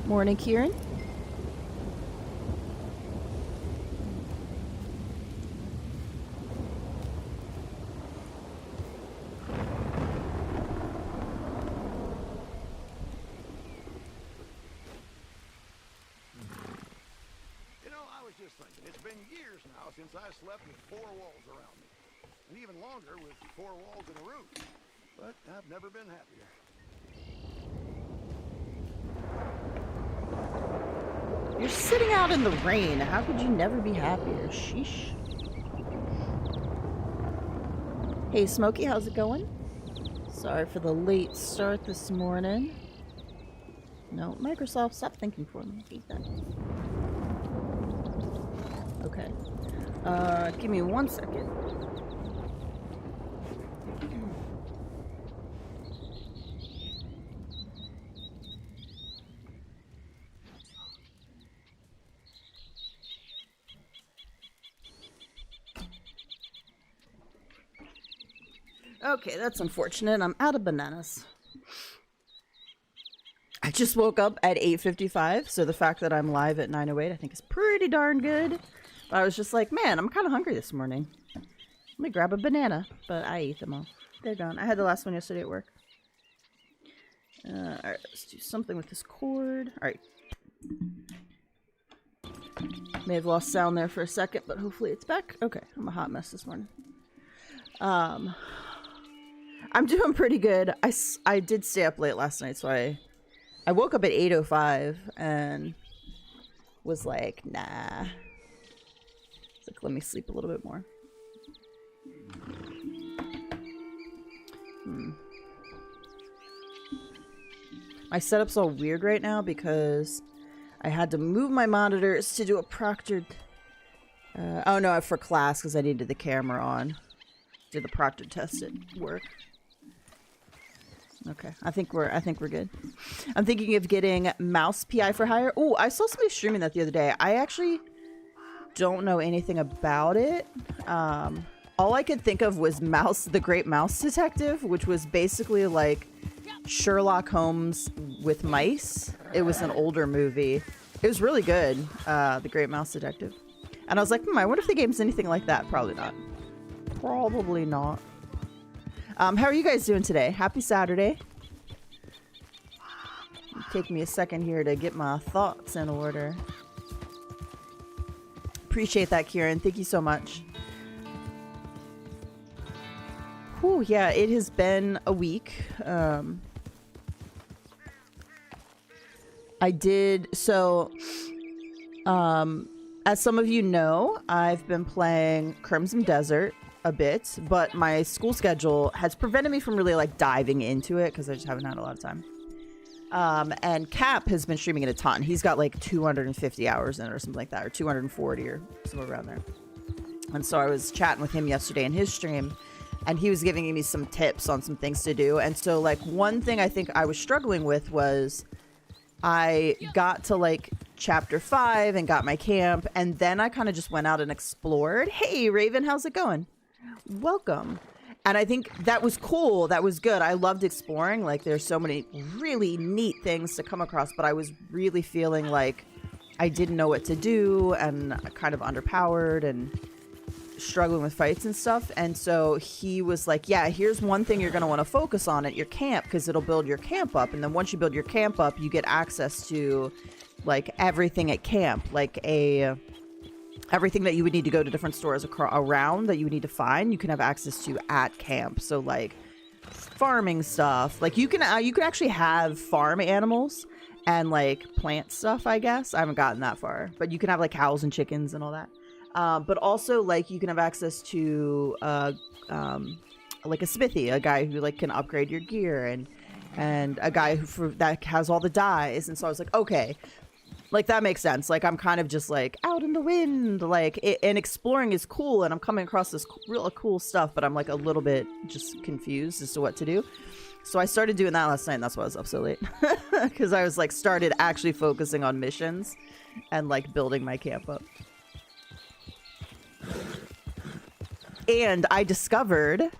Morning, Kieran. It's been years now since I slept with 4 walls around me. And even longer with 4 walls and a roof. But I've never been happier. You're sitting out in the rain. How could you never be happier? Sheesh. Hey, Smokey, how's it going? Sorry for the late start this morning. No, Microsoft, stop thinking for me. I hate that. Okay. Give me 1 second. Okay, that's unfortunate. I'm out of bananas. I just woke up at 8:55, so the fact that I'm live at 9:08 I think is pretty darn good. But I was just like, man, I'm kind of hungry this morning. Let me grab a banana. But I ate them all. They're gone. I had the last one yesterday at work. Alright, let's do something with this cord. Alright. May have lost sound there for a second, but hopefully it's back. Okay, I'm a hot mess this morning. I'm doing pretty good. I did stay up late last night, so I woke up at 8:05 and was like, nah. It's like, let me sleep a little bit more. My setup's all weird right now because I had to move my monitors to do a proctored... oh no, for class because I needed the camera on. Did the proctored test at work. Okay, I think we're good. I'm thinking of getting mouse PI for hire. Oh, I saw somebody streaming that the other day. I actually don't know anything about it. All I could think of was The Great Mouse Detective, which was basically like Sherlock Holmes with mice. It was an older movie. It was really good, The Great Mouse Detective. And I was like, I wonder if the game's anything like that. Probably not. Probably not. How are you guys doing today? Happy Saturday. Take me a second here to get my thoughts in order. Appreciate that, Kieran. Thank you so much. Whew, yeah, it has been a week. I did, so, as some of you know, I've been playing Crimson Desert a bit, but my school schedule has prevented me from really like diving into it because I just haven't had a lot of time. And Cap has been streaming it a ton. He's got like 250 hours in it or something like that, or 240 or somewhere around there. And so I was chatting with him yesterday in his stream, and he was giving me some tips on some things to do. And so like one thing I think I was struggling with was I got to like chapter 5 and got my camp, and then I kind of just went out and explored. Hey Raven, how's it going? Welcome. And I think that was cool. That was good. I loved exploring. Like there's so many really neat things to come across, but I was really feeling like I didn't know what to do and kind of underpowered and struggling with fights and stuff. And so he was like, yeah, here's one thing you're going to want to focus on at your camp because it'll build your camp up. And then once you build your camp up, you get access to like everything at camp, like everything that you would need to go to different stores around that you would need to find, you can have access to at camp. So like farming stuff, like you can actually have farm animals and like plant stuff, I guess. I haven't gotten that far, but you can have like cows and chickens and all that. But also like you can have access to like a smithy, a guy who like can upgrade your gear, and a guy that has all the dyes. And so I was like, okay, like that makes sense. Like I'm kind of just like out in the wind, like and exploring is cool, and I'm coming across this real cool stuff, but I'm like a little bit just confused as to what to do. So I started doing that last night, and that's why I was up so late, because I was like started actually focusing on missions and like building my camp up. And I discovered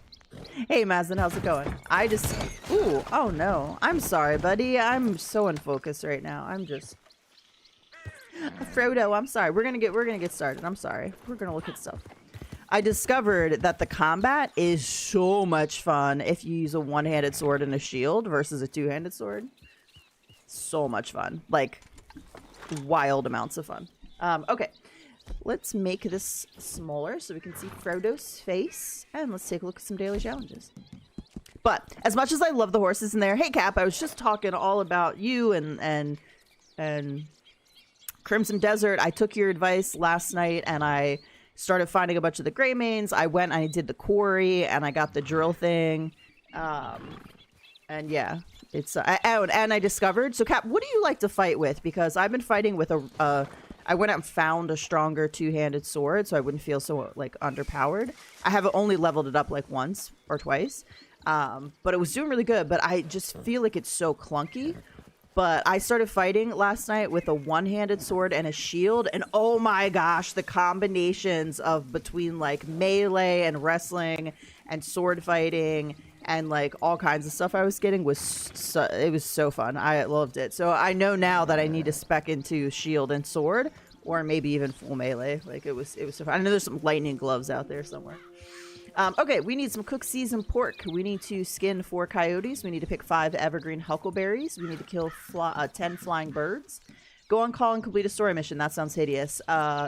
Hey, Mazin, how's it going? I just... Ooh, oh no. I'm sorry, buddy. I'm so unfocused right now. I'm just... Frodo, I'm sorry. We're gonna get started. I'm sorry. We're gonna look at stuff. I discovered that the combat is so much fun if you use a one-handed sword and a shield versus a two-handed sword. So much fun. Like, wild amounts of fun. Okay. Let's make this smaller so we can see Frodo's face. And let's take a look at some daily challenges. But as much as I love the horses in there, hey Cap, I was just talking all about you and Crimson Desert. I took your advice last night and I started finding a bunch of the gray mains. I went and I did the quarry and I got the drill thing. And yeah, it's and I discovered. So Cap, what do you like to fight with? Because I've been fighting with I went out and found a stronger two-handed sword so I wouldn't feel so like underpowered. I have only leveled it up like once or twice. But it was doing really good, but I just feel like it's so clunky. But I started fighting last night with a one-handed sword and a shield, and oh my gosh, the combinations of between like melee and wrestling and sword fighting and like all kinds of stuff I was getting was it was so fun. I loved it. So I know now that I need to spec into shield and sword, or maybe even full melee. Like it was so fun. I know there's some lightning gloves out there somewhere. Okay, we need some cooked seasoned pork. We need to skin 4 coyotes. We need to pick 5 evergreen huckleberries. We need to kill 10 flying birds. Go on call and complete a story mission. That sounds hideous.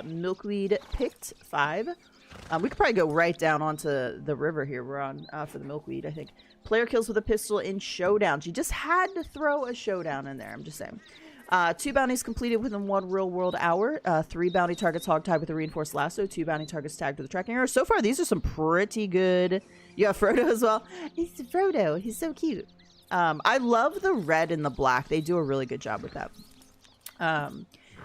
Milkweed picked 5. We could probably go right down onto the river here. We're on for the milkweed, I think. Player kills with a pistol in showdown. She just had to throw a showdown in there. I'm just saying. 2 bounties completed within 1 real-world hour. 3 bounty targets hog-tied with a reinforced lasso. 2 bounty targets tagged with a tracking arrow. So far, these are some pretty good... You have Frodo as well? He's Frodo. He's so cute. I love the red and the black. They do a really good job with that.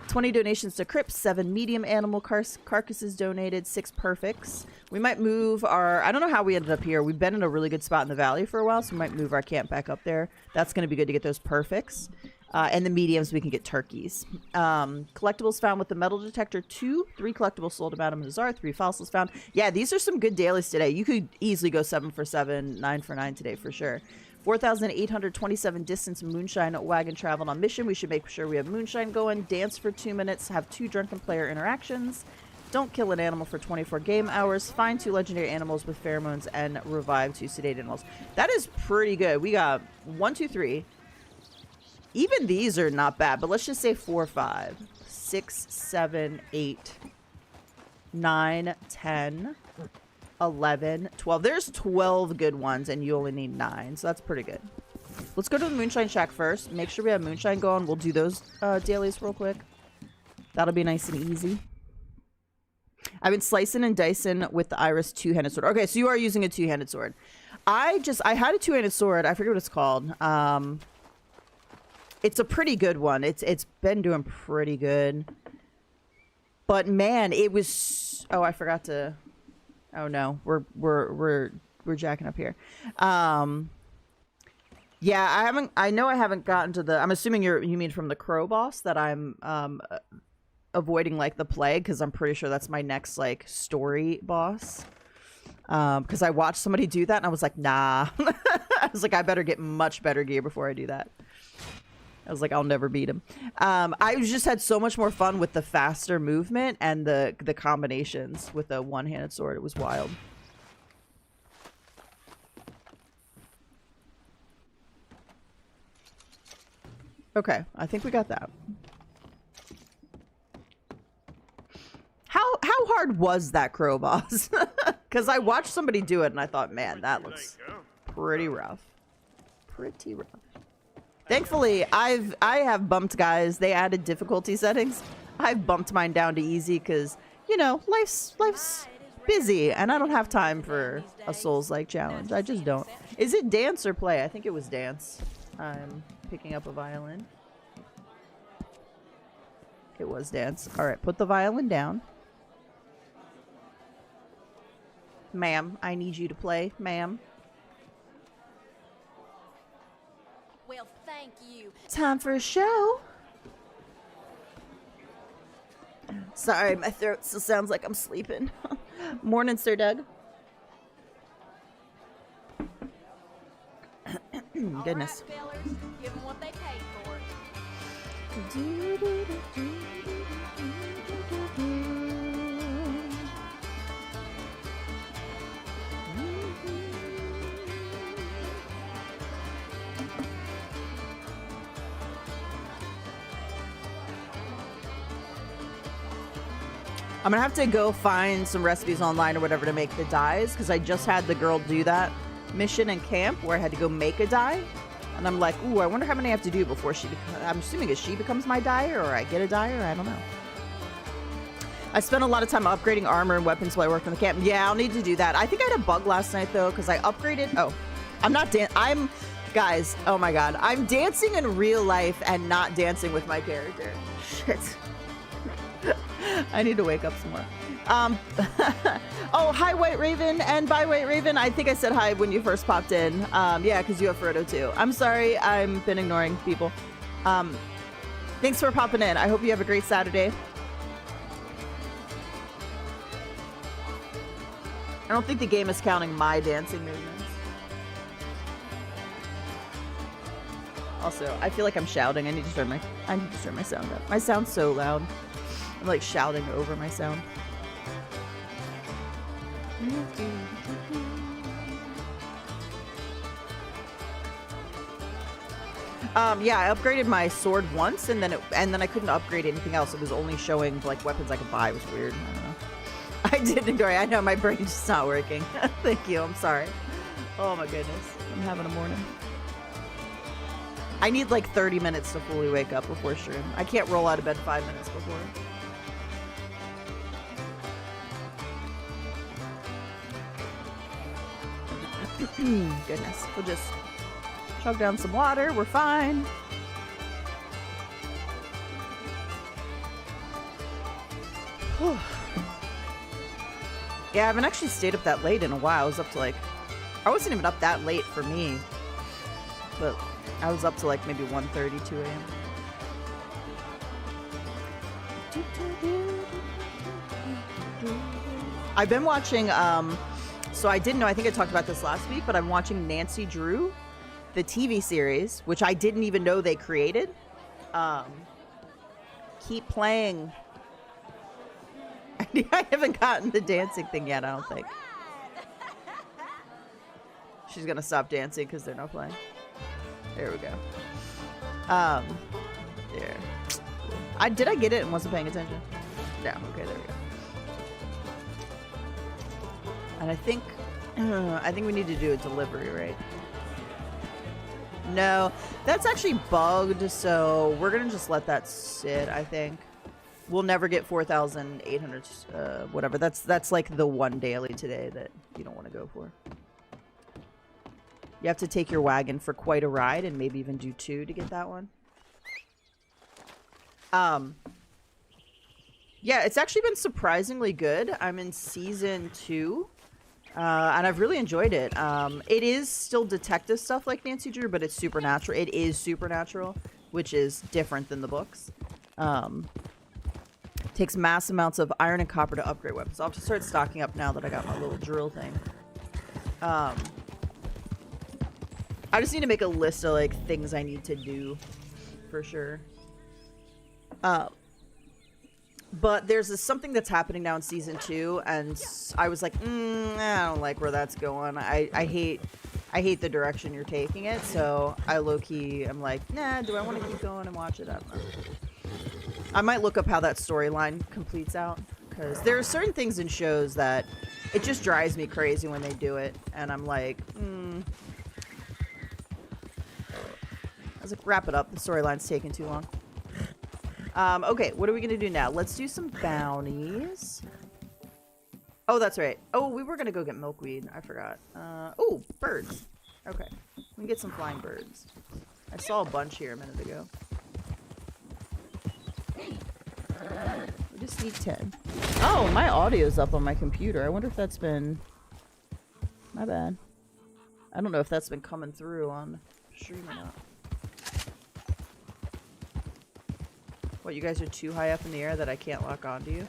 20 donations to Crypts. 7 medium animal carcasses donated. 6 perfects. We might move our... I don't know how we ended up here. We've been in a really good spot in the valley for a while, so we might move our camp back up there. That's going to be good to get those perfects. And the mediums, we can get turkeys. Collectibles found with the metal detector, 2. 3 collectibles sold about Madame Nazar, 3 fossils found. Yeah, these are some good dailies today. You could easily go 7 for 7, 9 for 9 today for sure. 4,827 distance moonshine wagon traveled on mission. We should make sure we have moonshine going. Dance for 2 minutes. Have 2 drunken player interactions. Don't kill an animal for 24 game hours. Find 2 legendary animals with pheromones and revive 2 sedate animals. That is pretty good. We got 1, 2, 3. Even these are not bad, but let's just say 4, 5, 6, 7, 8, 9, 10, 11, 12. There's 12 good ones, and you only need 9, so that's pretty good. Let's go to the Moonshine Shack first. Make sure we have Moonshine going. We'll do those dailies real quick. That'll be nice and easy. I've been slicing and dicing with the Iris 2-handed sword. Okay, so you are using a 2-handed sword. I had a 2-handed sword. I forget what it's called. It's a pretty good one. It's been doing pretty good. But man, it was... Oh, I forgot to... Oh no, we're jacking up here. Yeah, I know I haven't gotten to the... I'm assuming you mean from the crow boss that I'm avoiding like the plague, because I'm pretty sure that's my next like story boss. Because I watched somebody do that and I was like, nah. I was like, I better get much better gear before I do that. I was like, I'll never beat him. I just had so much more fun with the faster movement and the combinations with a one-handed sword. It was wild. Okay, I think we got that. How hard was that crow boss? Because I watched somebody do it and I thought, man, that looks pretty rough. Pretty rough. Thankfully, I have bumped guys. They added difficulty settings. I've bumped mine down to easy because, you know, life's busy and I don't have time for a Souls-like challenge. I just don't. Is it dance or play? I think it was dance. I'm picking up a violin. It was dance. All right, put the violin down. Ma'am, I need you to play, ma'am. Well, thank you. Time for a show. Sorry, my throat still sounds like I'm sleeping. Morning, Sir Doug. Goodness. All right, fellers, give them what they paid for. I'm gonna have to go find some recipes online or whatever to make the dyes, because I just had the girl do that mission in camp where I had to go make a dye. And I'm like, ooh, I wonder how many I have to do before she I'm assuming if she becomes my dyer or I get a dyer, I don't know. I spent a lot of time upgrading armor and weapons while I worked in the camp. Yeah, I'll need to do that. I think I had a bug last night though, because I upgraded. Oh, I'm not guys, oh my god. I'm dancing in real life and not dancing with my character. Shit. I need to wake up some more. Oh, hi, White Raven, and bye, White Raven. I think I said hi when you first popped in. Yeah, because you have Frodo too. I'm sorry, I've been ignoring people. Thanks for popping in. I hope you have a great Saturday. I don't think the game is counting my dancing movements. Also, I feel like I'm shouting. I need to turn my sound up. My sound's so loud. I'm like shouting over my sound. Yeah, I upgraded my sword once, and then I couldn't upgrade anything else. It was only showing like weapons I could buy. It was weird. I don't know. I did ignore it. I know my brain's just not working. Thank you. I'm sorry. Oh my goodness. I'm having a morning. I need like 30 minutes to fully wake up before stream. I can't roll out of bed 5 minutes before. Goodness. We'll just chug down some water. We're fine. Whew. Yeah, I haven't actually stayed up that late in a while. I was up to like... I wasn't even up that late for me. But I was up to like maybe 1:30, 2 a.m. I've been watching... So I didn't know, I think I talked about this last week, but I'm watching Nancy Drew, the TV series, which I didn't even know they created. Keep playing. I haven't gotten the dancing thing yet, I don't think. She's gonna stop dancing because they're not playing. There we go. There. Did I get it and wasn't paying attention? No, okay, there we go. And I think we need to do a delivery, right? No, that's actually bugged, so we're gonna just let that sit, I think. We'll never get 4,800, whatever. That's like the one daily today that you don't want to go for. You have to take your wagon for quite a ride and maybe even do 2 to get that one. Yeah, it's actually been surprisingly good. I'm in season 2. And I've really enjoyed it. It is still detective stuff like Nancy Drew, but it's supernatural. It is supernatural, which is different than the books. Takes mass amounts of iron and copper to upgrade weapons. I'll have to start stocking up now that I got my little drill thing. I just need to make a list of like things I need to do for sure. But there's something that's happening now in season 2, and I was like, I don't like where that's going. I hate the direction you're taking it, so I low-key am like, nah, do I want to keep going and watch it? I don't know. I might look up how that storyline completes out, because there are certain things in shows that it just drives me crazy when they do it, and I'm like, I was like, wrap it up. The storyline's taking too long. Okay, what are we gonna do now? Let's do some bounties. Oh, that's right. Oh, we were gonna go get milkweed. I forgot. Oh, birds. Okay, we can get some flying birds. I saw a bunch here a minute ago. We just need 10. Oh, my audio's up on my computer. I wonder if that's been... My bad. I don't know if that's been coming through on stream or not. What, you guys are too high up in the air that I can't lock onto you?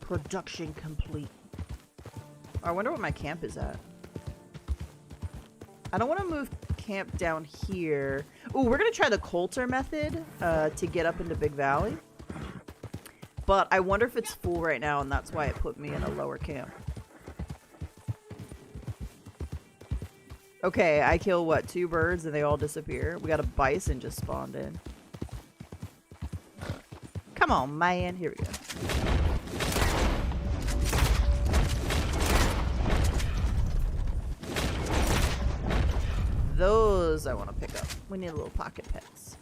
Production complete. I wonder what my camp is at. I don't want to move camp down here. Ooh, we're going to try the Coulter method to get up into Big Valley. But I wonder if it's full right now, and that's why it put me in a lower camp. Okay, I kill, what, 2 birds and they all disappear? We got a bison just spawned in. Come on, man. Here we go. Those I want to pick up. We need little pocket pets.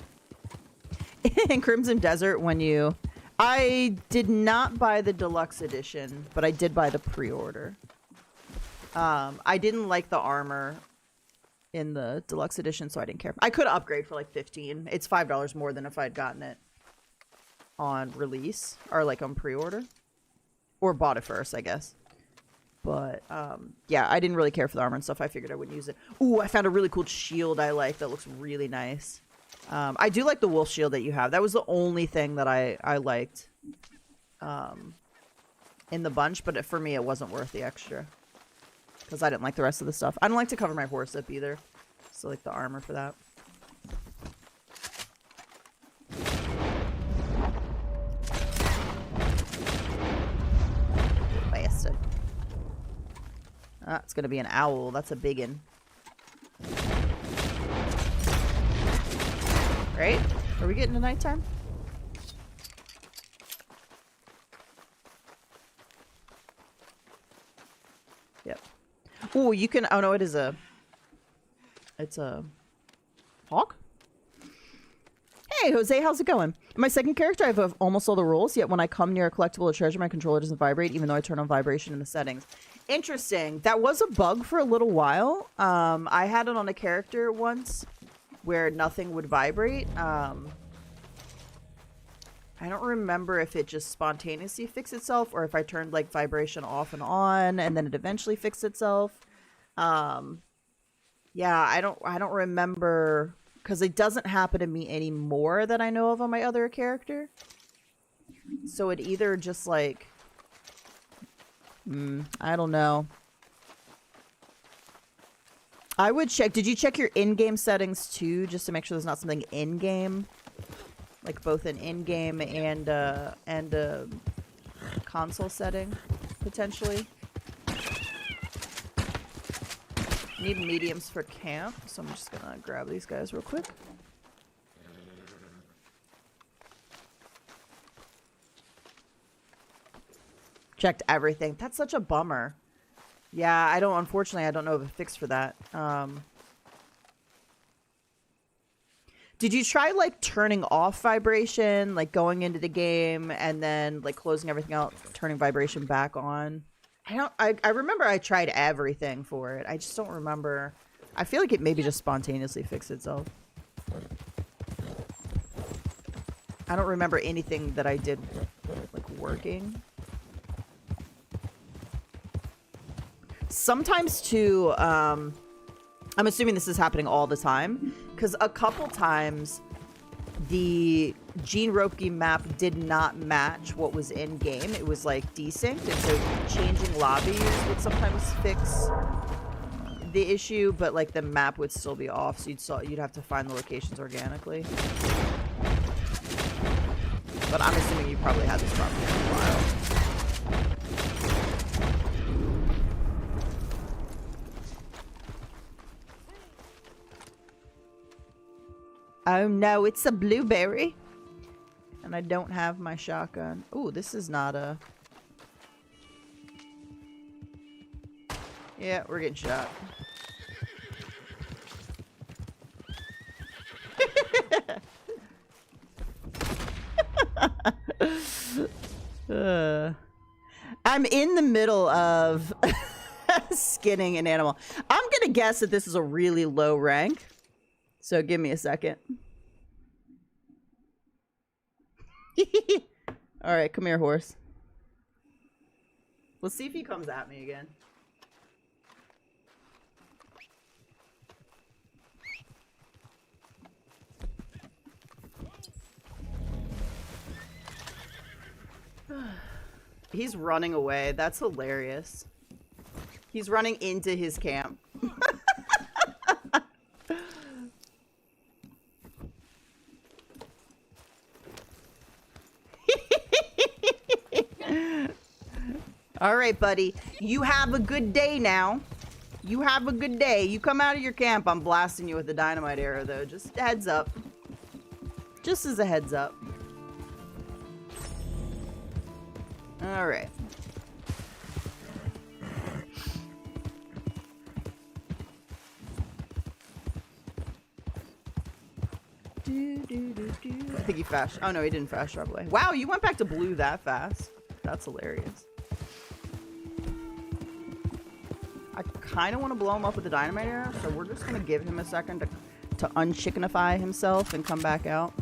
In Crimson Desert, when you... I did not buy the deluxe edition, but I did buy the pre-order. I didn't like the armor in the deluxe edition, so I didn't care. I could upgrade for like $15. It's $5 more than if I'd gotten it on release, or like on pre-order. Or bought it first, I guess. But, yeah, I didn't really care for the armor and stuff. I figured I wouldn't use it. Ooh, I found a really cool shield I like that looks really nice. I do like the wolf shield that you have. That was the only thing that I liked in the bunch, but for me, it wasn't worth the extra. Because I didn't like the rest of the stuff. I don't like to cover my horse up either. So, like, the armor for that. Bastard. Ah, it's gonna be an owl. That's a biggin. Right? Are we getting to nighttime? Yep. Ooh, you can... Oh, no, it is a... It's a... hawk? Hey, Jose, how's it going? In my second character, I have almost all the rules, yet when I come near a collectible or treasure, my controller doesn't vibrate, even though I turn on vibration in the settings. Interesting. That was a bug for a little while. I had it on a character once where nothing would vibrate. I don't remember if it just spontaneously fixed itself or if I turned like vibration off and on and then it eventually fixed itself. Yeah, I don't remember, because it doesn't happen to me anymore that I know of on my other character. So it either just like, I don't know. I would check. Did you check your in-game settings too, just to make sure there's not something in-game, like both an in-game and a console setting potentially? Need mediums for camp, so I'm just gonna grab these guys real quick. Checked everything. That's such a bummer. Yeah, unfortunately, I don't know of a fix for that. Did you try, like, turning off vibration, like, going into the game, and then, like, closing everything out, turning vibration back on? I remember I tried everything for it. I just don't remember. I feel like it maybe just spontaneously fixed itself. I don't remember anything that I did, like, working. Sometimes, too, I'm assuming this is happening all the time, because a couple times the Gene Ropke map did not match what was in-game. It was, like, desynced, and so changing lobbies would sometimes fix the issue, but, like, the map would still be off, so you'd have to find the locations organically. But I'm assuming you probably had this problem for a while. Oh no, it's a blueberry. And I don't have my shotgun. Ooh, this is not a... Yeah, we're getting shot. I'm in the middle of skinning an animal. I'm gonna guess that this is a really low rank. So give me a second. All right, come here, horse. Let's see if he comes at me again. He's running away. That's hilarious. He's running into his camp. All right, buddy. You have a good day now. You have a good day. You come out of your camp. I'm blasting you with a dynamite arrow, though. Just a heads up. Just as a heads up. All right. I think he fast. Oh no, he didn't fast travel away. Wow, you went back to blue that fast. That's hilarious. I kind of want to blow him up with a dynamite arrow, so we're just gonna give him a second to unchickenify himself and come back out.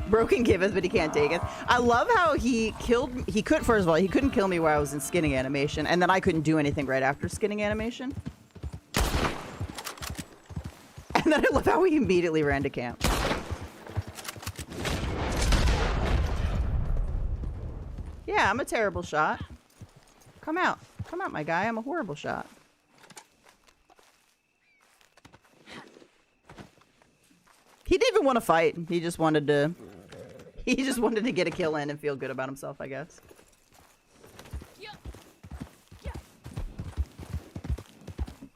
Broken giveth, but he can't take it. I love how he killed me. First of all, he couldn't kill me while I was in skinning animation, and then I couldn't do anything right after skinning animation. And then I love how he immediately ran to camp. Yeah, I'm a terrible shot. Come out. Come out, my guy. I'm a horrible shot. He didn't even want to fight. He just wanted to... He just wanted to get a kill in and feel good about himself, I guess.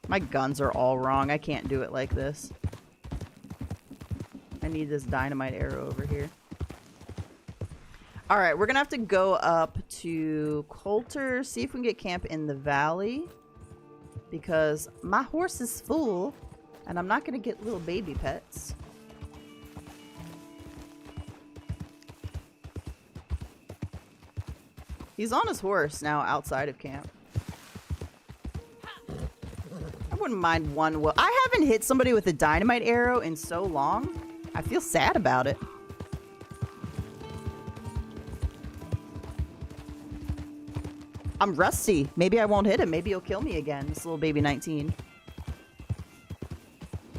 My guns are all wrong. I can't do it like this. I need this dynamite arrow over here. Alright, we're gonna have to go up to Coulter, see if we can get camp in the valley. Because my horse is full, and I'm not gonna get little baby pets. He's on his horse now outside of camp. I wouldn't mind one. Well, I haven't hit somebody with a dynamite arrow in so long. I feel sad about it. I'm rusty. Maybe I won't hit him. Maybe he'll kill me again. This little baby 19.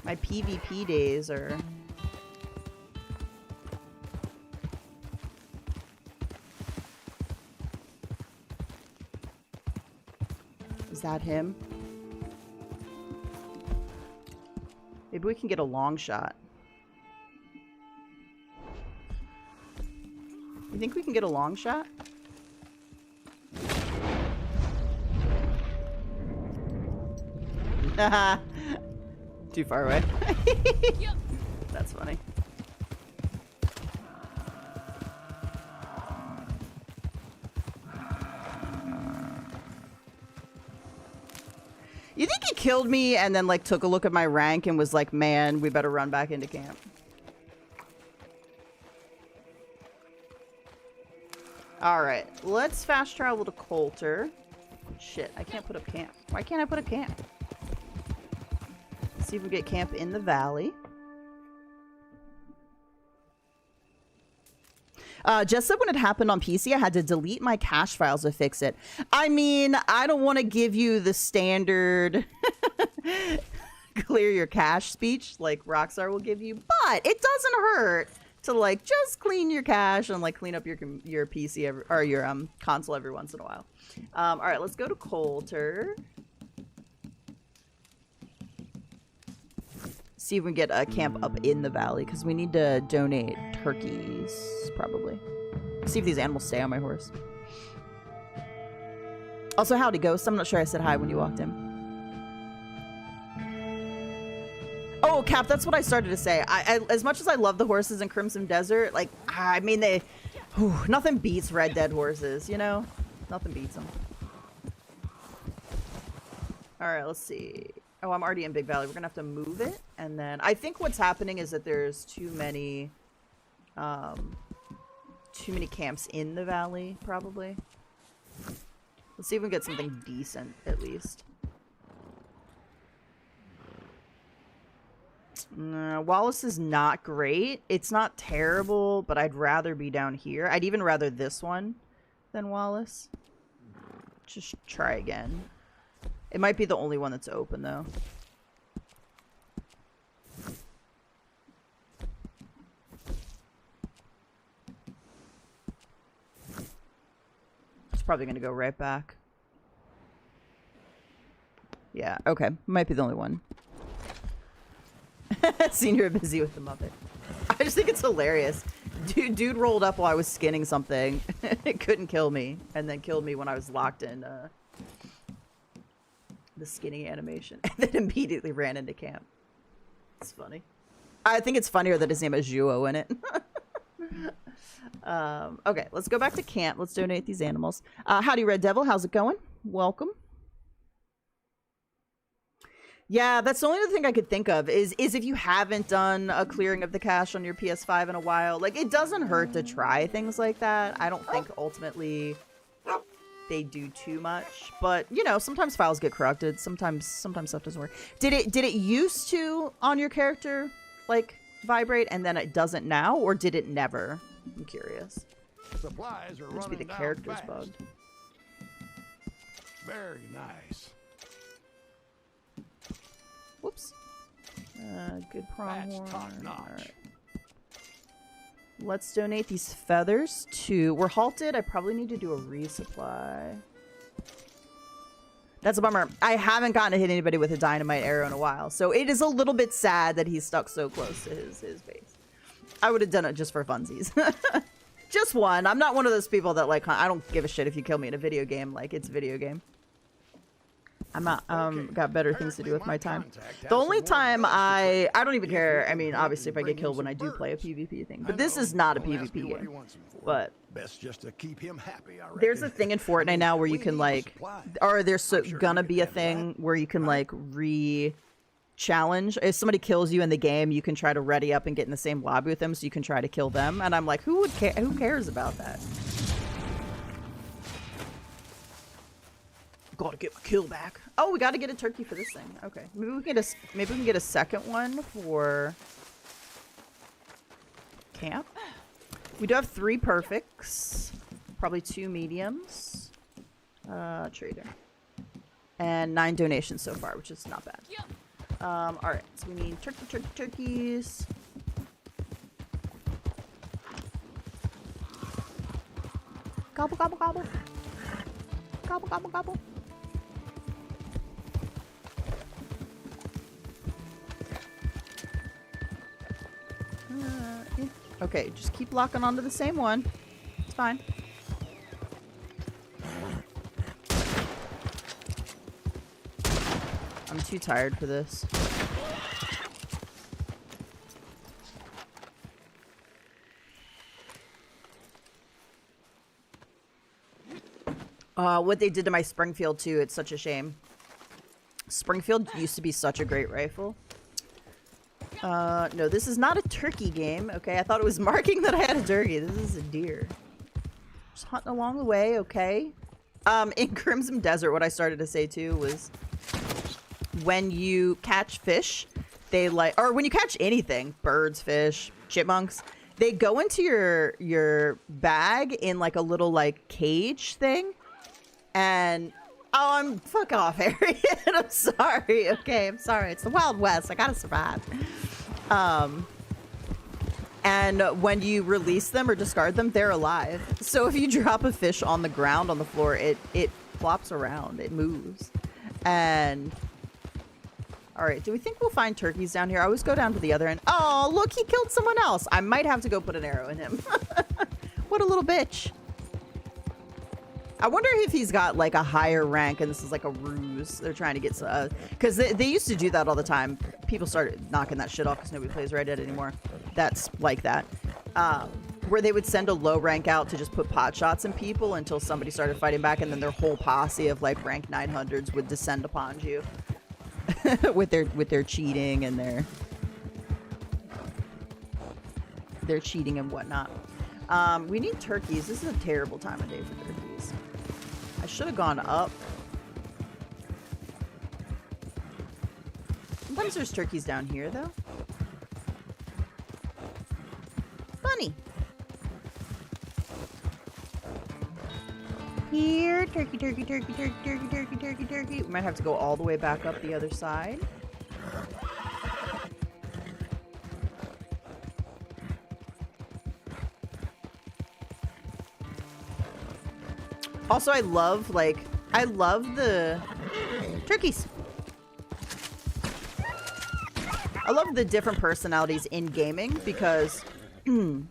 My PvP days are... Is that him? Maybe we can get a long shot. You think we can get a long shot? Haha. Too far away. That's funny. You think he killed me and then like took a look at my rank and was like, man, we better run back into camp? Alright, let's fast travel to Coulter. Shit, I can't put up camp. Why can't I put up camp? Let's see if we get camp in the valley. Just said when it happened on PC, I had to delete my cache files to fix it. I mean, I don't want to give you the standard clear your cache speech like Rockstar will give you, but it doesn't hurt to like just clean your cache and like clean up your PC or your console every once in a while. All right, let's go to Coulter. See if we can get a camp up in the valley because we need to donate turkeys, probably. See if these animals stay on my horse. Also, howdy, Ghost. I'm not sure I said hi when you walked in. Oh, Cap, that's what I started to say. I as much as I love the horses in Crimson Desert, like, I mean, nothing beats Red Dead horses, you know? Nothing beats them. All right, let's see. Oh, I'm already in Big Valley. We're gonna have to move it, and then I think what's happening is that there's too many camps in the valley, probably. Let's see if we can get something decent, at least. Wallace is not great. It's not terrible, but I'd rather be down here. I'd even rather this one than Wallace. Just try again. It might be the only one that's open, though. probably gonna go right back. Yeah, okay. Might be the only one. Senior busy with the Muppet. I just think it's hilarious. Dude rolled up while I was skinning something. It couldn't kill me. And then killed me when I was locked in the skinning animation. And then immediately ran into camp. It's funny. I think it's funnier that his name has Juo in it. Okay, let's go back to camp. Let's donate these animals. Howdy, Red Devil. How's it going? Welcome. Yeah, that's the only other thing I could think of is if you haven't done a clearing of the cache on your PS5 in a while, like, it doesn't hurt to try things like that. I don't think ultimately they do too much, but you know, sometimes files get corrupted. Sometimes stuff doesn't work. Did it used to on your character like vibrate and then it doesn't now, or did it never? I'm curious. Supplies are It must be running the down character's fast. bugged. Very nice. Whoops. Good That's pronghorn. top notch. Alright. Let's donate these feathers to... We're halted. I probably need to do a resupply. That's a bummer. I haven't gotten to hit anybody with a dynamite arrow in a while, so it is a little bit sad that he's stuck so close to his base. I would have done it just for funsies. Just one. I'm not one of those people that, like, I don't give a shit if you kill me in a video game. Like, it's a video game. I'm not, got better things to do with my time. The only time I don't even care. I mean, obviously if I get killed when I do play a PvP thing, but this is not a PvP game. But best just to keep him happy, I reckon. there's a thing in Fortnite now where you can like, or there's gonna be a thing where you can like challenge. If somebody kills you in the game, you can try to ready up and get in the same lobby with them so you can try to kill them. And I'm like, who cares about that? Gotta get my kill back. Oh, we gotta get a turkey for this thing. Okay, maybe we can get a second one for camp. We do have 3 perfects, probably 2 mediums. Trader, and 9 donations so far, which is not bad. All right, so we need turkeys. Gobble gobble gobble. Gobble gobble gobble. Okay, just keep locking onto the same one. It's fine. I'm too tired for this. What they did to my Springfield too, it's such a shame. Springfield used to be such a great rifle. No, this is not a turkey game, okay? I thought it was marking that I had a turkey. This is a deer. Just hunting along the way, okay? In Crimson Desert, what I started to say too was when you catch fish, they like, or when you catch anything, birds, fish, chipmunks, they go into your bag in like a little like cage thing. And oh, fuck off, Harriet. I'm sorry. Okay, I'm sorry. It's the Wild West. I gotta survive. And when you release them or discard them, they're alive. So if you drop a fish on the ground, on the floor, it flops around. It moves. And all right, do we think we'll find turkeys down here? I always go down to the other end. Oh, look, he killed someone else. I might have to go put an arrow in him. What a little bitch. I wonder if he's got like a higher rank and this is like a ruse. They're trying to get because they used to do that all the time. People started knocking that shit off because nobody plays Red Dead anymore. That's like that. Where they would send a low rank out to just put pot shots in people until somebody started fighting back, and then their whole posse of like rank 900s would descend upon you with their cheating and their cheating and whatnot. We need turkeys. This is a terrible time of day for turkeys. I should have gone up. Sometimes there's turkeys down here, though. Bunny. Here, turkey, turkey, turkey, turkey, turkey, turkey, turkey, turkey. We might have to go all the way back up the other side. Also, I love the turkeys. I love the different personalities in gaming because you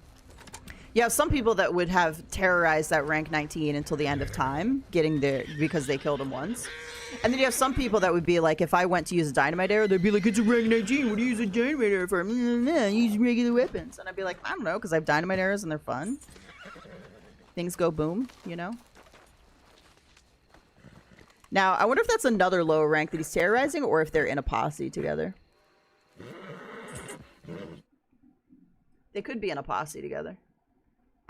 have some people that would have terrorized that rank 19 until the end of time, getting there because they killed him once. And then you have some people that would be like, if I went to use a dynamite arrow, they'd be like, it's a rank 19. What do you use a dynamite arrow for? Use regular weapons. And I'd be like, I don't know, because I have dynamite arrows and they're fun. Things go boom, you know? Now, I wonder if that's another low rank that he's terrorizing or if they're in a posse together. They could be in a posse together.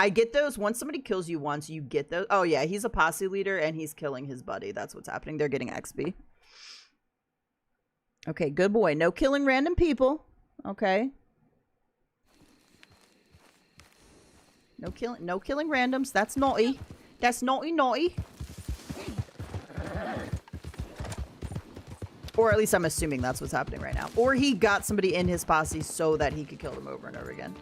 I get those. Once somebody kills you once, you get those. Oh, yeah. He's a posse leader, and he's killing his buddy. That's what's happening. They're getting XP. Okay, good boy. No killing random people. Okay. No killing randoms. That's naughty. That's naughty. Or at least I'm assuming that's what's happening right now. Or he got somebody in his posse so that he could kill them over and over again.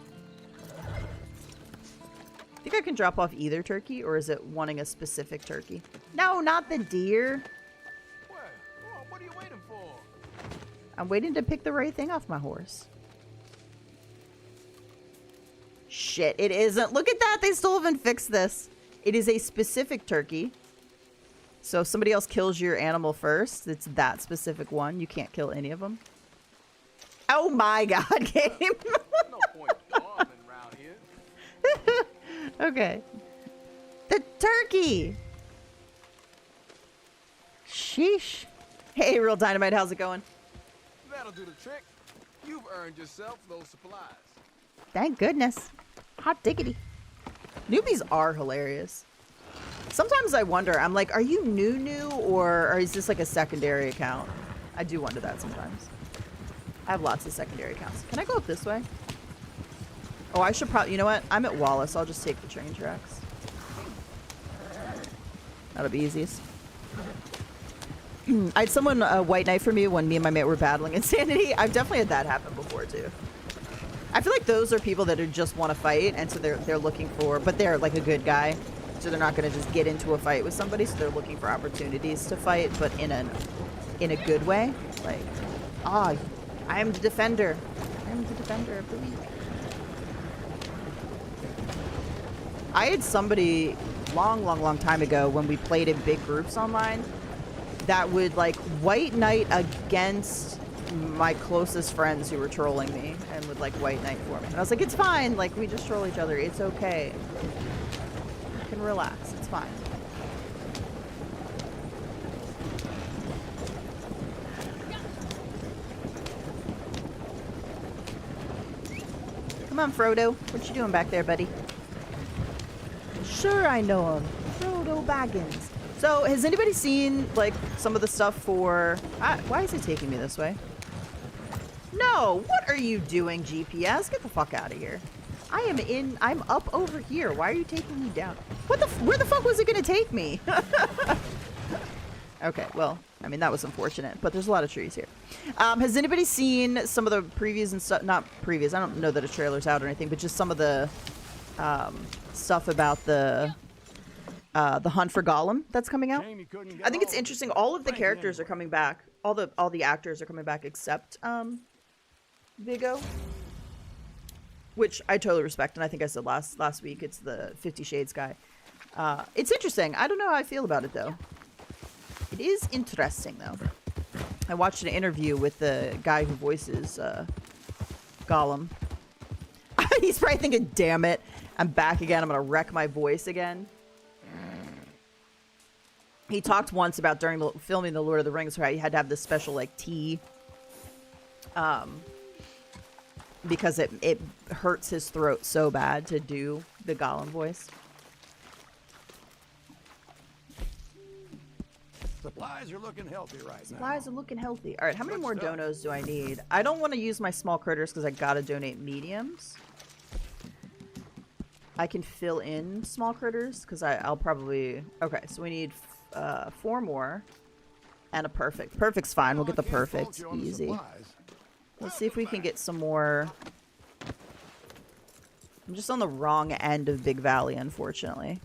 I think I can drop off either turkey, or is it wanting a specific turkey? No, not the deer. What are you waiting for? I'm waiting to pick the right thing off my horse. Shit, it isn't. Look at that. They still haven't fixed this. It is a specific turkey. So if somebody else kills your animal first, it's that specific one. You can't kill any of them. Oh my god, game. No point farming around here. Okay. The turkey. Sheesh. Hey, Real Dynamite, how's it going? That'll do the trick. You've earned yourself those supplies. Thank goodness. Hot diggity. Newbies are hilarious. Sometimes I wonder, I'm like, are you new, or is this like a secondary account? I do wonder that sometimes. I have lots of secondary accounts. Can I go up this way? Oh, I should probably, you know what? I'm at Wallace. I'll just take the train tracks. That'll be easiest. I had someone white knight for me when me and my mate were battling insanity. I've definitely had that happen before too. I feel like those are people that just want to fight, and so they're looking for, but they're like a good guy, so they're not going to just get into a fight with somebody. So they're looking for opportunities to fight, but in a good way. Like, I am the defender. I am the defender of the weak. I had somebody long time ago when we played in big groups online that would like white knight against my closest friends who were trolling me and would like white knight for me. And I was like, it's fine. Like, we just troll each other. It's okay. You can relax. It's fine. Come on, Frodo. What you doing back there, buddy? Sure, I know him. Frodo Baggins. So, has anybody seen, like, some of the stuff for... why is it taking me this way? No! What are you doing, GPS? Get the fuck out of here. I'm up over here. Why are you taking me down? Where the fuck was it gonna take me? Okay, well, I mean, that was unfortunate, but there's a lot of trees here. Has anybody seen some of the previews and stuff? Not previews, I don't know that a trailer's out or anything, but just some of the stuff about the hunt for Gollum that's coming out. I think it's interesting. All of the characters are coming back. All the actors are coming back except Viggo, which I totally respect. And I think I said last week it's the 50 Shades guy. It's interesting. I don't know how I feel about it though. It is interesting though. I watched an interview with the guy who voices Gollum. He's probably thinking, "Damn it, I'm back again. I'm gonna wreck my voice again." He talked once about during filming The Lord of the Rings where he had to have this special like tea because it hurts his throat so bad to do the Gollum voice. Supplies are looking healthy right now. Supplies are looking healthy. All right, how many more donos do I need? I don't want to use my small critters because I gotta donate mediums. I can fill in small critters because I'll probably... Okay, so we need 4 more and a perfect. Perfect's fine. We'll get the perfect easy. Let's see if we can get some more. I'm just on the wrong end of Big Valley, unfortunately.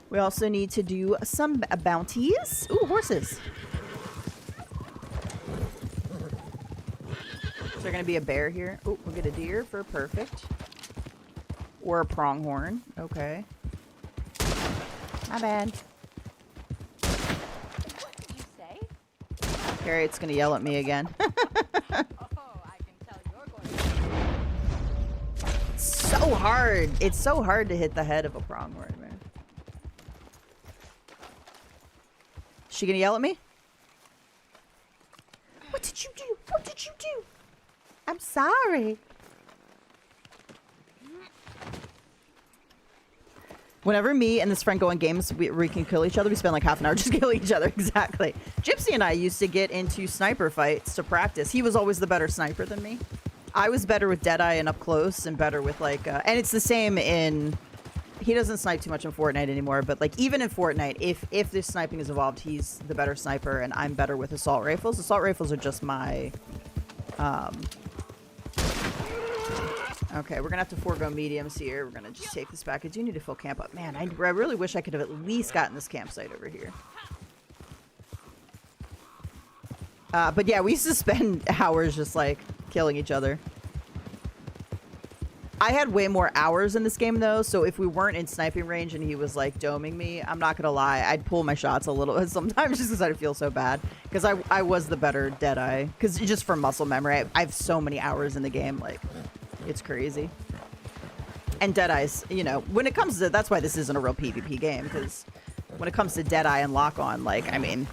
We also need to do some bounties. Ooh, horses. Is there going to be a bear here? Oh, we'll get a deer for perfect. Or a pronghorn. Okay. My bad. What did you say? Harriet's going to yell at me again. Oh, I can tell you're going to. It's so hard. It's so hard to hit the head of a pronghorn, man. Is she going to yell at me? What did you do? What did you do? I'm sorry. Whenever me and this friend go on games where we can kill each other, we spend like half an hour just killing each other. Exactly. Gypsy and I used to get into sniper fights to practice. He was always the better sniper than me. I was better with Deadeye and up close and better with like... and it's the same in... He doesn't snipe too much in Fortnite anymore, but like even in Fortnite, if this sniping is evolved, he's the better sniper and I'm better with assault rifles. Assault rifles are just my... Okay, we're gonna have to forego mediums here. We're gonna just take this back. I do need to fill camp up. Man, I really wish I could have at least gotten this campsite over here. But yeah, we used to spend hours just like killing each other. I had way more hours in this game though, so if we weren't in sniping range and he was like doming me, I'm not gonna lie, I'd pull my shots a little bit sometimes just because I'd feel so bad. Because I was the better Deadeye. Because just from muscle memory, I have so many hours in the game, like... It's crazy. And Deadeye's, you know, when it comes to... That's why this isn't a real PvP game, because when it comes to Deadeye and lock-on, like, I mean...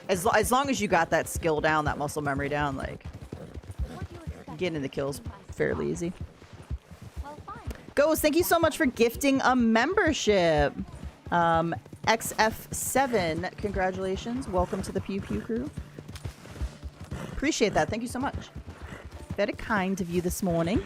As long as you got that skill down, that muscle memory down, like... Getting the kills fairly easy. Well, fine. Ghost, thank you so much for gifting a membership. XF7, congratulations. Welcome to the Pew Pew crew. Appreciate that. Thank you so much. Very kind of you this morning.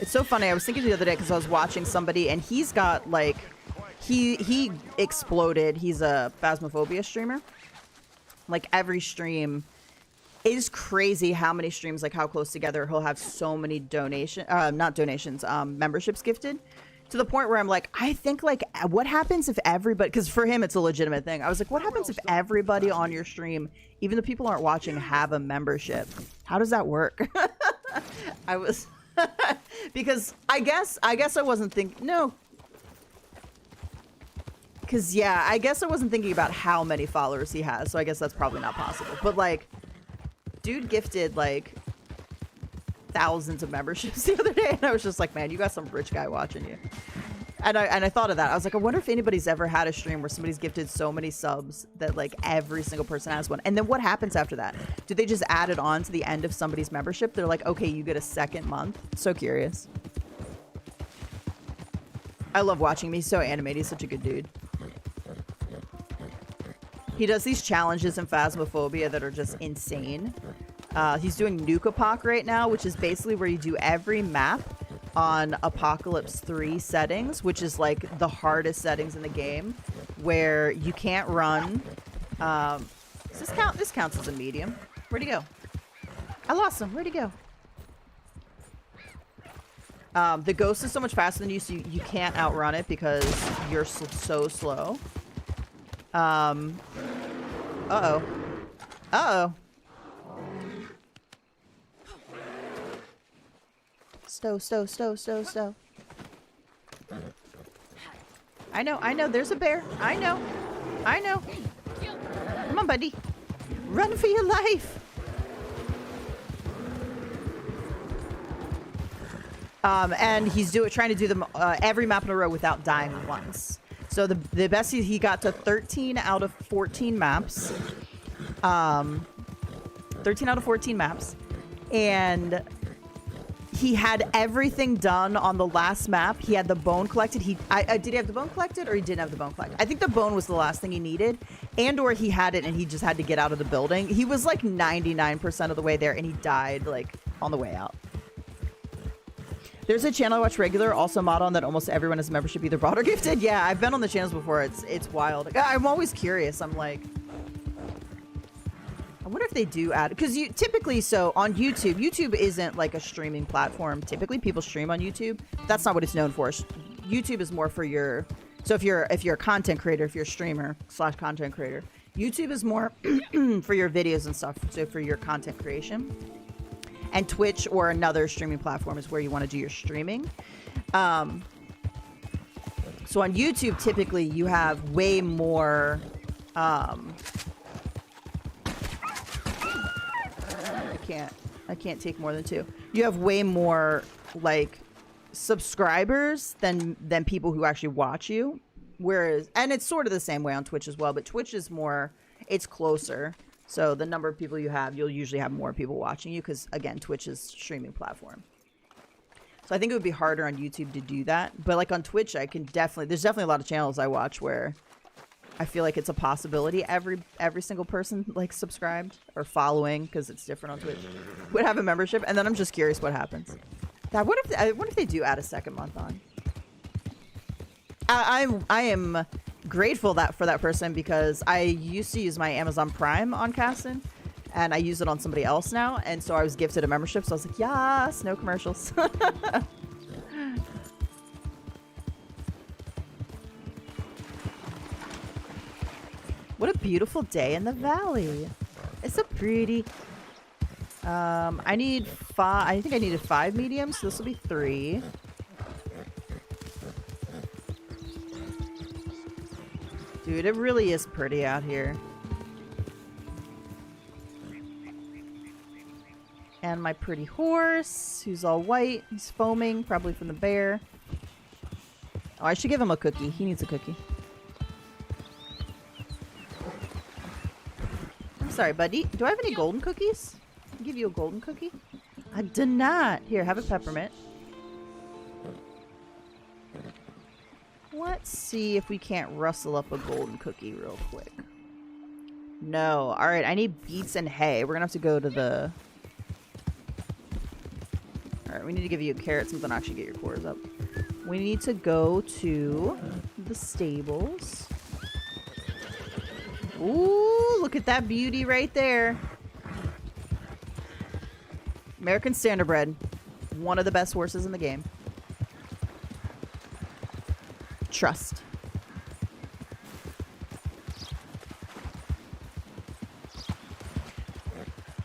It's so funny. I was thinking the other day because I was watching somebody and he's got like, he exploded. He's a Phasmophobia streamer. Like every stream is crazy how many streams, like how close together he'll have so many memberships gifted. To the point where I'm like, I think like, what happens if everybody, because for him it's a legitimate thing. I was like, what happens if everybody on your stream, even the people who aren't watching, have a membership? How does that work? I was, because I guess I wasn't thinking, no. Because yeah, I guess I wasn't thinking about how many followers he has. So I guess that's probably not possible. But like, dude gifted like thousands of memberships the other day, and I was just like, man, you got some rich guy watching you. And I thought of that. I was like, I wonder if anybody's ever had a stream where somebody's gifted so many subs that like every single person has one. And then what happens after that? Do they just add it on to the end of somebody's membership? They're like, okay, you get a second month. So curious. I love watching him. He's so animated. He's such a good dude. He does these challenges in Phasmophobia that are just insane. He's doing Nuke right now, which is basically where you do every map on Apocalypse 3 settings, which is like the hardest settings in the game, where you can't run. Does this count? This counts as a medium. Where'd he go? I lost him. Where'd he go? The ghost is so much faster than you, so you can't outrun it because you're so slow. Uh-oh. Uh-oh. Stow. I know. There's a bear. I know. Come on, buddy. Run for your life. And he's trying to do them every map in a row without dying once. So the best he got to 13 out of 14 maps. 13 out of 14 maps. And he had everything done on the last map. He had the bone collected. Did he have the bone collected or he didn't have the bone collected? I think the bone was the last thing he needed. And or he had it and he just had to get out of the building. He was like 99% of the way there and he died like on the way out. There's a channel I watch regular, also mod on, that almost everyone has a membership either bought or gifted. Yeah, I've been on the channels before. It's wild. I'm always curious. I'm like, wonder if they do add, because you typically, so on YouTube isn't like a streaming platform. Typically people stream on YouTube. That's not what it's known for. YouTube is more for your, so if you're a content creator, if you're a streamer / content creator, YouTube is more for your videos and stuff, so for your content creation. And Twitch or another streaming platform is where you want to do your streaming. So on YouTube, typically you have way more, I can't take more than 2. You have way more like subscribers than people who actually watch you. Whereas, and it's sort of the same way on Twitch as well, but Twitch is more, it's closer. So the number of people you have, you'll usually have more people watching you because, again, Twitch is a streaming platform. So I think it would be harder on YouTube to do that. But like on Twitch, there's definitely a lot of channels I watch where I feel like it's a possibility every single person like subscribed or following, because it's different on Twitch, would have a membership. And then I'm just curious what happens. What if they do add a second month on? I am grateful for that person, because I used to use my Amazon Prime on Caston, and I use it on somebody else now, and so I was gifted a membership, so I was like, yes, no commercials. What a beautiful day in the valley. It's so pretty. I need 5. I think I needed 5 mediums, so this will be 3. Dude, it really is pretty out here. And my pretty horse, who's all white. He's foaming, probably from the bear. Oh, I should give him a cookie. He needs a cookie. I'm sorry, buddy. Do I have any golden cookies? I'll give you a golden cookie. I do not. Here, have a peppermint. Let's see if we can't rustle up a golden cookie real quick. No. Alright, I need beets and hay. We're gonna have to go to the... Alright, we need to give you a carrot so we can actually get your cores up. We need to go to the stables. Ooh, look at that beauty right there. American Standardbred. One of the best horses in the game. Trust.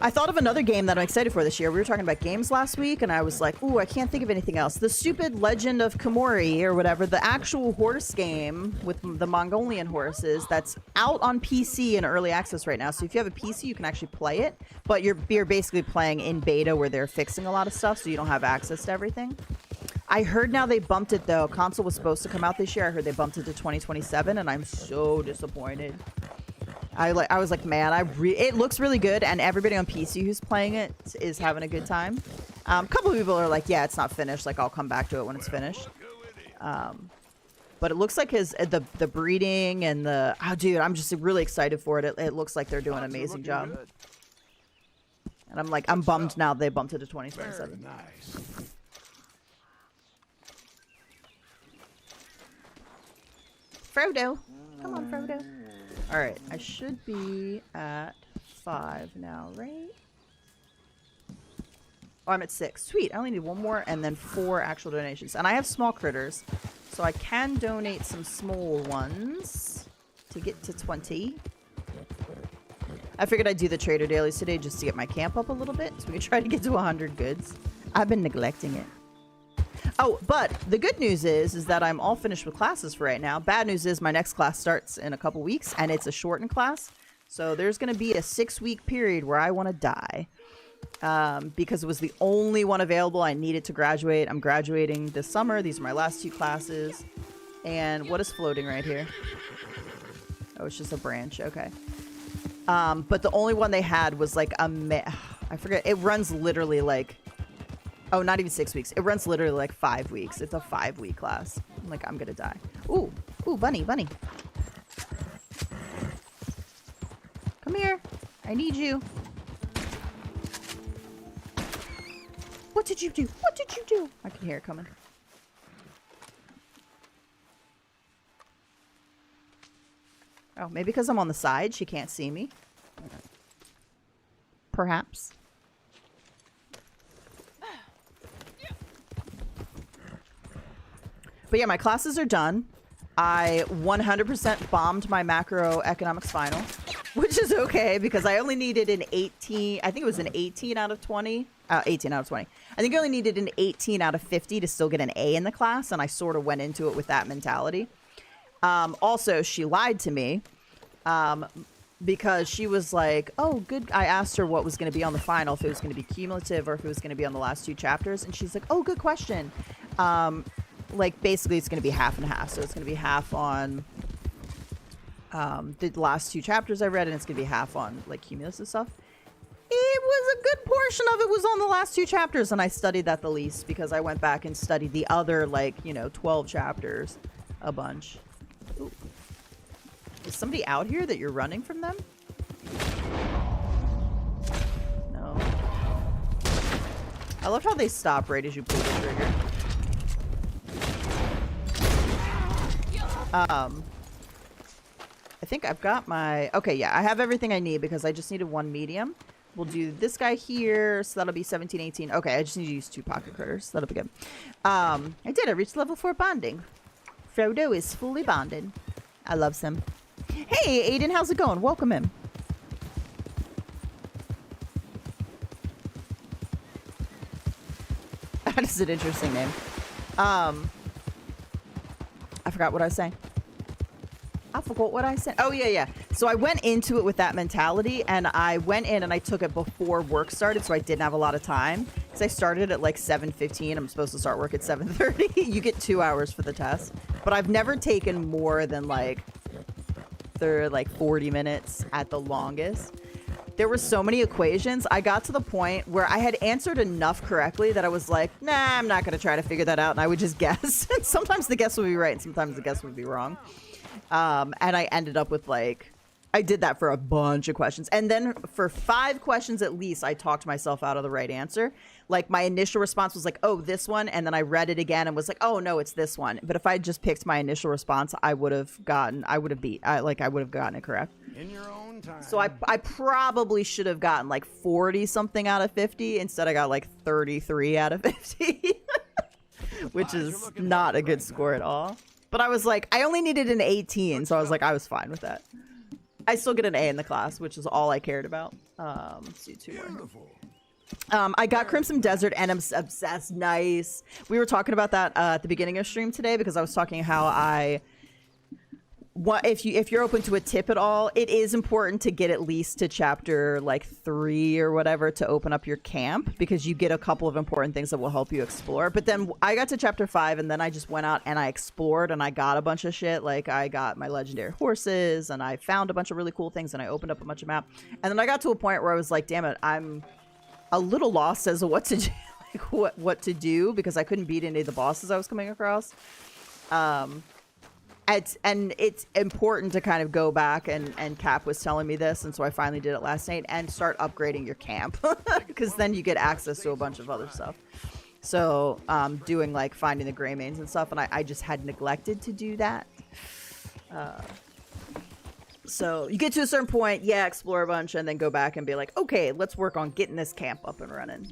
I thought of another game that I'm excited for this year. We were talking about games last week, and I was like, ooh, I can't think of anything else. The stupid Legend of Komori, or whatever, the actual horse game with the Mongolian horses that's out on PC in early access right now. So if you have a PC, you can actually play it, but you're basically playing in beta where they're fixing a lot of stuff, so you don't have access to everything. I heard now they bumped it, though. Console was supposed to come out this year. I heard they bumped it to 2027, and I'm so disappointed. I was like, man, it looks really good, and everybody on PC who's playing it is having a good time. A couple of people are like, yeah, it's not finished. Like, I'll come back to it when it's finished. But it looks like the breeding and the... Oh, dude, I'm just really excited for it. It looks like they're doing an amazing job. And I'm like, I'm bummed now they bumped it to 2027. Very nice. Frodo. Come on, Frodo. Alright, I should be at 5 now, right? Oh, I'm at 6. Sweet, I only need 1 more and then 4 actual donations. And I have small critters, so I can donate some small ones to get to 20. I figured I'd do the trader dailies today just to get my camp up a little bit, so we can try to get to 100 goods. I've been neglecting it. Oh, but the good news is that I'm all finished with classes for right now. Bad news is my next class starts in a couple weeks, and it's a shortened class. So there's going to be a 6-week period where I want to die. Because it was the only one available. I needed to graduate. I'm graduating this summer. These are my last 2 classes. And what is floating right here? Oh, it's just a branch. Okay. But the only one they had was like I forget. It runs literally like... Oh, not even 6 weeks. It runs literally like 5 weeks. It's a 5-week class. I'm like, I'm gonna die. Ooh. Ooh, bunny. Come here. I need you. What did you do? What did you do? I can hear it coming. Oh, maybe because I'm on the side, she can't see me. perhaps. But yeah, my classes are done. I 100% bombed my macroeconomics final, which is okay because I only needed an 18. I think it was an 18 out of 20. 18 out of 20. I think I only needed an 18 out of 50 to still get an A in the class, and I sort of went into it with that mentality. Also, she lied to me because she was like, oh, good. I asked her what was going to be on the final, if it was going to be cumulative or if it was going to be on the last 2 chapters, and she's like, oh, good question. Like, basically, it's going to be half and half. So it's going to be half on the last 2 chapters I read, and it's going to be half on, like, cumulative stuff. It was a good portion of it was on the last 2 chapters, and I studied that the least because I went back and studied the other, like, 12 chapters a bunch. Ooh. Is somebody out here that you're running from them? No. I love how they stop right as you pull the trigger. I think I've got my... Okay, yeah, I have everything I need because I just needed 1 medium. We'll do this guy here, so that'll be 17, 18. Okay, I just need to use 2 pocket critters. That'll be good. I did. I reached level 4 bonding. Frodo is fully bonded. I love him. Hey, Aiden, how's it going? Welcome in. That is an interesting name. I forgot what I was saying. I forgot what I said. Oh, yeah. So I went into it with that mentality, and I went in and I took it before work started, so I didn't have a lot of time. Because I started at like 7:15. I'm supposed to start work at 7:30. You get 2 hours for the test. But I've never taken more than like 40 minutes at the longest. There were so many equations. I got to the point where I had answered enough correctly that I was like, nah, I'm not going to try to figure that out. And I would just guess. And sometimes the guess would be right and sometimes the guess would be wrong. And I ended up with like, I did that for a bunch of questions. And then for 5 questions at least, I talked myself out of the right answer. Like my initial response was like, oh, this one. And then I read it again and was like, oh, no, it's this one. But if I just picked my initial response, I would have gotten it correct. In your own time. So I probably should have gotten like 40 something out of 50. Instead, I got like 33 out of 50, which is not a good score at all. But I was like, I only needed an 18. So I was like, I was fine with that. I still get an A in the class, which is all I cared about. Let's see, 2 more. I got Crimson Desert and I'm obsessed. Nice. We were talking about that at the beginning of stream today because I was talking how if you're open to a tip at all, it is important to get at least to chapter like 3 or whatever to open up your camp because you get a couple of important things that will help you explore. But then I got to chapter 5 and then I just went out and I explored and I got a bunch of shit. Like I got my legendary horses and I found a bunch of really cool things and I opened up a bunch of map. And then I got to a point where I was like, damn it, I'm a little lost as to what to do, like what to do because I couldn't beat any of the bosses I was coming across. It's important to kind of go back and Cap was telling me this, and so I finally did it last night and start upgrading your camp because then you get access to a bunch of other stuff. So doing like finding the gray mains and stuff, and I just had neglected to do that. So you get to a certain point, yeah, explore a bunch, and then go back and be like, okay, let's work on getting this camp up and running.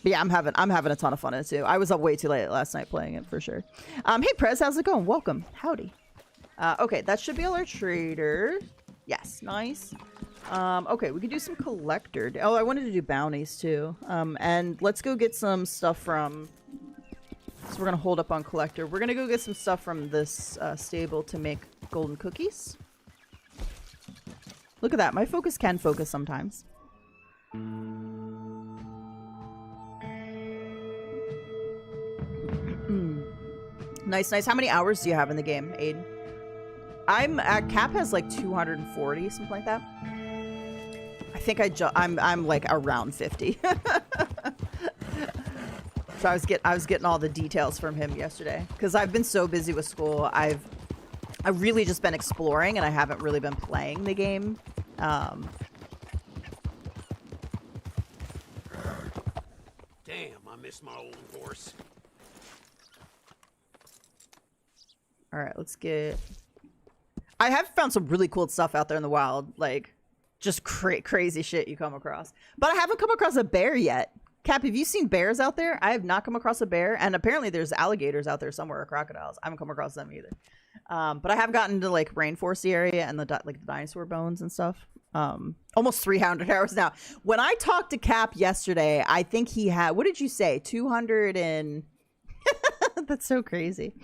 But yeah, I'm having a ton of fun in it too. I was up way too late last night playing it for sure. Hey Prez, how's it going? Welcome. Howdy. Okay, that should be all our traders. Yes, nice. Okay, we could do some collector. Oh, I wanted to do bounties too. And let's go get some stuff from... So we're gonna hold up on collector. We're gonna go get some stuff from this stable to make golden cookies. Look at that. My focus can focus sometimes. Nice. How many hours do you have in the game, Aiden? I'm at Cap has like 240, something like that. I think I'm like around 50. So I was getting all the details from him yesterday because I've been so busy with school. I've really just been exploring and I haven't really been playing the game. Damn, I miss my old horse. All right, let's get... I have found some really cool stuff out there in the wild, like just crazy shit you come across. But I haven't come across a bear yet. Cap, have you seen bears out there? I have not come across a bear, and apparently there's alligators out there somewhere, or crocodiles. I haven't come across them either. But I have gotten to like rainforest area and the like the dinosaur bones and stuff. Almost 300 hours now. When I talked to Cap yesterday, I think he had, what did you say? 200 and that's so crazy.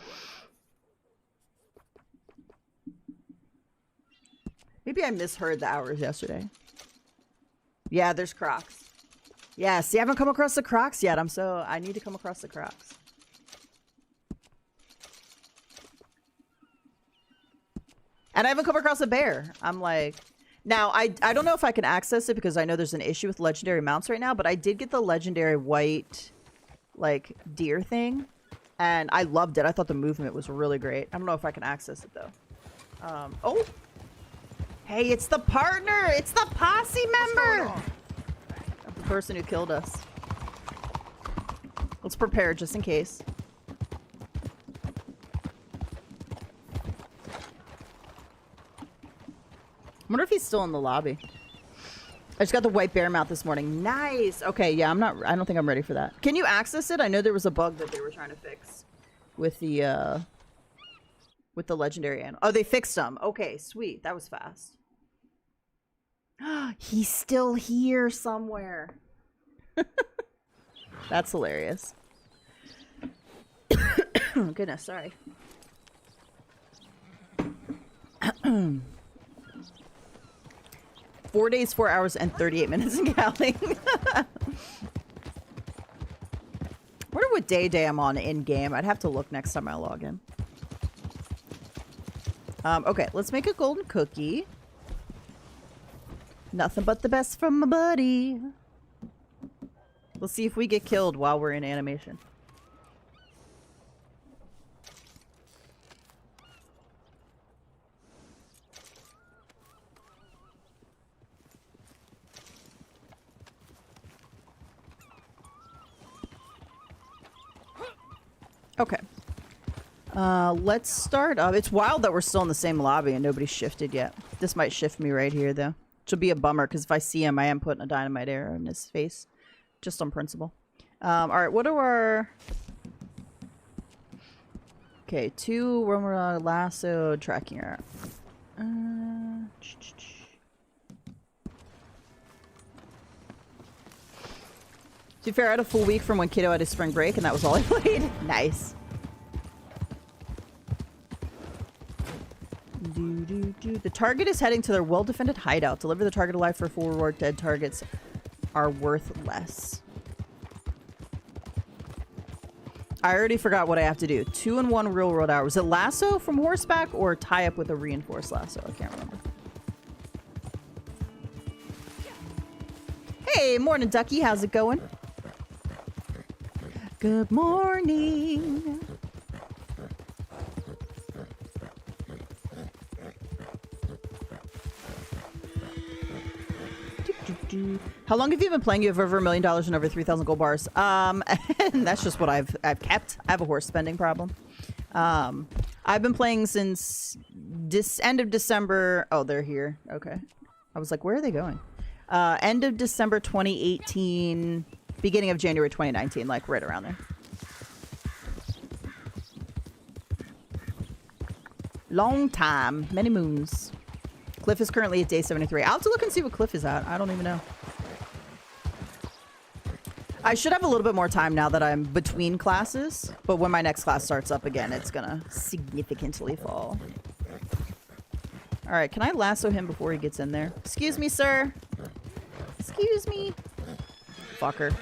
Maybe I misheard the hours yesterday. Yeah, there's crocs. Yeah, see, I haven't come across the crocs yet. I need to come across the crocs. And I haven't come across a bear. I'm like, now I don't know if I can access it because I know there's an issue with legendary mounts right now, but I did get the legendary white, like, deer thing. And I loved it. I thought the movement was really great. I don't know if I can access it though. Oh. Hey, it's the partner! It's the posse member! The person who killed us. Let's prepare just in case. I wonder if he's still in the lobby. I just got the white bear mount this morning. Nice! Okay, yeah, I don't think I'm ready for that. Can you access it? I know there was a bug that they were trying to fix with the legendary animal. Oh, they fixed them. Okay, sweet. That was fast. He's still here somewhere. That's hilarious. Oh, goodness, sorry. 4 days, 4 hours, and 38 minutes in Cali. Wonder what day I'm on in-game. I'd have to look next time I log in. Okay, let's make a golden cookie. Nothing but the best from my buddy. Let's see if we get killed while we're in animation. Okay. Let's start up. It's wild that we're still in the same lobby and nobody's shifted yet. This might shift me right here, though. Which will be a bummer, because if I see him, I am putting a dynamite arrow in his face. Just on principle. Alright, what are our... Okay, 2 Romer lasso tracking arrow. To be fair, I had a full week from when Kiddo had his spring break, and that was all I played. Nice. The target is heading to their well-defended hideout. Deliver the target alive for full reward. Dead targets are worth less. I already forgot what I have to do. 2 and 1 real world hour. Was it lasso from horseback or tie up with a reinforced lasso? I can't remember. Hey, morning, Ducky. How's it going? Good morning. How long have you been playing? You have over $1 million and over 3,000 gold bars. And that's just what I've kept. I have a horse spending problem. I've been playing since end of December. Oh, they're here. Okay. I was like, where are they going? End of December 2018, beginning of January 2019, like right around there. Long time, many moons. Cliff is currently at day 73. I'll have to look and see what Cliff is at. I don't even know. I should have a little bit more time now that I'm between classes, but when my next class starts up again, it's gonna significantly fall. All right, can I lasso him before he gets in there? Excuse me, sir. Excuse me. Fucker.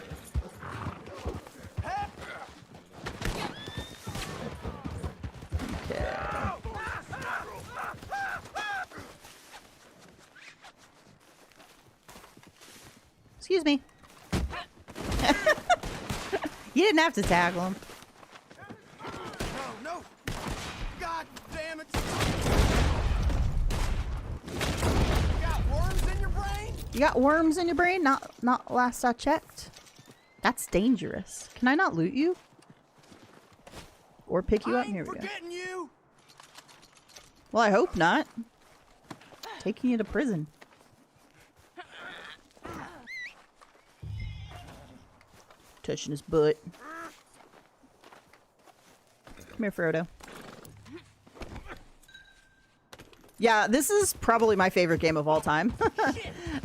Okay. Excuse me. You didn't have to tackle him. No. God damn it. You got worms in your brain? You got worms in your brain? Not last I checked. That's dangerous. Can I not loot you? Or pick you up? Here we go. You. Well, I hope not. Taking you to prison. Touching his butt. Come here, Frodo. Yeah, this is probably my favorite game of all time.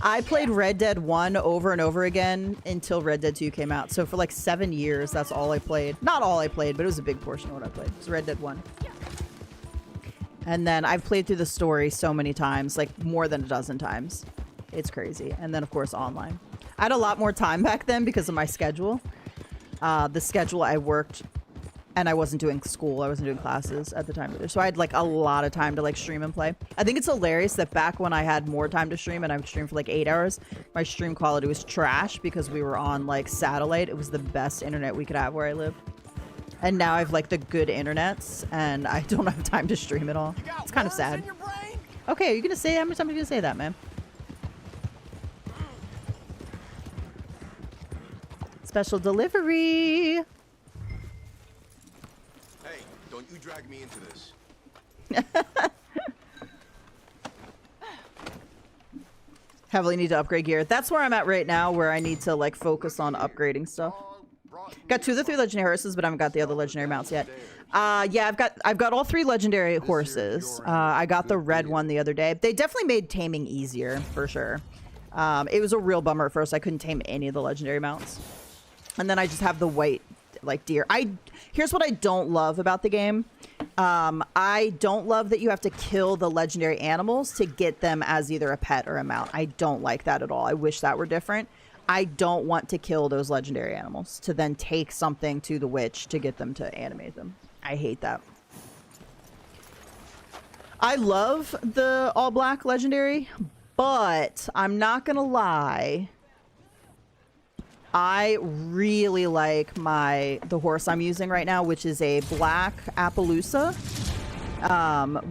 I played Red Dead 1 over and over again until Red Dead 2 came out. So for like 7 years, that's all I played. Not all I played, but it was a big portion of what I played. It was Red Dead 1. And then I've played through the story so many times, like more than a dozen times. It's crazy. And then, of course, online. I had a lot more time back then because of my schedule. The schedule I worked... And I wasn't doing school. I wasn't doing classes at the time either. So I had like a lot of time to like stream and play. I think it's hilarious that back when I had more time to stream and I would stream for like 8 hours, my stream quality was trash because we were on like satellite. It was the best internet we could have where I lived. And now I have like the good internets and I don't have time to stream at all. It's kind of sad. Okay, are you going to say how many times are you going to say that, man? Special delivery. Don't you drag me into this. Heavily need to upgrade gear. That's where I'm at right now, where I need to like focus on upgrading stuff. Got 2 of the 3 legendary horses, but I haven't got the other legendary mounts yet. Yeah, I've got all 3 legendary horses. I got the red one the other day. They definitely made taming easier for sure. It was a real bummer at first. I couldn't tame any of the legendary mounts, and then I just have the white like deer. Here's what I don't love about the game. I don't love that you have to kill the legendary animals to get them as either a pet or a mount. I don't like that at all. I wish that were different. I don't want to kill those legendary animals to then take something to the witch to get them to animate them. I hate that. I love the all black legendary, but I'm not gonna lie. I really like the horse I'm using right now, which is a black Appaloosa.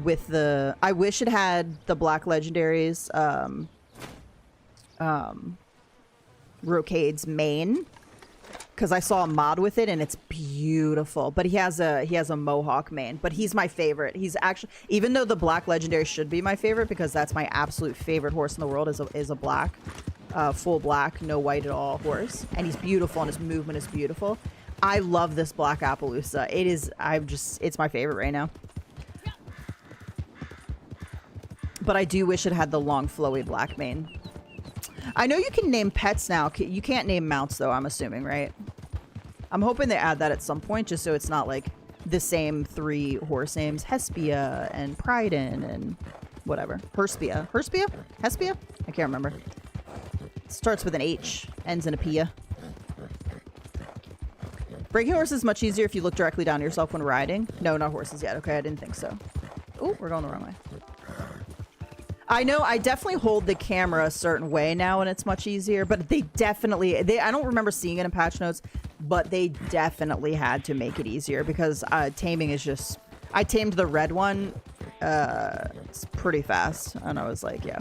With the, I wish it had the black legendaries, Rocade's mane, because I saw a mod with it and it's beautiful. But he has a mohawk mane, but he's my favorite. He's actually, even though the black legendary should be my favorite because that's my absolute favorite horse in the world, is a black. Full black, no white at all horse, and he's beautiful and his movement is beautiful. I love this black Appaloosa. It's my favorite right now. But I do wish it had the long flowy black mane. I know you can name pets now. You can't name mounts though, I'm assuming, right? I'm hoping they add that at some point just so it's not like the same 3 horse names. Hespia and Pryden and whatever. Herspia? Hespia? I can't remember. Starts with an H, ends in a Pia. Breaking horses is much easier if you look directly down at yourself when riding. No, not horses yet. Okay, I didn't think so. Oh, we're going the wrong way. I know, I definitely hold the camera a certain way now and it's much easier, but they definitely, I don't remember seeing it in patch notes, but they definitely had to make it easier because taming is just, I tamed the red one pretty fast and I was like, yeah.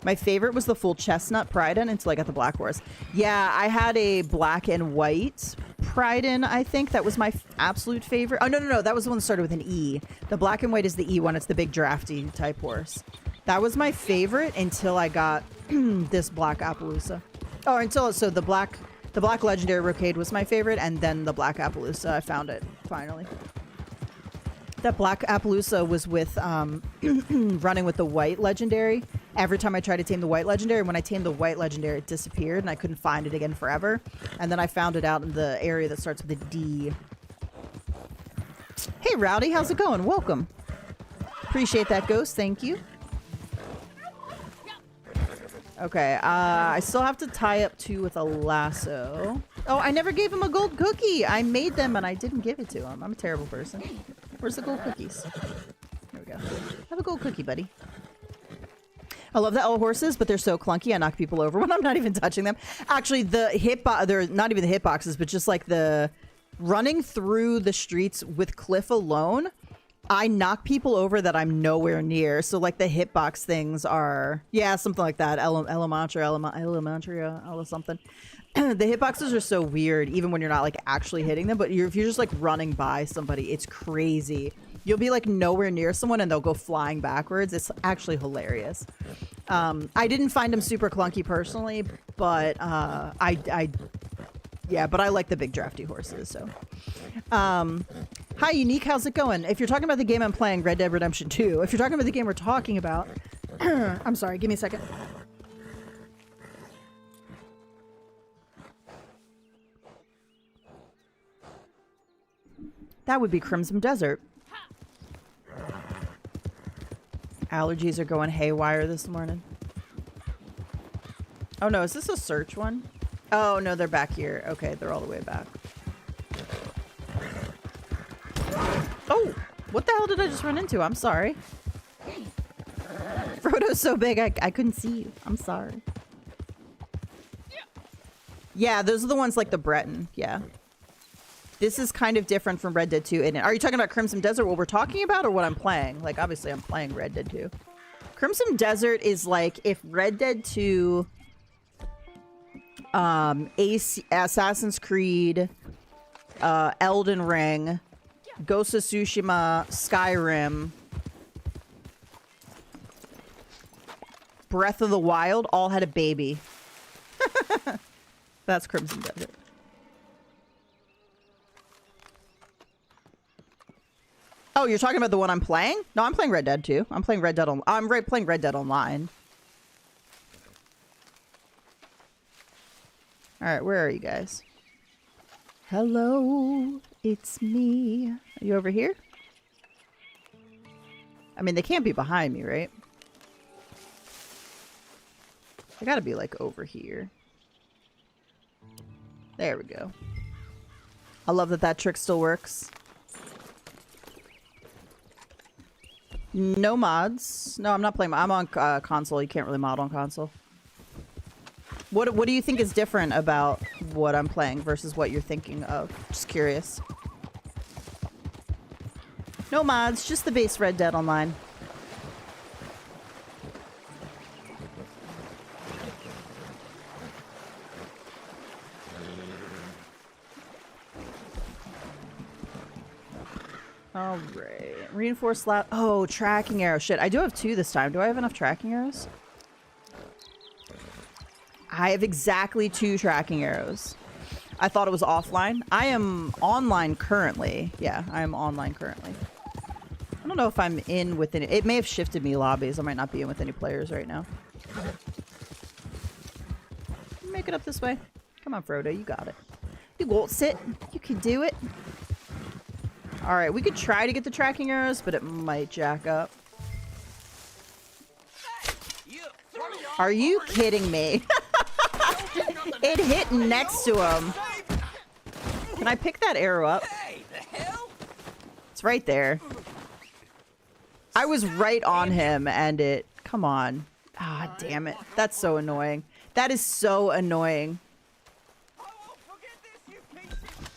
My favorite was the full chestnut Pryden until I got the black horse. Yeah, I had a black and white Pryden, I think. That was my absolute favorite. Oh, no. That was the one that started with an E. The black and white is the E one. It's the big drafty type horse. That was my favorite until I got this black Appaloosa. Oh, so the black legendary Rocade was my favorite, and then the black Appaloosa. I found it, finally. That black Appaloosa was with running with the white legendary. Every time I tried to tame the white legendary, when I tamed the white legendary, it disappeared and I couldn't find it again forever. And then I found it out in the area that starts with a D. Hey, Rowdy, how's it going? Welcome. Appreciate that, Ghost. Thank you. Okay, I still have to tie up 2 with a lasso. Oh, I never gave him a gold cookie. I made them and I didn't give it to him. I'm a terrible person. Where's the gold cookies? There we go. Have a gold cookie, buddy. I love the L horses, but they're so clunky. I knock people over when I'm not even touching them. Actually, they're not even the hitboxes, but just like the running through the streets with Cliff alone, I knock people over that I'm nowhere near. So like the hitbox things are, yeah, something like that. Elementary or something. The hitboxes are so weird, even when you're not like actually hitting them. But if you're just like running by somebody, it's crazy You'll be like nowhere near someone and they'll go flying backwards. It's actually hilarious. I didn't find them super clunky personally, but yeah, but I like the big drafty horses. So, hi, Unique. How's it going? If you're talking about the game I'm playing, Red Dead Redemption 2. If you're talking about the game we're talking about, I'm sorry. Give me a second. That would be Crimson Desert. Allergies are going haywire this morning. Oh no, is this a search one? Oh no, they're back here. Okay, they're all the way back. Oh, what the hell did I just run into? I'm sorry. Frodo's so big, I couldn't see you. I'm sorry. Yeah, those are the ones like the Breton. Yeah. This is kind of different from Red Dead 2. Are you talking about Crimson Desert, what we're talking about, or what I'm playing? Like, obviously, I'm playing Red Dead 2. Crimson Desert is like if Red Dead 2, Assassin's Creed, Elden Ring, Ghost of Tsushima, Skyrim, Breath of the Wild all had a baby. That's Crimson Desert. Oh, you're talking about the one I'm playing? No, I'm playing Red Dead 2. I'm playing Red Dead playing Red Dead Online. All right, where are you guys? Hello, it's me. Are you over here? I mean, they can't be behind me, right? They gotta be like over here. There we go. I love that that trick still works. No mods. No, I'm not playing. I'm on console. You can't really mod on console. What do you think is different about what I'm playing versus what you're thinking of? Just curious. No mods, just the base Red Dead Online. All right. Reinforced lab. Oh, tracking arrow. Shit, I do have 2 this time. Do I have enough tracking arrows? I have exactly 2 tracking arrows. I thought it was offline. I am online currently. Yeah, I am online currently. I don't know if I'm in with any. It may have shifted me lobbies. I might not be in with any players right now. Make it up this way. Come on, Frodo. You got it. You won't sit. You can do it. All right, we could try to get the tracking arrows, but it might jack up. Are you kidding me? It hit next to him. Can I pick that arrow up? It's right there. I was right on him and it... Come on. Ah, damn it. That's so annoying. That is so annoying.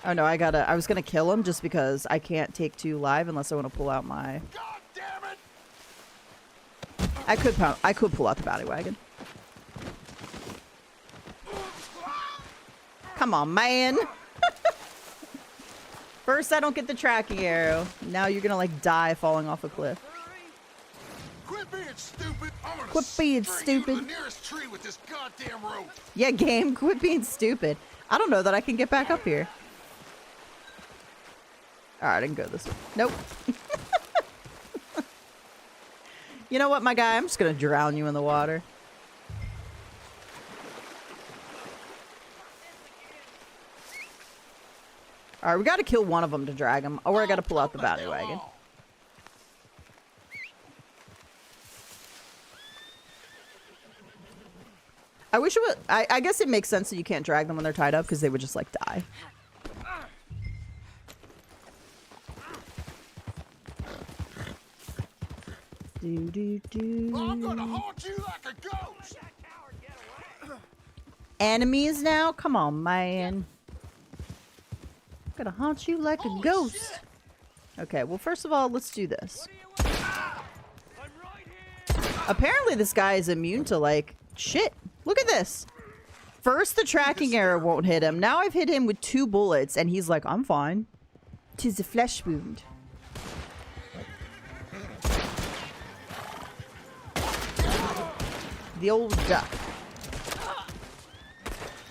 Oh no, I was gonna kill him just because I can't take 2 live unless I want to pull out my... God damn it! I could pull out the bounty wagon. Come on, man. First I don't get the tracking arrow. Now you're gonna like die falling off a cliff. Quit being stupid. I'm gonna Quit being string you to stupid. the nearest tree with this goddamn rope. Yeah, game, quit being stupid. I don't know that I can get back up here. Alright, I can go this way. Nope. You know what, my guy? I'm just gonna drown you in the water. Alright, we gotta kill one of them to drag him, or I gotta pull out the bounty wagon. I wish it would... I guess it makes sense that you can't drag them when they're tied up, because they would just, like, die. Do, do, do. I'm gonna haunt you like a ghost. Enemies now? Come on, man. I'm gonna haunt you like a ghost. Shit. Okay, well, first of all, let's do this. Apparently, this guy is immune to, like, shit. Look at this. First, the tracking arrow won't hit him. Now I've hit him with 2 bullets, and he's like, I'm fine. 'Tis a flesh wound. The old duck.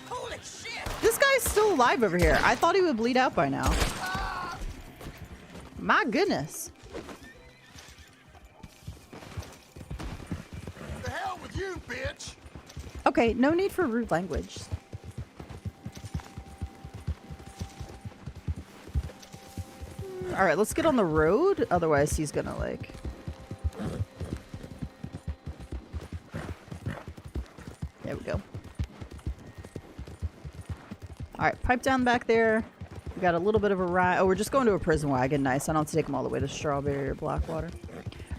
Holy shit! This guy's still alive over here. I thought he would bleed out by now. My goodness. The hell with you, bitch! Okay, no need for rude language. All right, let's get on the road. Otherwise, he's gonna like... There we go. All right, pipe down back there. We got a little bit of a ride. Oh, we're just going to a prison wagon. Nice. I don't have to take them all the way to Strawberry or Blackwater.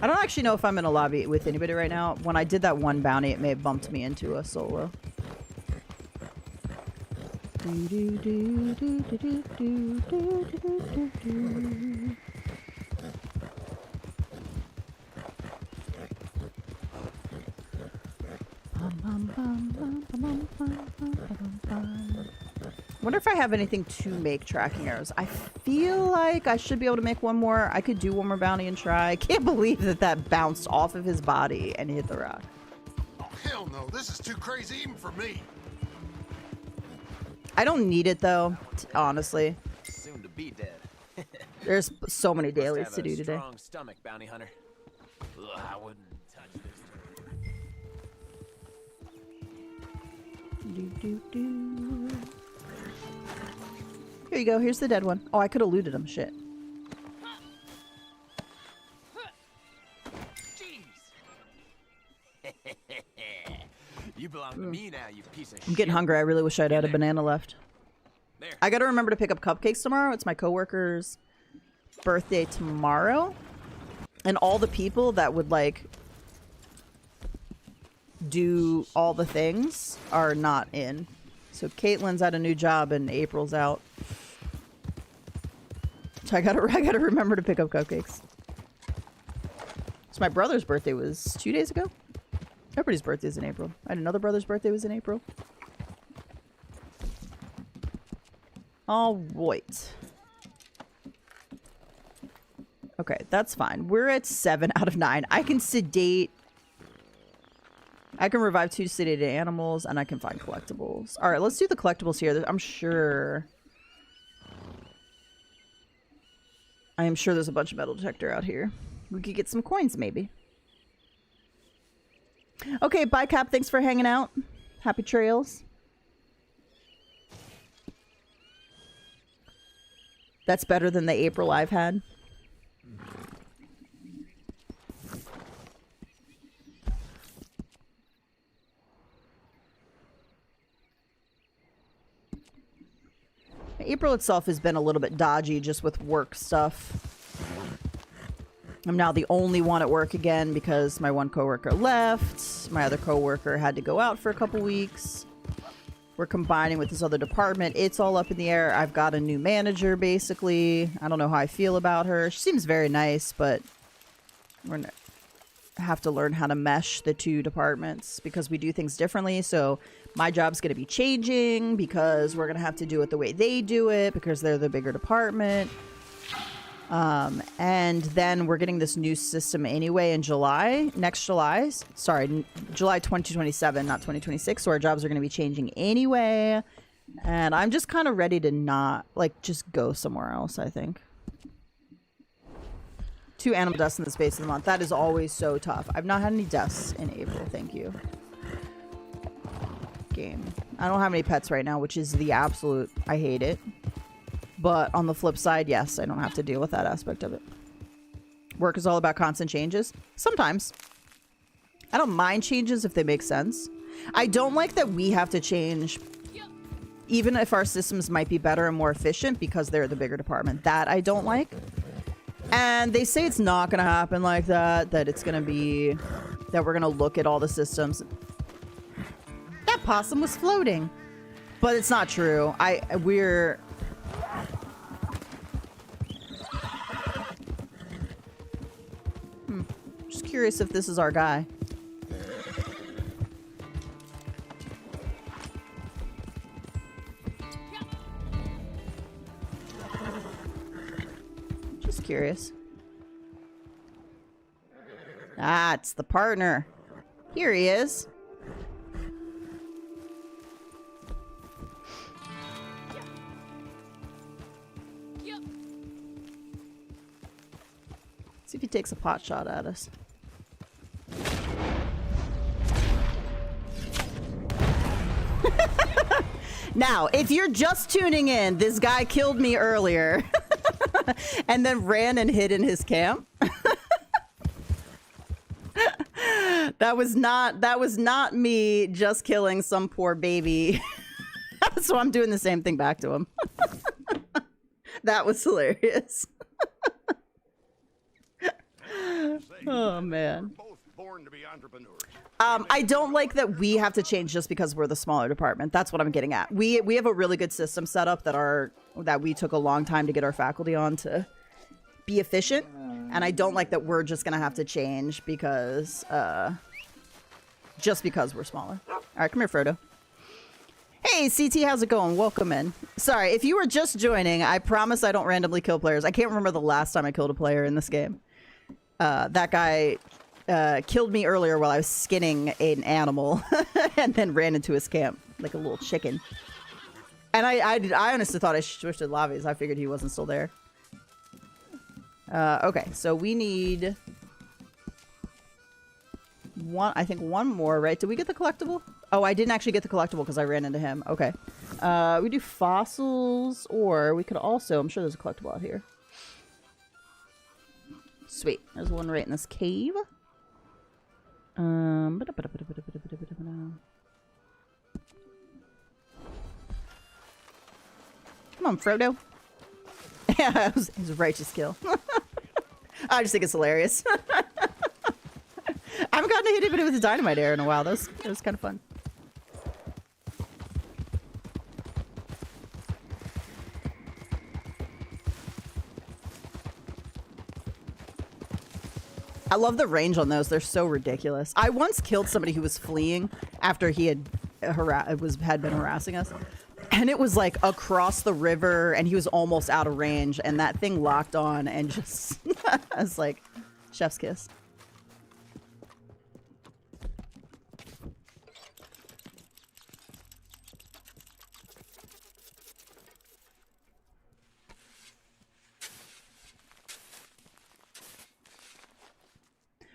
I don't actually know if I'm in a lobby with anybody right now. When I did that one bounty, it may have bumped me into a solo. Wonder if I have anything to make tracking arrows. I feel like I should be able to make one more. I could do one more bounty and try. I can't believe that that bounced off of his body and hit the rock. Oh, hell no. This is too crazy even for me. I don't need it though, honestly. Soon to be dead. There's so many dailies Must to have a do today. Strong stomach, bounty hunter. Ugh, I wouldn't touch this. Here you go. Here's the dead one. Oh, I could have looted him. Shit. Jeez. You belong to me now, you piece of shit. I'm getting hungry. I really wish I'd had a banana left. There. I gotta remember to pick up cupcakes tomorrow. It's my coworker's birthday tomorrow. And all the people that would like do all the things are not in. So Caitlin's at a new job and April's out. So I gotta remember to pick up cupcakes. So my brother's birthday was 2 days ago. Everybody's birthday is in April. I had another brother's birthday was in April. All right. Okay, that's fine. We're at 7 out of 9. I can sedate. I can revive 2 sedated animals, and I can find collectibles. All right, let's do the collectibles here. I'm sure. I am sure there's a bunch of metal detector out here. We could get some coins, maybe. Okay, bye, Cap. Thanks for hanging out. Happy trails. That's better than the April I've had. April itself has been a little bit dodgy just with work stuff. I'm now the only one at work again because my one coworker left. My other coworker had to go out for a couple weeks. We're combining with this other department. It's all up in the air. I've got a new manager, basically. I don't know how I feel about her. She seems very nice, but we're gonna have to learn how to mesh the two departments because we do things differently. So my job's going to be changing because we're going to have to do it the way they do it because they're the bigger department. And then we're getting this new system anyway in July, July 2027, not 2026. So our jobs are going to be changing anyway. And I'm just kind of ready to not, like, just go somewhere else, I think. 2 animal deaths in the space of the month. That is always so tough. I've not had any deaths in April. Thank you. Game. I don't have any pets right now, which is the absolute... I hate it. But on the flip side, yes, I don't have to deal with that aspect of it. Work is all about constant changes. Sometimes. I don't mind changes if they make sense. I don't like that we have to change, even if our systems might be better and more efficient because they're the bigger department. That I don't like. And they say it's not going to happen like that. That it's going to be... That we're going to look at all the systems. That possum was floating. But it's not true. We're... Just curious if this is our guy. Just curious. Ah, it's the partner. Here he is. See if he takes a pot shot at us. Now, if you're just tuning in, this guy killed me earlier and then ran and hid in his camp. That was not me just killing some poor baby. So I'm doing the same thing back to him. That was hilarious. Oh man. Both born to be entrepreneurs. I don't like that we have to change just because we're the smaller department. That's what I'm getting at. We have a really good system set up that we took a long time to get our faculty on to be efficient. And I don't like that we're just gonna have to change because just because we're smaller. All right, come here, Frodo. Hey, CT, how's it going? Welcome in. Sorry, if you were just joining, I promise I don't randomly kill players. I can't remember the last time I killed a player in this game. That guy killed me earlier while I was skinning an animal and then ran into his camp like a little chicken. And I honestly thought I switched to Lavies. I figured he wasn't still there. Okay, so we need I think one more, right? Did we get the collectible? Oh, I didn't actually get the collectible because I ran into him. Okay. We do fossils, or we could also, I'm sure there's a collectible out here. Sweet. There's one right in this cave. Come on, Frodo. Yeah, it was a righteous kill. I just think it's hilarious. I haven't gotten to hit anybody with a dynamite arrow in a while. It was kind of fun. I love the range on those. They're so ridiculous. I once killed somebody who was fleeing after he had been harassing us. And it was like across the river and he was almost out of range and that thing locked on and just I was like, chef's kiss.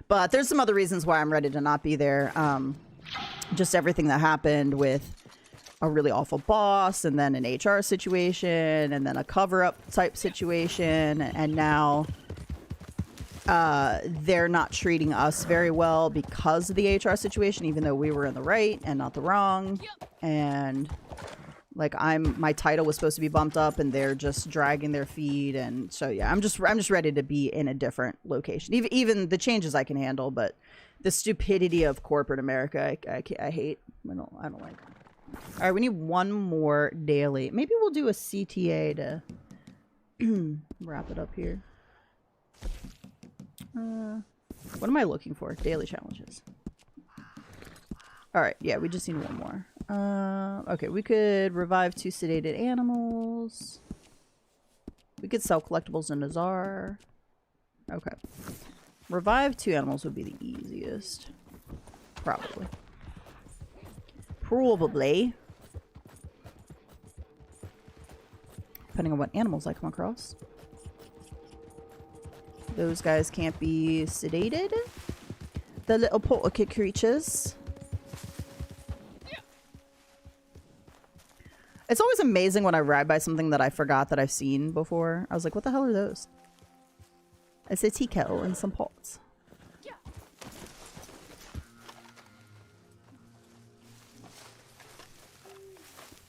But there's some other reasons why I'm ready to not be there. Just everything that happened with a really awful boss and then an HR situation and then a cover-up type situation. And now they're not treating us very well because of the HR situation, even though we were in the right and not the wrong. And like my title was supposed to be bumped up and they're just dragging their feet. And so, yeah, I'm just ready to be in a different location. Even the changes I can handle, but the stupidity of corporate America, I hate. I don't like. All right, we need one more daily. Maybe we'll do a CTA to wrap it up here. What am I looking for? Daily challenges. All right, yeah, we just need one more. Okay, we could revive 2 sedated animals. We could sell collectibles in Nazar. Okay. Revive 2 animals would be the easiest. Probably. Depending on what animals I come across. Those guys can't be sedated. The little polka creatures. It's always amazing when I ride by something that I forgot that I've seen before. I was like, what the hell are those? It's a tea kettle and some pots.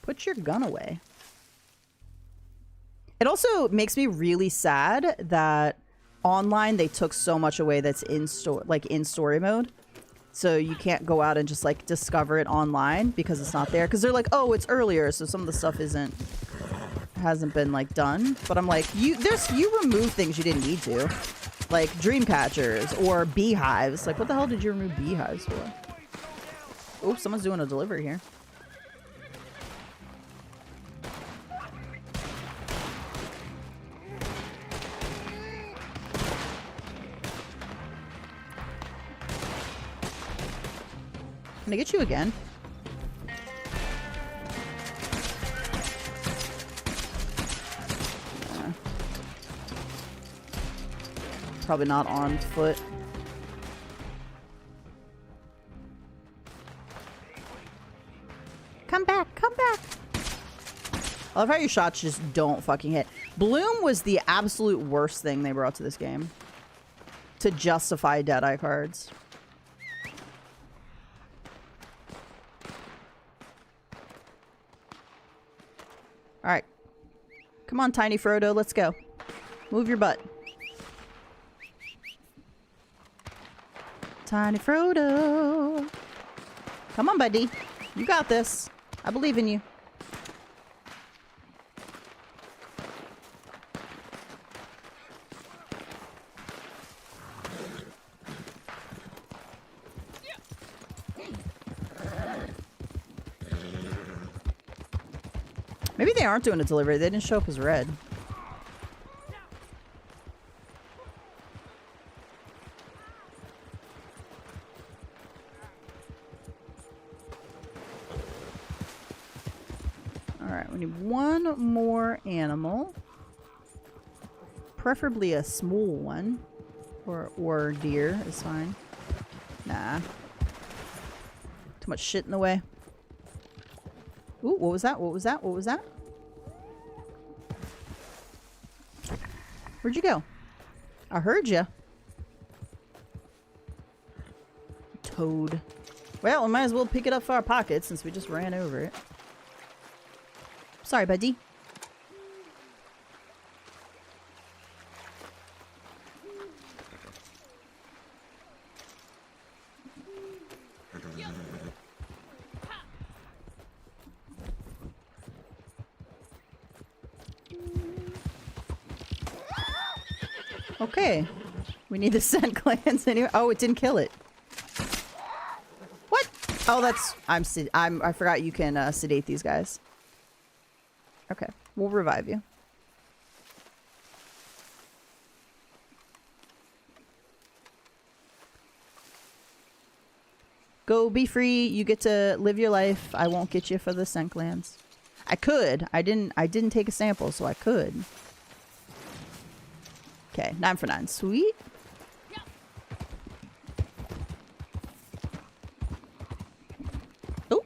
Put your gun away. It also makes me really sad that online they took so much away that's in store, like in story mode. So you can't go out and just like discover it online because it's not there. Because they're like, oh, it's earlier, so some of the stuff hasn't been like done. But I'm like, you remove things you didn't need to, like dream catchers or beehives. Like, what the hell did you remove beehives for? Oops, someone's doing a delivery here. Can I get you again? probably not on foot. Come back, come back. I love how your shots just don't fucking hit. Bloom was the absolute worst thing they brought to this game to justify Deadeye cards. Alright. Come on, Tiny Frodo, let's go. Move your butt. Tiny Frodo. Come on, buddy. You got this. I believe in you. Maybe they aren't doing a delivery. They didn't show up as red. Alright, we need one more animal. Preferably a small one. Or deer is fine. Nah. Too much shit in the way. Ooh, what was that? What was that? What was that? Where'd you go? I heard you. Toad. Well, we might as well pick it up for our pocket since we just ran over it. Sorry, buddy. Okay. We need the scent glands anyway. Oh, it didn't kill it. What? Oh, that's... I forgot you can sedate these guys. Okay. We'll revive you. Go be free. You get to live your life. I won't get you for the scent glands. I could. I didn't take a sample, so I could. Okay, 9 for 9. Sweet. Oh.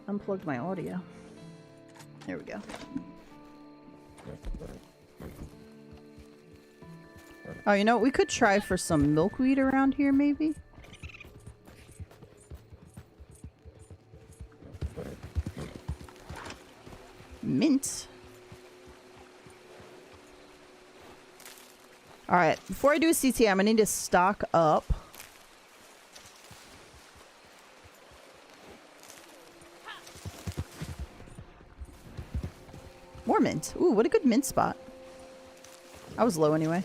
Unplugged my audio. There we go. Oh, you know what? We could try for some milkweed around here, maybe? Mint. Alright, before I do a CT, I'm gonna need to stock up. More mint. Ooh, what a good mint spot. I was low anyway.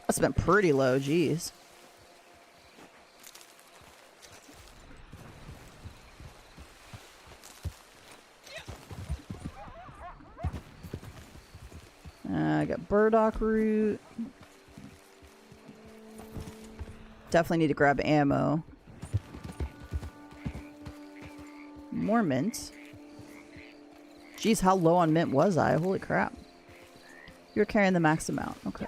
Must have been pretty low, jeez. I got burdock root. Definitely need to grab ammo. More mint. Jeez, how low on mint was I? Holy crap. You're carrying the max amount. Okay.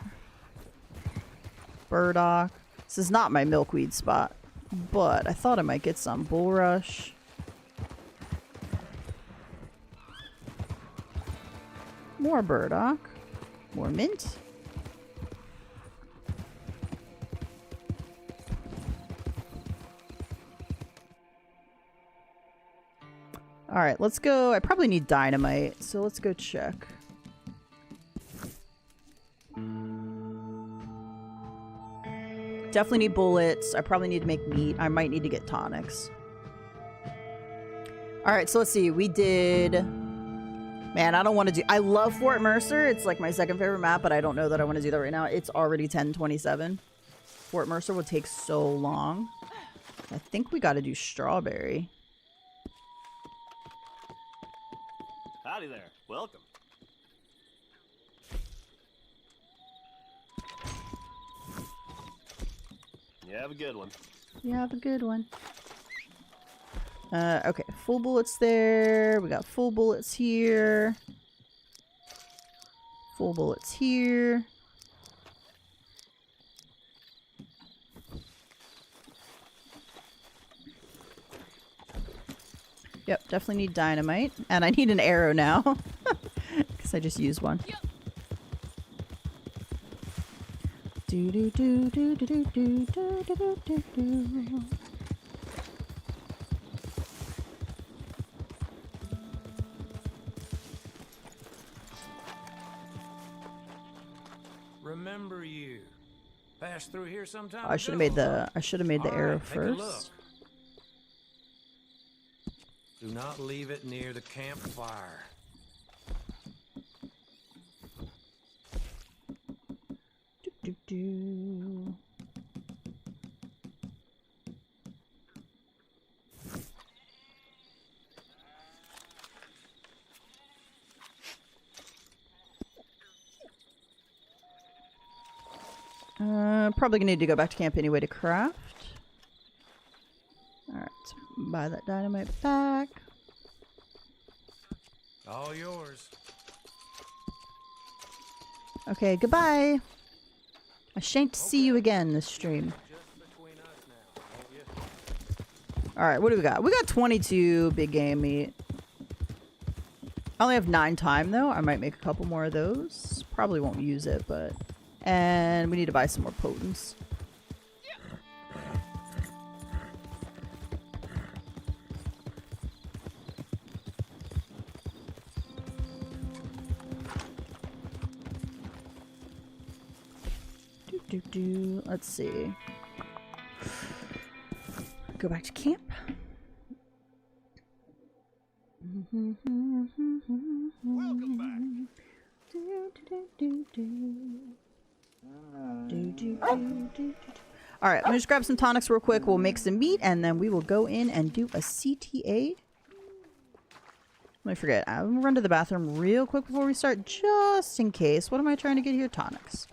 Burdock. This is not my milkweed spot, but I thought I might get some. Bulrush. More burdock. More mint. Alright, let's go. I probably need dynamite, so let's go check. Definitely need bullets. I probably need to make meat. I might need to get tonics. Alright, so let's see. We did... Man, I don't want to do... I love Fort Mercer. It's like my second favorite map, but I don't know that I want to do that right now. It's already 10:27. Fort Mercer would take so long. I think we got to do Strawberry. Howdy there. Welcome. You have a good one. You have a good one. Okay, full bullets there. We got full bullets here. Full bullets here. Yep, definitely need dynamite. And I need an arrow now. Because I just used one. Do do do do do do do do do do do. Remember you. Passed through here sometime Oh, I should have made the arrow first. Do not leave it near the campfire. Do do. Probably gonna need to go back to camp anyway to craft. Alright, buy that dynamite back. All yours. Okay, goodbye. I shan't see you again this stream. Just between us now, won't you? Alright, what do we got? We got 22 big game meat. I only have 9 time though. I might make a couple more of those. Probably won't use it, but... And we need to buy some more potents. Let's see. Go back to camp. Welcome back. Alright, I'm gonna just grab some tonics real quick. We'll make some meat and then we will go in and do a CTA. Let me forget. I'm gonna run to the bathroom real quick before we start, just in case. What am I trying to get here? Tonics.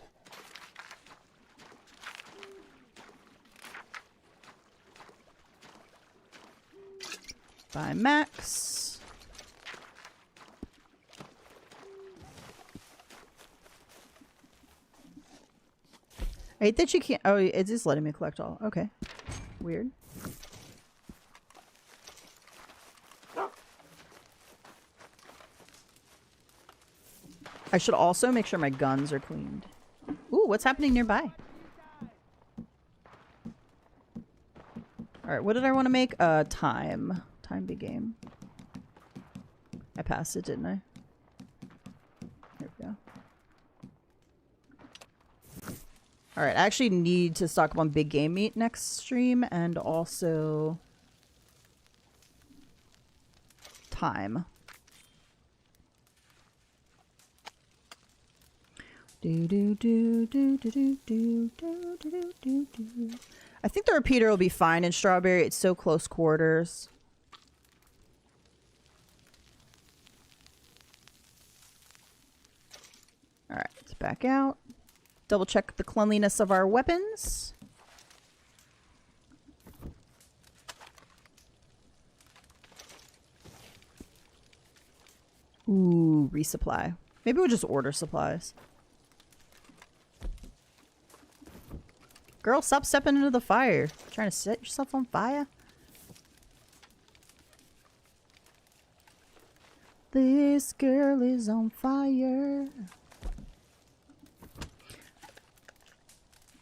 By Max. I hate that you can't. Oh, it's just letting me collect all. Okay. Weird. I should also make sure my guns are cleaned. Ooh, what's happening nearby? Alright, what did I want to make? Time. Time big game. I passed it, didn't I? There we go. Alright, I actually need to stock up on big game meat next stream and also time. Do do do do do do do do do do do. I think the repeater will be fine in strawberry. It's so close quarters. Alright, let's back out. Double check the cleanliness of our weapons. Ooh, resupply. Maybe we'll just order supplies. Girl, stop stepping into the fire. Trying to set yourself on fire? This girl is on fire.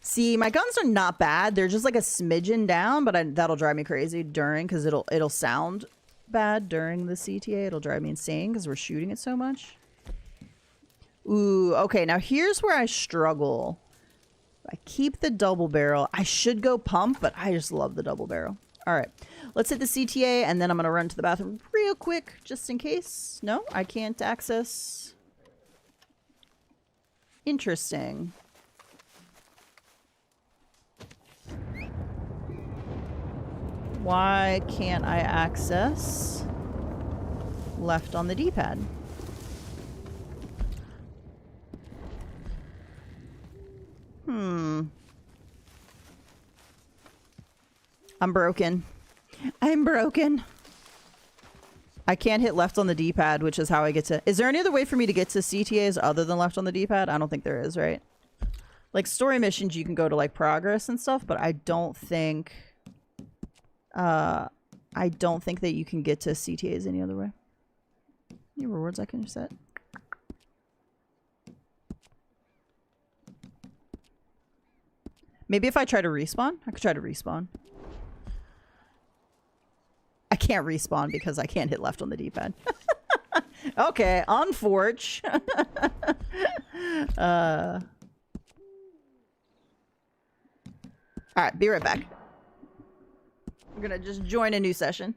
See, my guns are not bad. They're just like a smidgen down, but that'll drive me crazy during, because it'll sound bad during the CTA. It'll drive me insane because we're shooting it so much. Ooh, okay. Now here's where I struggle. I keep the double barrel. I should go pump, but I just love the double barrel. All right, let's hit the CTA, and then I'm going to run to the bathroom real quick, just in case. No, I can't access. Interesting. Why can't I access left on the D-pad? I'm broken. I'm broken. I can't hit left on the D-pad, which is how I get to... Is there any other way for me to get to CTAs other than left on the D-pad? I don't think there is, right? Like, story missions, you can go to, like, progress and stuff, but I don't think... I don't think that you can get to CTAs any other way. Any rewards I can set? Maybe if I try to respawn? I could try to respawn. I can't respawn because I can't hit left on the D-pad. Okay, unforge. Alright, be right back. I'm gonna just join a new session.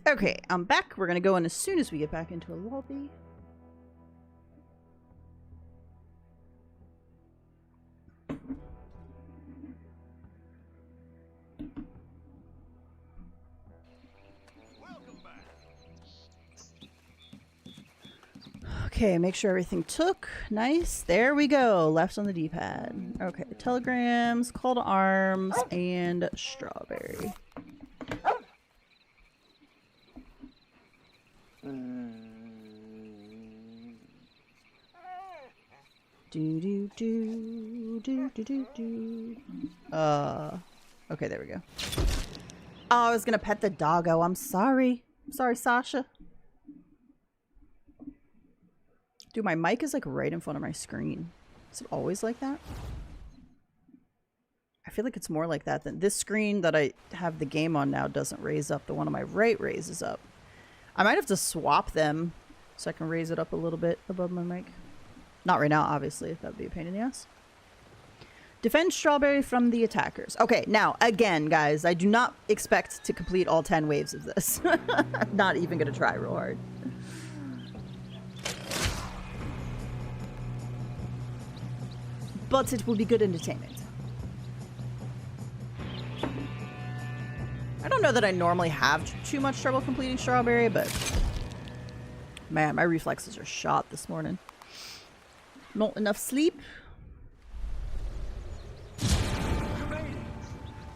Okay, I'm back. We're gonna go in as soon as we get back into a lobby. Okay, make sure everything took. Nice. There we go. Left on the D-pad. Okay, telegrams, call to arms, and strawberry. Do do do do do do do. Okay, there we go. Oh, I was gonna pet the doggo. I'm sorry. I'm sorry, Sasha. Dude, my mic is like right in front of my screen. Is it always like that? I feel like it's more like that than this screen that I have the game on now doesn't raise up. The one on my right raises up. I might have to swap them so I can raise it up a little bit above my mic. Not right now, obviously. That would be a pain in the ass. Defend strawberry from the attackers. Okay, now, again, guys, I do not expect to complete all 10 waves of this. I'm not even going to try real hard. But it will be good entertainment. I don't know that I normally have too much trouble completing strawberry, but... Man, my reflexes are shot this morning. Not enough sleep.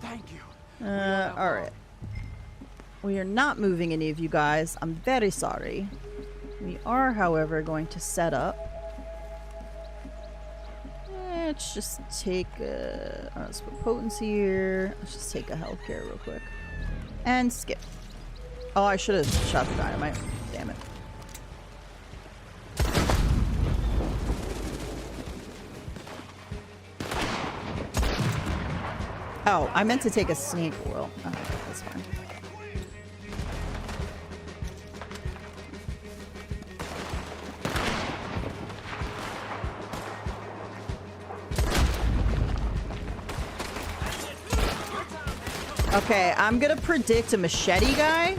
Thank you. Alright. We are not moving any of you guys. I'm very sorry. We are, however, going to set up. Let's just take a... let's put potency here. Let's just take a healthcare real quick. And skip. Oh, I should have shot the dynamite. Damn it. Oh, I meant to take a snake oil. Oh, that's fine. Okay, I'm gonna predict a machete guy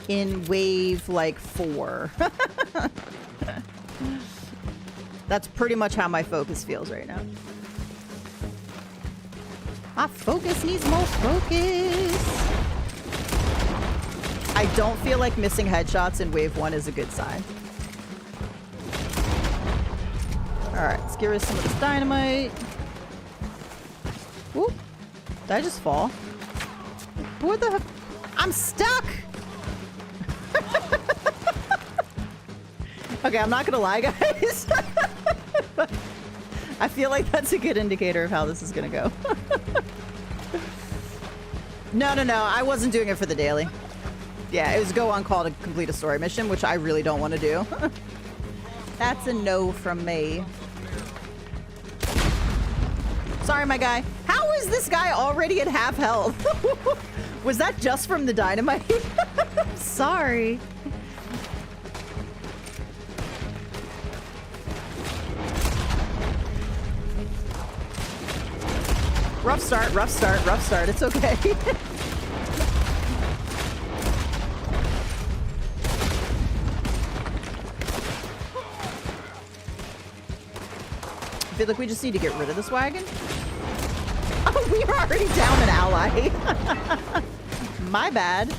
in wave like 4. That's pretty much how my focus feels right now. My focus needs more focus. I don't feel like missing headshots in wave 1 is a good sign. Alright, let's get rid of some of this dynamite. Whoop. Did I just fall? What the heck? I'm stuck! Okay, I'm not gonna lie, guys. I feel like that's a good indicator of how this is gonna go. No, I wasn't doing it for the daily. Yeah, it was go on call to complete a story mission, which I really don't want to do. That's a no from me. Sorry, my guy. How is this guy already at half health? Was that just from the dynamite? Sorry. Rough start, rough start, rough start. It's okay. I feel like we just need to get rid of this wagon. Oh, we are already down an ally. My bad.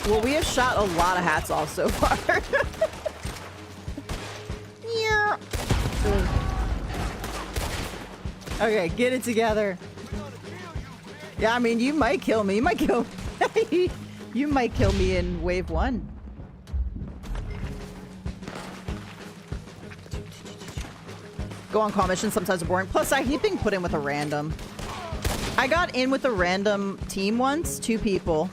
Well, we have shot a lot of hats off so far. Yeah. Okay, get it together. Yeah, I mean, you might kill me. You might kill you might kill me in wave 1. Go on call missions sometimes are boring. Plus, I hate being put in with a random. I got in with a random team once, 2 people,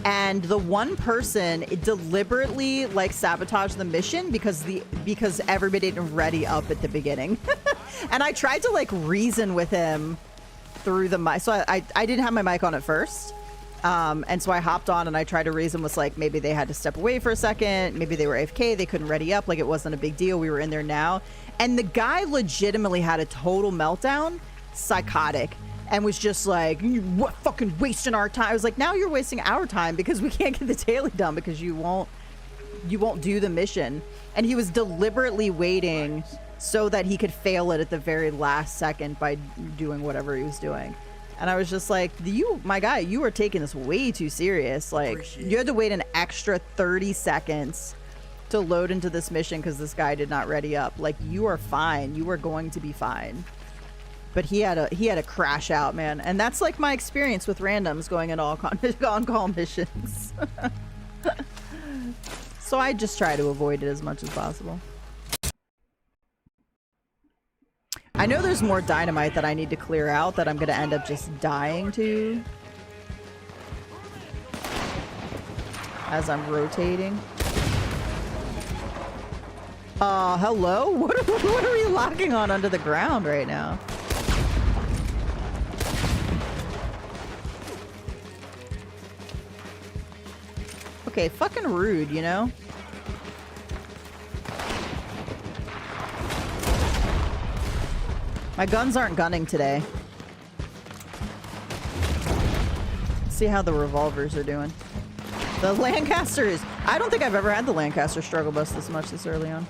and the one person deliberately like sabotaged the mission because everybody didn't ready up at the beginning. And I tried to like reason with him through the mic. So I didn't have my mic on at first. And so I hopped on and I tried to reason with like maybe they had to step away for a second. Maybe they were AFK. They couldn't ready up. Like it wasn't a big deal. We were in there now. And the guy legitimately had a total meltdown, psychotic, and was just like, what, fucking wasting our time. I was like, now you're wasting our time because we can't get the daily done because you won't do the mission. And he was deliberately waiting so that he could fail it at the very last second by doing whatever he was doing. And I was just like, my guy, you are taking this way too serious. Like, you had to wait an extra 30 seconds to load into this mission because this guy did not ready up. Like, you are fine. You are going to be fine. But he had a crash out, man. And that's like my experience with randoms going into all on-call missions. So I just try to avoid it as much as possible. I know there's more dynamite that I need to clear out that I'm going to end up just dying to as I'm rotating. Hello? What are we locking on under the ground right now? Okay, fucking rude, you know? My guns aren't gunning today. Let's see how the revolvers are doing. The Lancasters. I don't think I've ever had the Lancaster struggle bus this much this early on.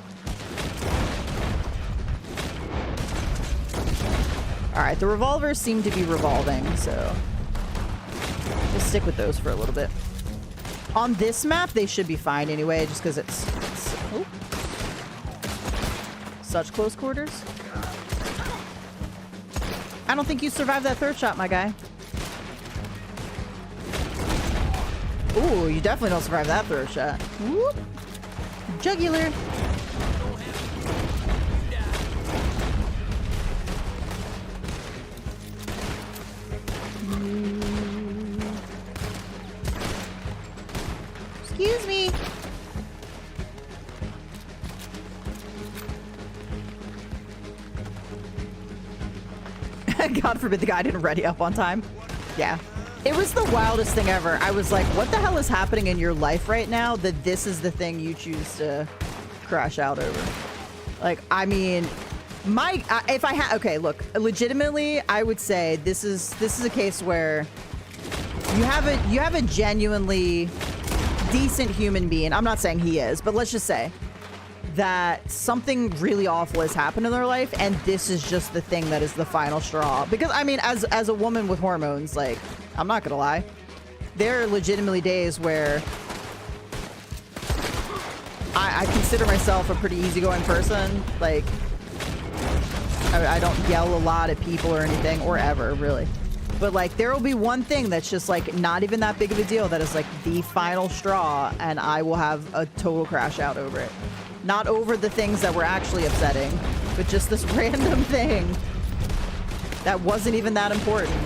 Alright, the revolvers seem to be revolving, so we'll stick with those for a little bit. On this map, they should be fine anyway, just because it's oh, such close quarters. I don't think you survived that third shot, my guy. Ooh, you definitely don't survive that third shot. Whoop. Jugular. Excuse me. God forbid the guy didn't ready up on time. Yeah. It was the wildest thing ever. I was like, what the hell is happening in your life right now that this is the thing you choose to crash out over? Like, I mean, if I had, okay, look, legitimately, I would say this is a case where you have a genuinely decent human being. I'm not saying he is, but let's just say that something really awful has happened in their life, and this is just the thing that is the final straw. Because, I mean, as a woman with hormones, like, I'm not gonna lie, there are legitimately days where I consider myself a pretty easygoing person. Like, I don't yell a lot at people or anything, or ever, really. But, like, there will be one thing that's just, like, not even that big of a deal that is, like, the final straw, and I will have a total crash out over it. Not over the things that were actually upsetting, but just this random thing that wasn't even that important.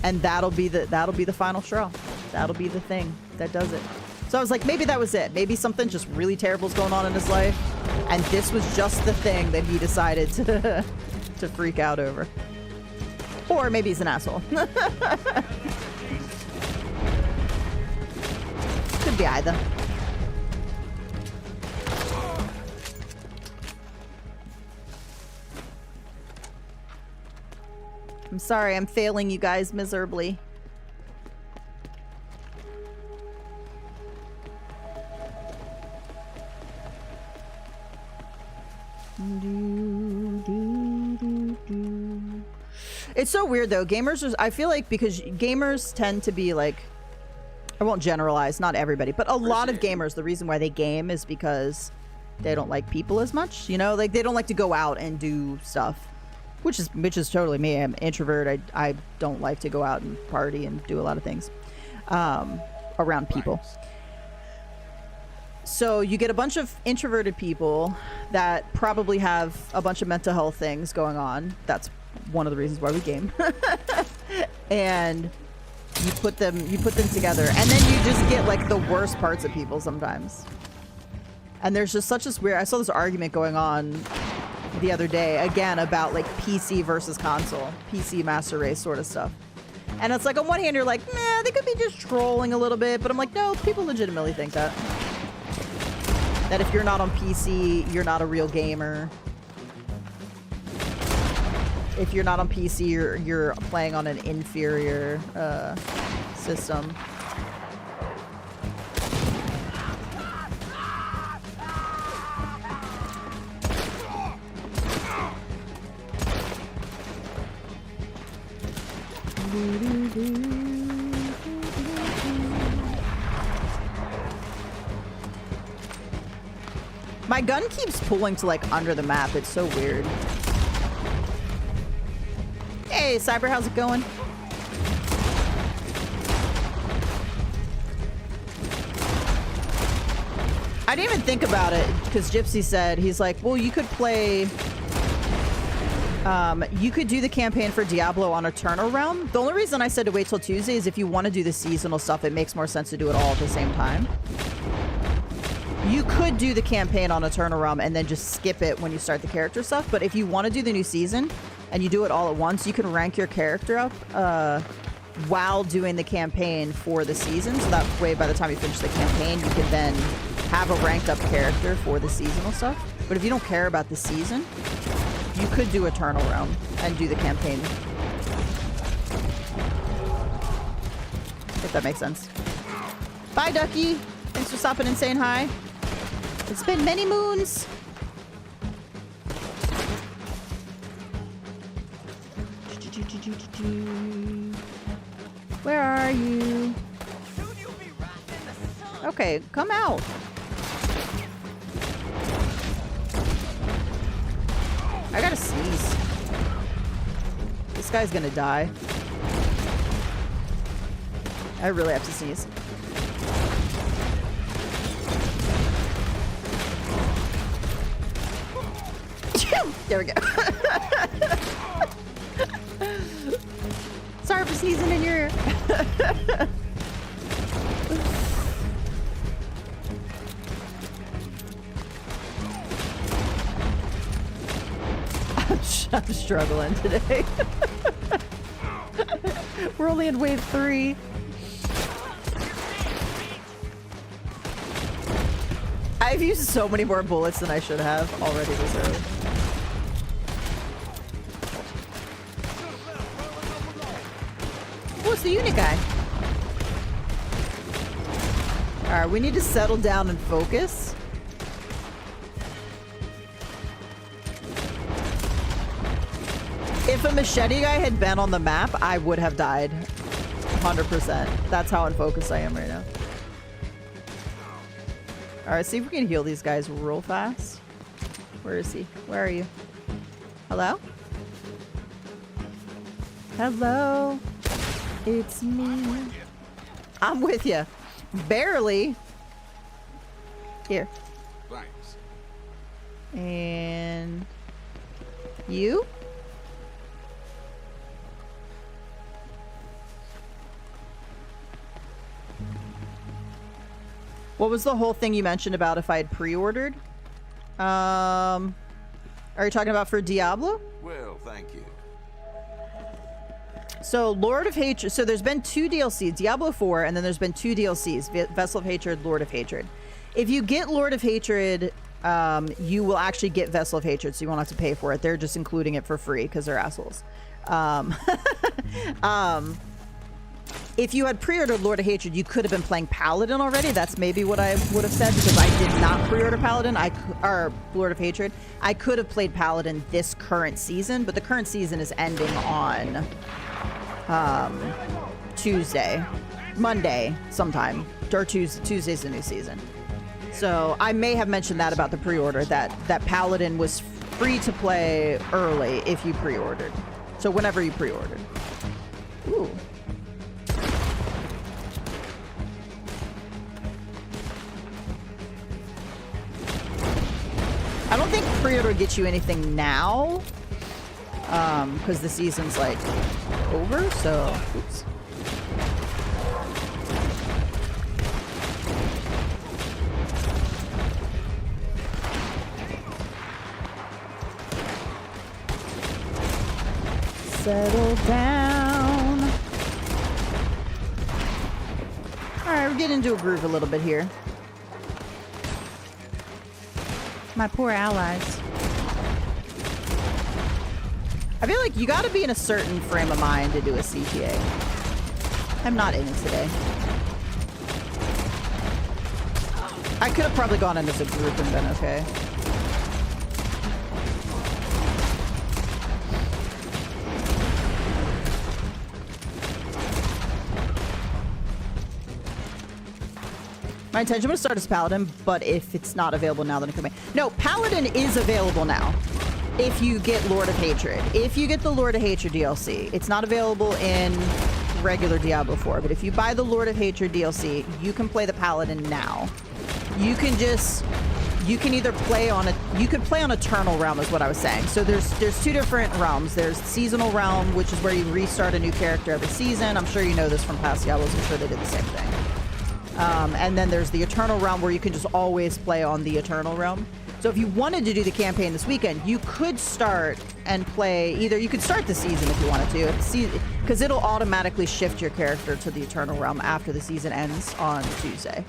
And that'll be the final straw. That'll be the thing that does it. So I was like, maybe that was it. Maybe something just really terrible is going on in his life, and this was just the thing that he decided to to freak out over. Or maybe he's an asshole. Could be either. I'm sorry, I'm failing you guys miserably. It's so weird though. Gamers I feel like because gamers tend to be like, I won't generalize, not everybody, but a lot of gamers, the reason why they game is because they don't like people as much, you know, like they don't like to go out and do stuff, which is totally me. I'm an introvert. I don't like to go out and party and do a lot of things around people. So you get a bunch of introverted people that probably have a bunch of mental health things going on. That's one of the reasons why we game. And you put them together, and then you just get like the worst parts of people sometimes. And there's just such this weird, I saw this argument going on the other day again about like PC versus console, PC master race sort of stuff. And it's like on one hand you're like, nah, they could be just trolling a little bit, but I'm like, no, people legitimately think that if you're not on PC, you're not a real gamer. If you're not on PC, you're playing on an inferior system. My gun keeps pulling to like under the map. It's so weird. Hey, Cyber, how's it going? I didn't even think about it because Gypsy said, he's like, well, you could play, you could do the campaign for Diablo on Eternal Realm. The only reason I said to wait till Tuesday is if you want to do the seasonal stuff, it makes more sense to do it all at the same time. You could do the campaign on Eternal Realm and then just skip it when you start the character stuff. But if you want to do the new season and you do it all at once, you can rank your character up while doing the campaign for the season. So that way, by the time you finish the campaign, you can then have a ranked up character for the seasonal stuff. But if you don't care about the season, you could do Eternal Realm and do the campaign. If that makes sense. Bye, Ducky. Thanks for stopping and saying hi. It's been many moons. Where are you? Okay, come out. I gotta sneeze. This guy's gonna die. I really have to sneeze. There we go. Sorry for sneezing in your ear. I'm struggling today. We're only in wave 3. I've used so many more bullets than I should have already this early. Oh, it's the unit guy. Alright, we need to settle down and focus. If a machete guy had been on the map, I would have died. 100%. That's how unfocused I am right now. Alright, see if we can heal these guys real fast. Where is he? Where are you? Hello? Hello? It's me. I'm with you. Barely. Here. Thanks. And... you? What was the whole thing you mentioned about if I had pre-ordered? Are you talking about for Diablo? Well, thank you. So Lord of Hatred, so there's been 2 DLCs, Diablo 4, and then there's been 2 DLCs, Vessel of Hatred, Lord of Hatred. If you get Lord of Hatred, you will actually get Vessel of Hatred, so you won't have to pay for it. They're just including it for free because they're assholes. If you had pre-ordered Lord of Hatred, you could have been playing Paladin already. That's maybe what I would have said, because I did not pre-order Paladin, or Lord of Hatred. I could have played Paladin this current season, but the current season is ending on Monday sometime, or Tuesday's the new season. So I may have mentioned that about the pre-order, that Paladin was free to play early if you pre-ordered. So whenever you pre-ordered. Ooh. I don't think pre-order gets you anything now, because the season's like over, so oops. Settle down. All right, we're getting into a groove a little bit here. My poor allies. I feel like you gotta be in a certain frame of mind to do a CTA. I'm not in it today. I could have probably gone in as a group and been okay. My intention was to start as Paladin, but if it's not available now, then it could be. No, Paladin is available now. If you get Lord of Hatred. If you get the Lord of Hatred DLC, it's not available in regular Diablo 4, but if you buy the Lord of Hatred DLC, you can play the Paladin now. You can either play on you could play on Eternal Realm is what I was saying. So there's 2 different realms. There's Seasonal Realm, which is where you restart a new character every season. I'm sure you know this from past Diablos. I'm sure they did the same thing. And then there's the Eternal Realm, where you can just always play on the Eternal Realm. So if you wanted to do the campaign this weekend, you could start and play you could start the season if you wanted to, because it'll automatically shift your character to the Eternal Realm after the season ends on Tuesday.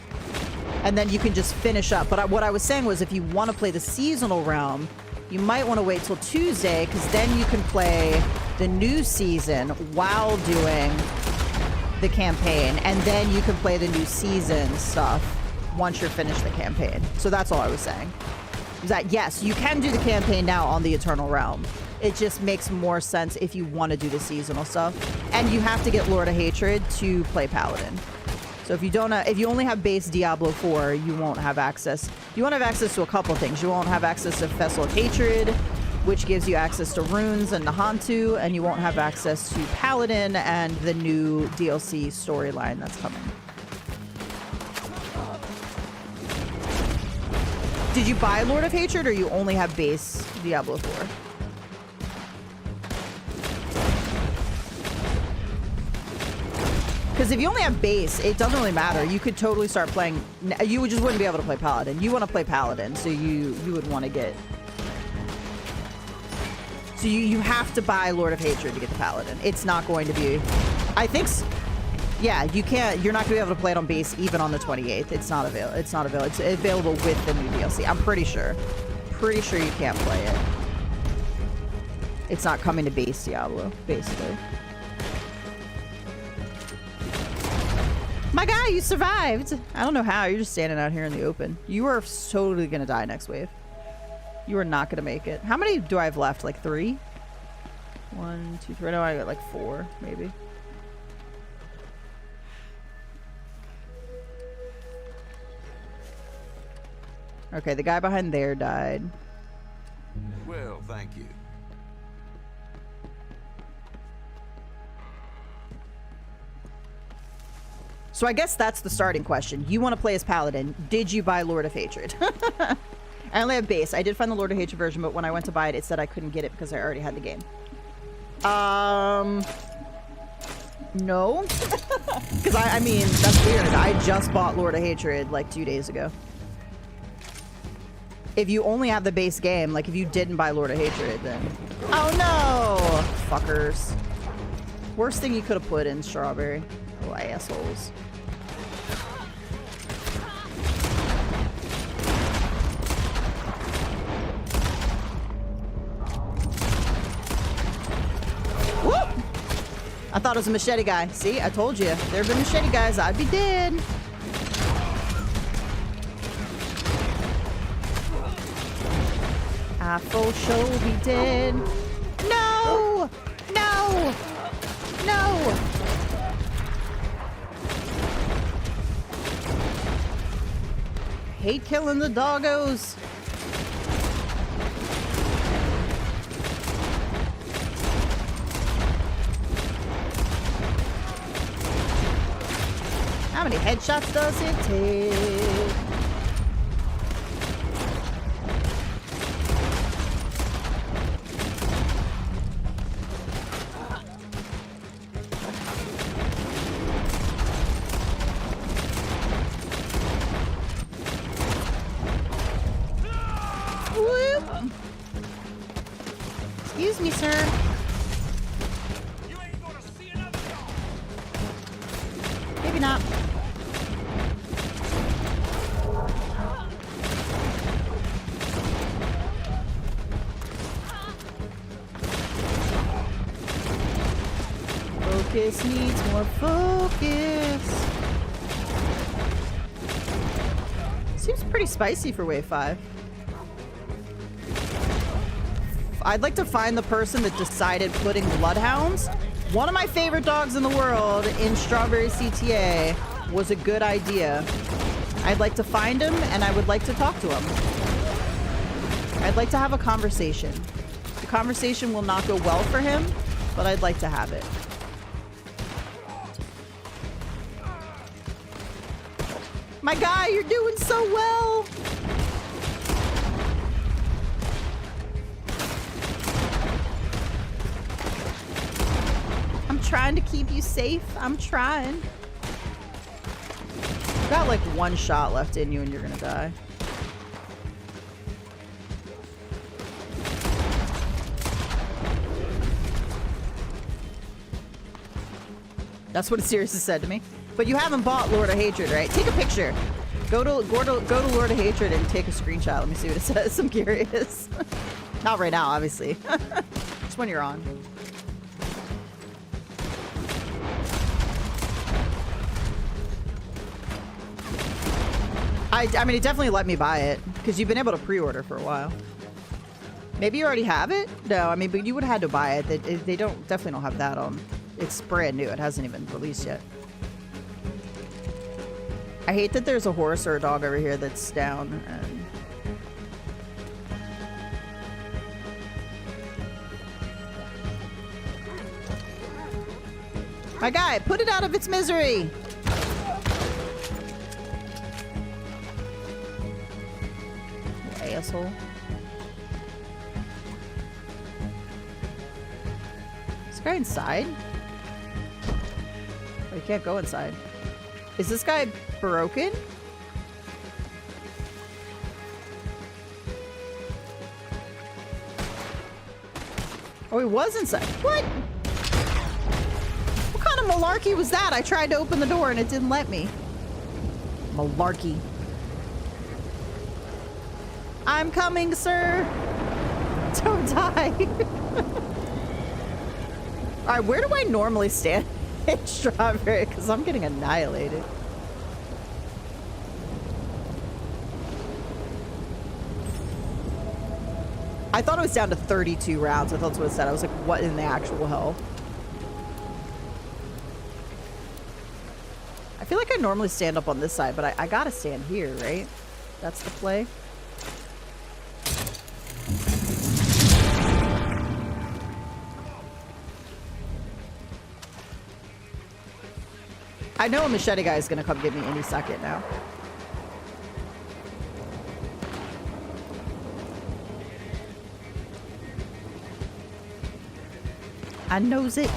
And then you can just finish up. But what I was saying was, if you want to play the Seasonal Realm, you might want to wait till Tuesday, because then you can play the new season while doing the campaign, and then you can play the new season stuff once you're finished the campaign. So that's all I was saying. Is that yes, you can do the campaign now on the Eternal Realm. It just makes more sense if you want to do the seasonal stuff. And you have to get Lord of Hatred to play Paladin. So if you don't, if you only have base Diablo 4, you won't have access. You won't have access to a couple things. You won't have access to Vessel of Hatred, which gives you access to runes and Nahantu, and you won't have access to Paladin and the new DLC storyline that's coming. Did you buy Lord of Hatred, or you only have base Diablo 4? Because if you only have base, it doesn't really matter. You could totally start playing. You just wouldn't be able to play Paladin. You want to play Paladin, so you would want to get. So you have to buy Lord of Hatred to get the Paladin. It's not going to be. I think. Yeah, you can't. You're not going to be able to play it on base even on the 28th. It's not available. It's not available. It's available with the new DLC. I'm pretty sure. Pretty sure you can't play it. It's not coming to base Diablo, basically. My guy, you survived. I don't know how. You're just standing out here in the open. You are totally going to die next wave. You are not going to make it. How many do I have left? Like 3? 1, 2, 3. No, I got like 4, maybe. Okay, the guy behind there died. Well, thank you. So I guess that's the starting question. You want to play as Paladin. Did you buy Lord of Hatred? I only have base. I did find the Lord of Hatred version, but when I went to buy it, it said I couldn't get it because I already had the game. No. Because I mean, that's weird. I just bought Lord of Hatred like 2 days ago. If you only have the base game, like if you didn't buy Lord of Hatred, then... Oh no! Fuckers. Worst thing you could have put in Strawberry. Oh, assholes. Whoop! I thought it was a machete guy. See, I told you. If there had been machete guys, I'd be dead. I for sure be dead. No! No! No! Hate killing the doggos. How many headshots does it take? Whoop. Excuse me, sir. You ain't gonna see another dog. Maybe not. Focus needs more focus. Seems pretty spicy for wave 5. I'd like to find the person that decided putting bloodhounds, one of my favorite dogs in the world, in Strawberry CTA was a good idea. I'd like to find him and I would like to talk to him. I'd like to have a conversation. The conversation will not go well for him, but I'd like to have it. My guy, you're doing so well. I'm trying to keep you safe. I'm trying. You've got like one shot left in you and you're gonna die. That's what Sirius has said to me. But you haven't bought Lord of Hatred, right? Take a picture. Go to Lord of Hatred and take a screenshot. Let me see what it says. I'm curious. Not right now, obviously. Just when you're on. I mean, it definitely let me buy it because you've been able to pre-order for a while. Maybe you already have it? No, I mean, but you would have had to buy it. They definitely don't have that on. It's brand new. It hasn't even released yet. I hate that there's a horse or a dog over here that's down. And... My guy, put it out of its misery! You asshole. Is this guy inside? Oh, you can't go inside. Is this guy broken? Oh, he was inside. What? What kind of malarkey was that? I tried to open the door and it didn't let me. Malarkey. I'm coming, sir. Don't die. All right, where do I normally stand? Strawberry, because I'm getting annihilated. I thought it was down to 32 rounds. I thought that's what it said. I was like, what in the actual hell? I feel like I normally stand up on this side, but I gotta stand here, right? That's the play. I know a machete guy is gonna come get me any second now. I knows it.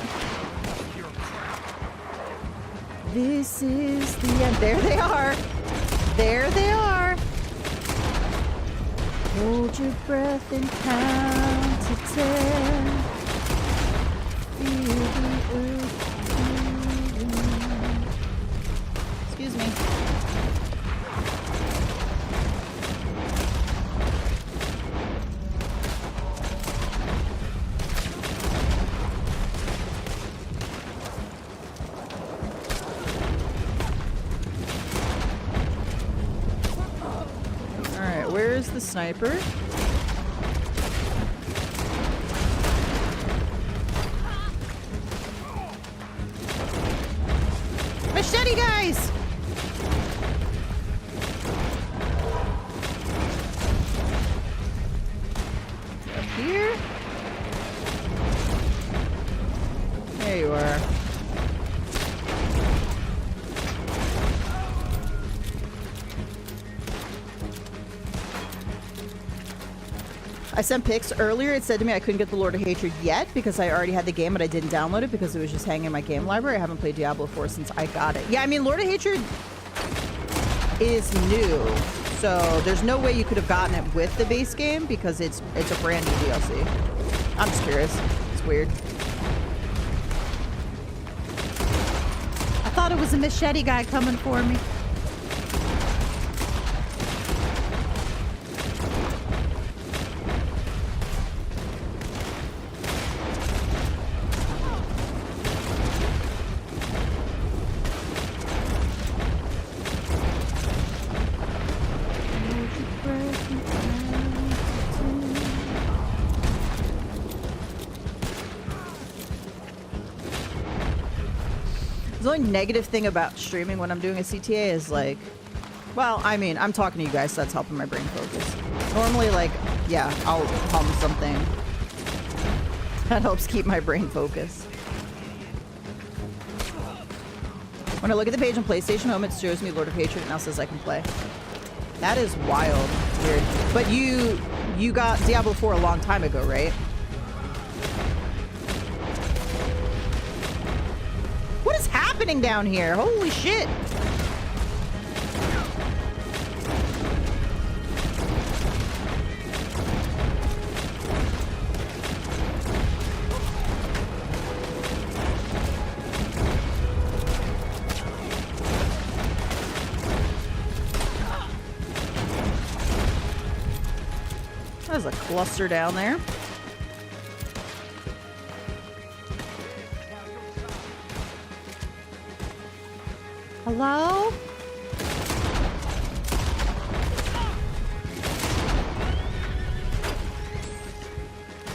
This is the end. There they are. There they are. Hold your breath and count to 10. Feel the earth moving. Excuse me. Alright, where's the sniper? Machete guys! Up here? There you are. I sent pics earlier. It said to me I couldn't get the Lord of Hatred yet because I already had the game, but I didn't download it because it was just hanging in my game library. I haven't played Diablo 4 since I got it. Yeah, I mean, Lord of Hatred is new, so there's no way you could have gotten it with the base game because it's a brand new DLC. I'm just curious. It's weird. I thought it was a machete guy coming for me. The only negative thing about streaming when I'm doing a CTA is like, well, I mean, I'm talking to you guys, so that's helping my brain focus. Normally, like, yeah, I'll hum something. That helps keep my brain focused. When I look at the page on PlayStation Home, it shows me Lord of Hatred and now says I can play. That is wild. Weird. But you got Diablo 4 a long time ago, right? What is happening down here? Holy shit. There's a cluster down there. Hello?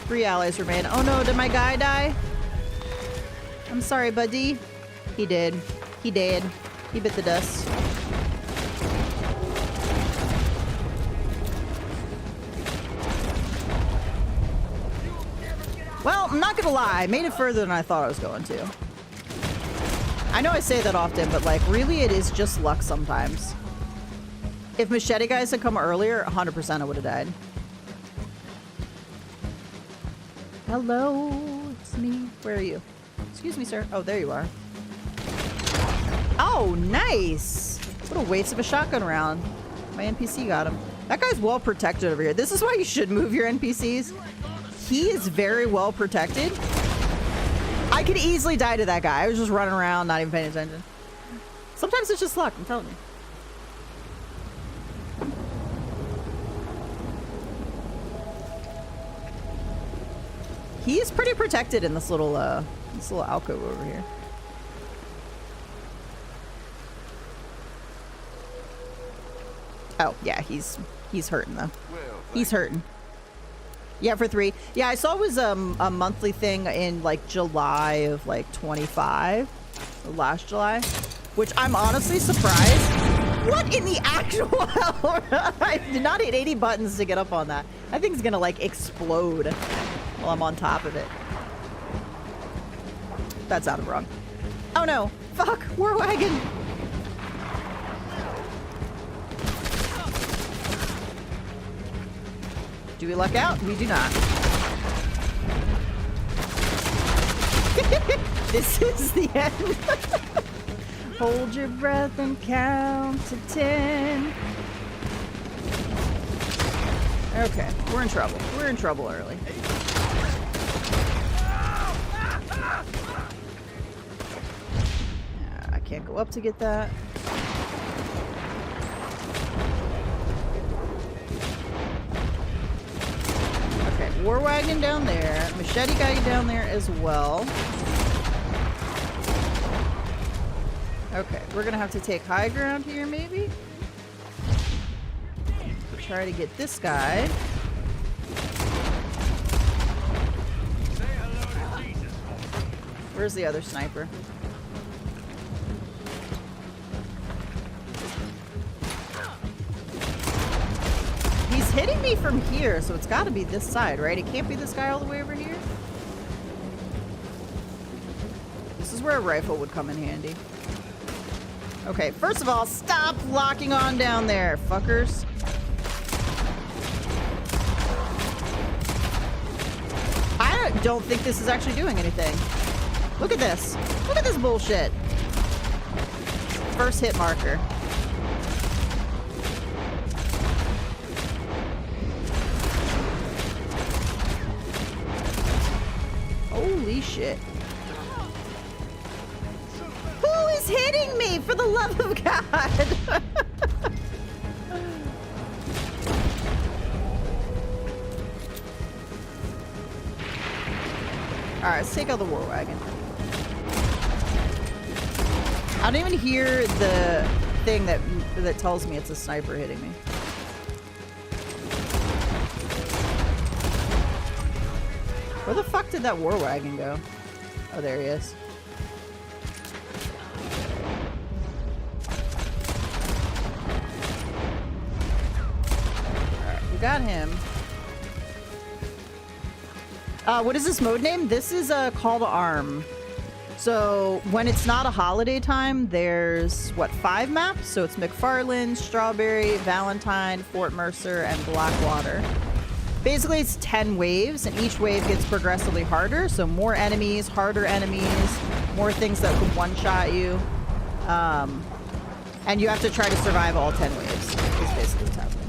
Three allies remain. Oh no, did my guy die? I'm sorry, buddy. He did. He did. He bit the dust. Well, I'm not gonna lie. I made it further than I thought I was going to. I know I say that often, but like, really, it is just luck sometimes. If machete guys had come earlier, 100% I would have died. Hello, it's me. Where are you? Excuse me, sir. Oh, there you are. Oh, nice. What a waste of a shotgun round. My NPC got him. That guy's well protected over here. This is why you should move your NPCs. He is very well protected. I could easily die to that guy. I was just running around, not even paying attention. Sometimes it's just luck, I'm telling you. He is pretty protected in this little alcove over here. Oh, yeah, he's hurting though. He's hurting. Yeah, for 3. Yeah, I saw it was a monthly thing in like July of like 25, so last July, which I'm honestly surprised. What in the actual hell? I did not hit 80 buttons to get up on that. That thing's gonna like explode while I'm on top of it. That sounded wrong. Oh no! Fuck! War wagon! Do we luck out? We do not. This is the end. Hold your breath and count to 10. Okay, we're in trouble. We're in trouble early. I can't go up to get that. Okay, war wagon down there. Machete guy down there as well. Okay, we're gonna have to take high ground here, maybe? Try to get this guy. Where's the other sniper? He's hitting me from here, so it's gotta be this side, right? It can't be this guy all the way over here. This is where a rifle would come in handy. Okay, first of all, stop locking on down there, fuckers. I don't think this is actually doing anything. Look at this. Look at this bullshit. First hit marker. Holy shit. Who is hitting me, for the love of God? Alright, let's take out the war wagon. I don't even hear the thing that tells me it's a sniper hitting me. Where the fuck did that war wagon go? Oh, there he is. Alright, we got him. What is this mode name? This is a call to arm. So when it's not a holiday time, there's, what, 5 maps? So it's McFarland, Strawberry, Valentine, Fort Mercer, and Blackwater. Basically, it's 10 waves, and each wave gets progressively harder. So more enemies, harder enemies, more things that could one-shot you. And you have to try to survive all 10 waves, is basically what's happening.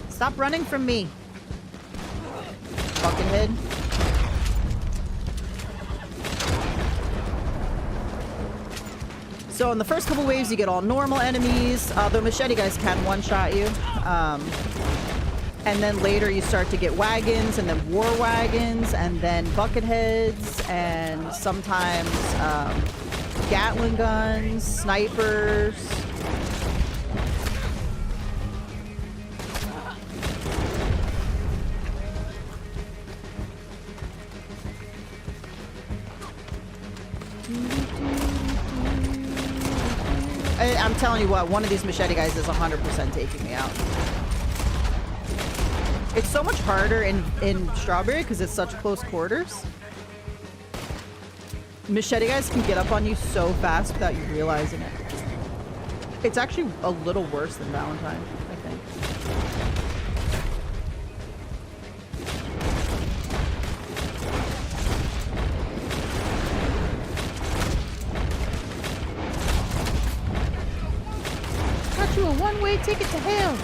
Stop running from me. Fucking head. So in the first couple waves, you get all normal enemies. The machete guys can one-shot you. And then later you start to get wagons, and then war wagons, and then bucket heads, and sometimes Gatling guns, snipers. I'm telling you what, one of these machete guys is 100% taking me out. It's so much harder in Strawberry because it's such close quarters. Machete guys can get up on you so fast without you realizing it. It's actually a little worse than Valentine, I think. Got you a one-way ticket to hell.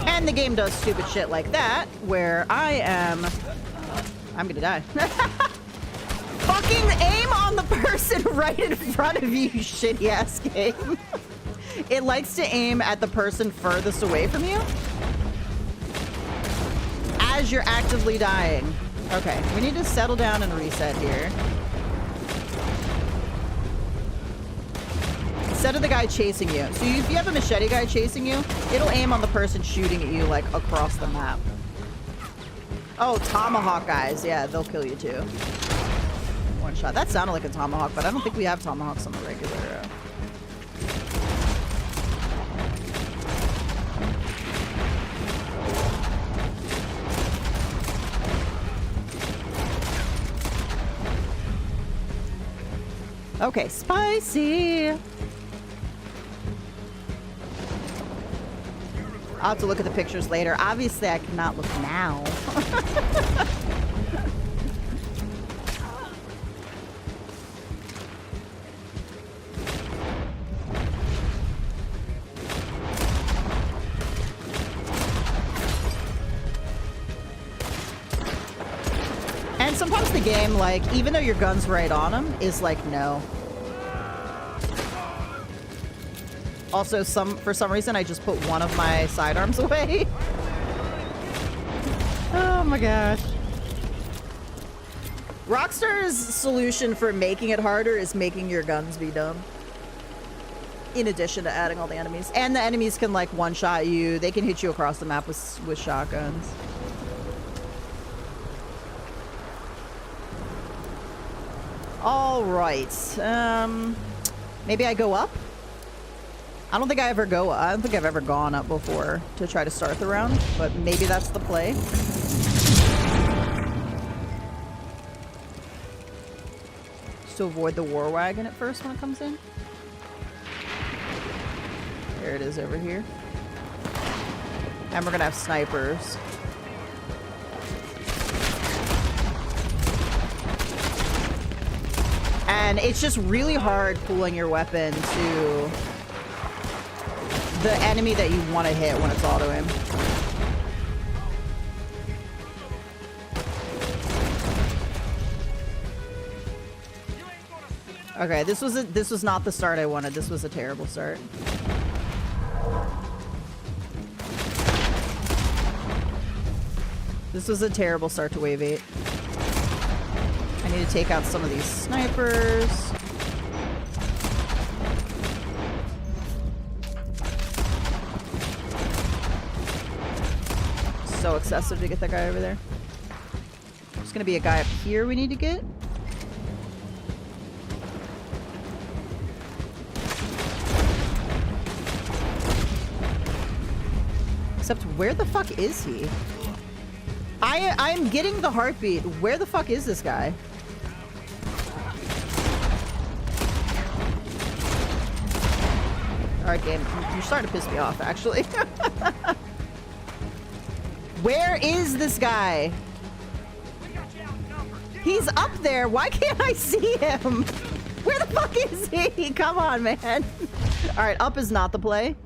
And the game does stupid shit like that, where I'm gonna die. Fucking aim on the person right in front of you, you shitty ass game. It likes to aim at the person furthest away from you as you're actively dying. Okay, we need to settle down and reset here. Instead of the guy chasing you. So if you have a machete guy chasing you, it'll aim on the person shooting at you, like, across the map. Oh, tomahawk guys. Yeah, they'll kill you too. One shot. That sounded like a tomahawk, but I don't think we have tomahawks on the regular. Okay, spicy. I'll have to look at the pictures later. Obviously, I cannot look now. And sometimes the game, like, even though your gun's right on him, is like, no. Also, for some reason, I just put one of my sidearms away. Oh my gosh. Rockstar's solution for making it harder is making your guns be dumb. In addition to adding all the enemies. And the enemies can, like, one-shot you. They can hit you across the map with shotguns. All right. Maybe I go up? I don't think I've ever gone up before to try to start the round, but maybe that's the play. Just to avoid the war wagon at first when it comes in. There it is over here. And we're gonna have snipers. And it's just really hard pulling your weapon to the enemy that you want to hit when it's auto aim. Okay, this was not the start I wanted. This was a terrible start. This was a terrible start to wave 8. I need to take out some of these snipers. So excessive to get that guy over there. There's gonna be a guy up here we need to get. Except where the fuck is he? I'm getting the heartbeat. Where the fuck is this guy? Alright, game. You're starting to piss me off, actually. Where is this guy? He's up there. Why can't I see him? Where the fuck is he? Come on, man. Alright, up is not the play.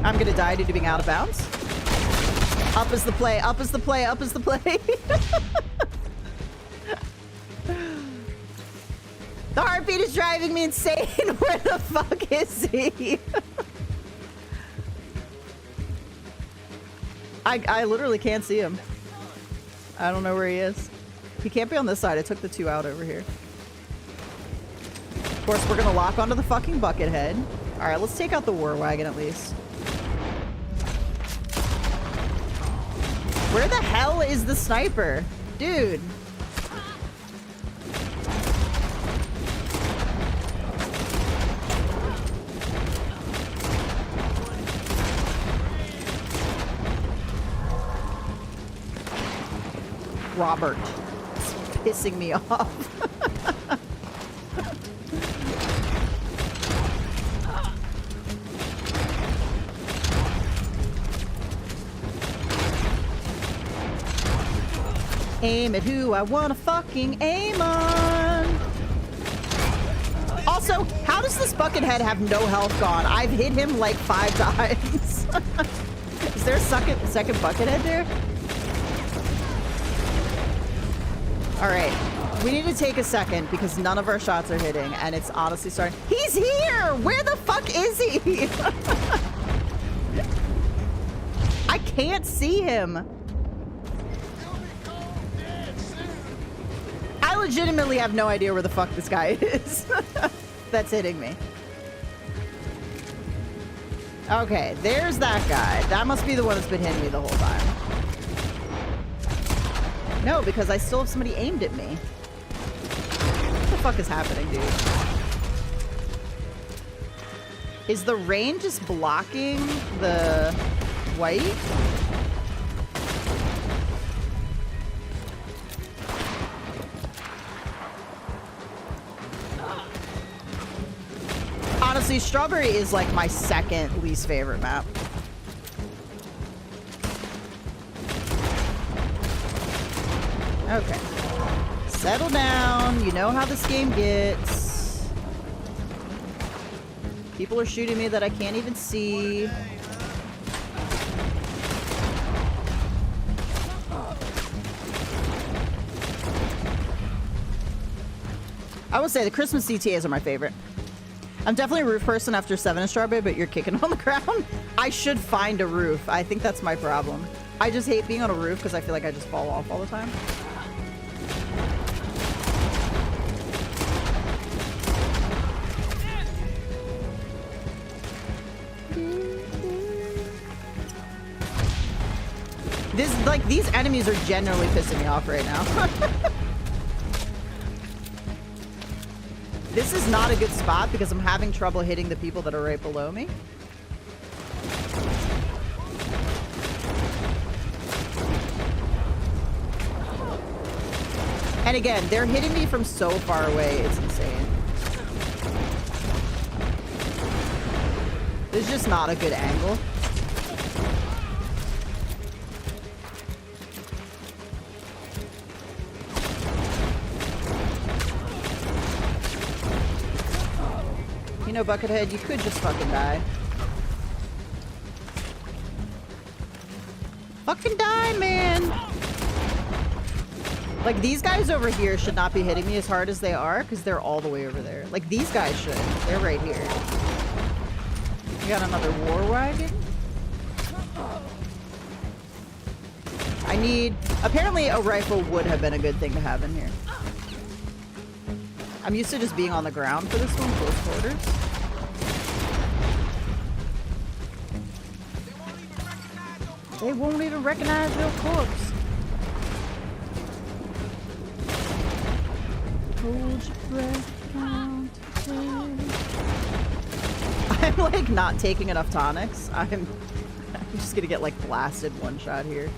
I'm gonna die due to being out of bounds. Up is the play, up is the play, up is the play. The heartbeat is driving me insane. Where the fuck is he? I literally can't see him. I don't know where he is. He can't be on this side. I took the 2 out over here. Of course, we're gonna lock onto the fucking bucket head. Alright, let's take out the war wagon at least. Where the hell is the sniper? Dude. Robert. It's pissing me off. Aim at who I wanna fucking aim on. Also, how does this buckethead have no health gone? I've hit him like 5 times. Is there a second buckethead there? Alright. We need to take a second because none of our shots are hitting and it's honestly starting. He's here! Where the fuck is he? I can't see him. I legitimately have no idea where the fuck this guy is. That's hitting me. Okay, there's that guy. That must be the one that's been hitting me the whole time. No, because I still have somebody aimed at me. What the fuck is happening, dude? Is the rain just blocking the white? Honestly, Strawberry is like my second least favorite map. Okay. Settle down. You know how this game gets. People are shooting me that I can't even see. I would say the Christmas CTAs are my favorite. I'm definitely a roof person after 7 in Strawberry, but you're kicking on the ground. I should find a roof. I think that's my problem. I just hate being on a roof because I feel like I just fall off all the time. These enemies are genuinely pissing me off right now. This is not a good spot because I'm having trouble hitting the people that are right below me. And again, they're hitting me from so far away, it's insane. This is just not a good angle. You know, Buckethead, you could just fucking die. Fucking die, man! Like, these guys over here should not be hitting me as hard as they are, because they're all the way over there. Like, these guys should. They're right here. You got another war wagon? I need... Apparently, a rifle would have been a good thing to have in here. I'm used to just being on the ground for this one, close quarters. They won't even recognize your corpse. Hold your breath, count to 10. I'm like not taking enough tonics. I'm just gonna get like blasted one shot here.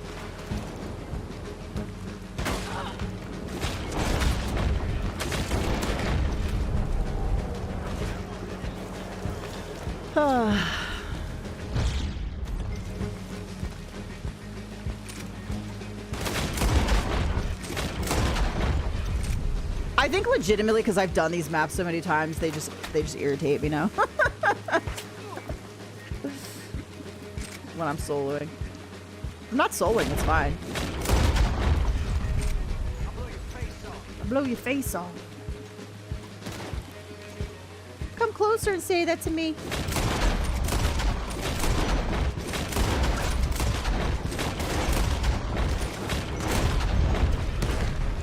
I think legitimately because I've done these maps so many times, they just irritate me now. When I'm soloing. I'm not soloing, it's fine. I'll blow your face off. Come closer and say that to me.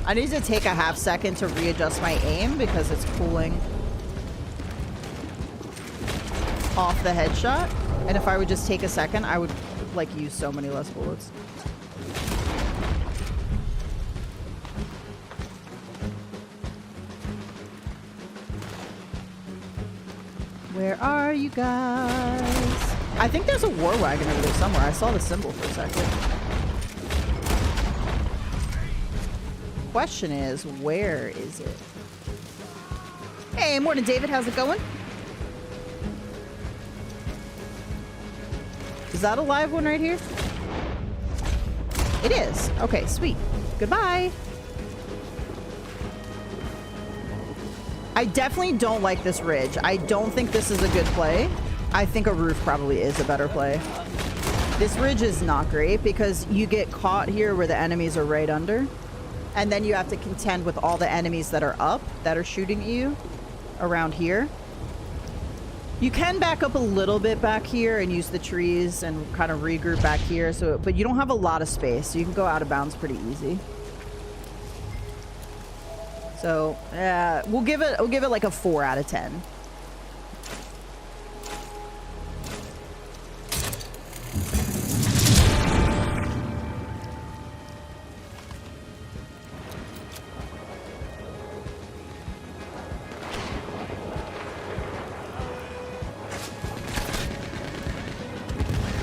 I need to take a half second to readjust my aim because it's cooling off the headshot. And if I would just take a second, I would like use so many less bullets. Where are you guys? I think there's a war wagon over there somewhere. I saw the symbol for a second. Question is, where is it? Hey, morning, David. How's it going? Is that a live one right here? It is. Okay, sweet. Goodbye. I definitely don't like this ridge. I don't think this is a good play. I think a roof probably is a better play. This ridge is not great because you get caught here where the enemies are right under. And then you have to contend with all the enemies that are up, that are shooting at you around here. You can back up a little bit back here and use the trees and kind of regroup back here. But you don't have a lot of space, so you can go out of bounds pretty easy. So we'll give it like a 4 out of 10.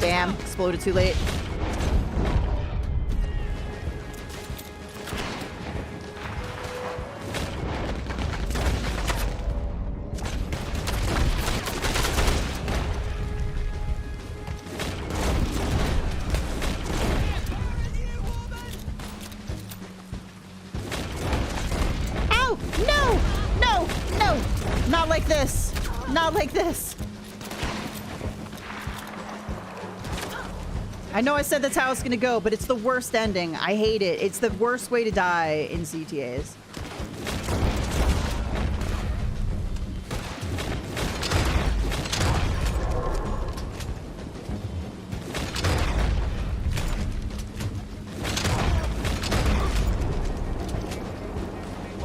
Damn, exploded too late. like this. Not like this. I know I said that's how it's gonna go, but it's the worst ending. I hate it. It's the worst way to die in CTAs.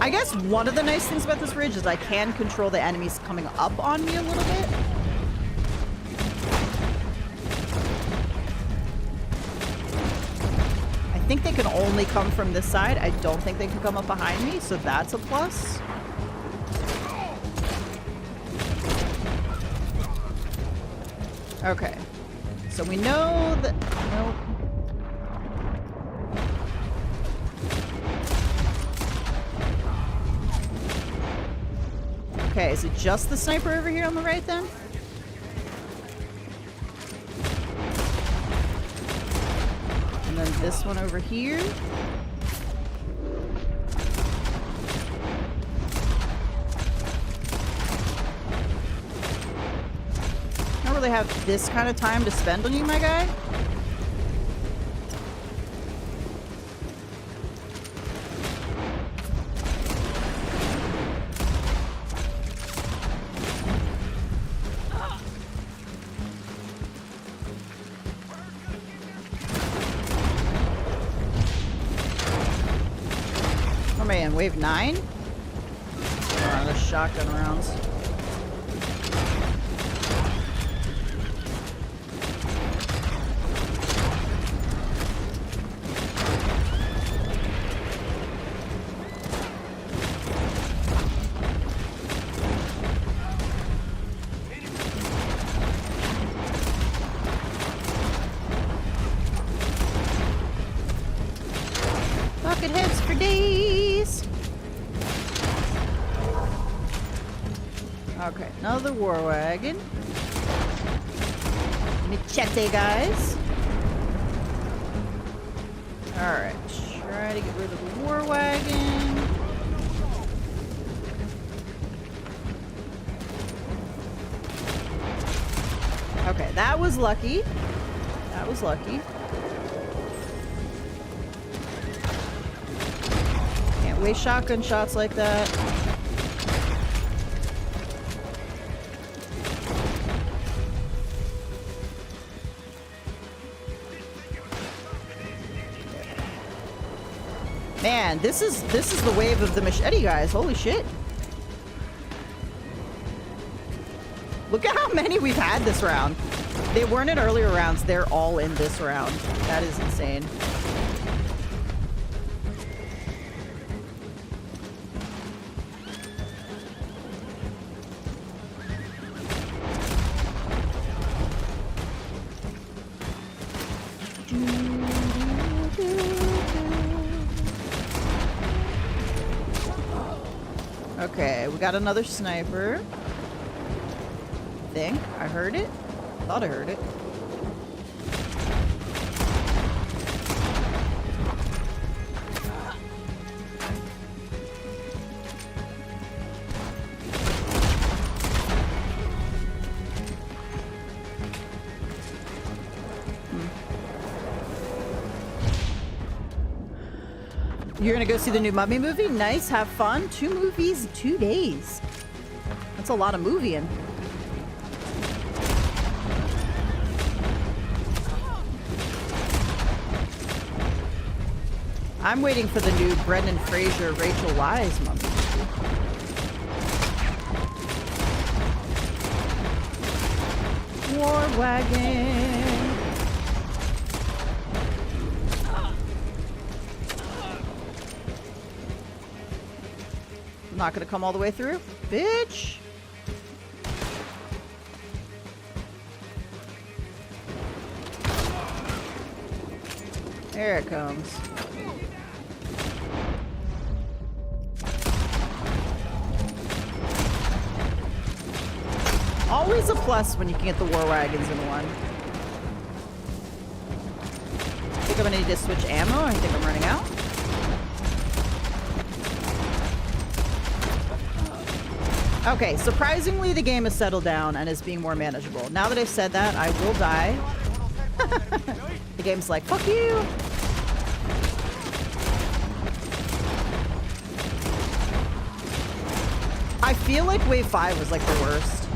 I guess one of the nice things about this ridge is I can control the enemies coming up on me a little bit. I think they can only come from this side. I don't think they can come up behind me, so that's a plus. Okay. So we know that... Nope. Okay, is it just the sniper over here on the right then? And then this one over here. I don't really have this kind of time to spend on you, my guy. Wave 9? Oh, the shotgun rounds. Bucket heads for days. Okay, another war wagon. Machete, guys. Alright, try to get rid of the war wagon. Okay, that was lucky. That was lucky. Can't waste shotgun shots like that. Man, this is the wave of the machete, guys. Holy shit. Look at how many we've had this round. They weren't in earlier rounds. They're all in this round. That is insane. Okay, we got another sniper. Thing. I heard it. Thought I heard it. You're gonna go see the new Mummy movie? Nice, have fun. 2 movies, 2 days. That's a lot of movieing. I'm waiting for the new Brendan Fraser, Rachel Wise Mummy. War wagon. Not gonna come all the way through, bitch. There it comes. Always a plus when you can get the war wagons in one. I think I'm gonna need to switch ammo. I think I'm running out. Okay, surprisingly, the game has settled down and is being more manageable. Now that I've said that, I will die. The game's like, fuck you! I feel like Wave 5 was like the worst.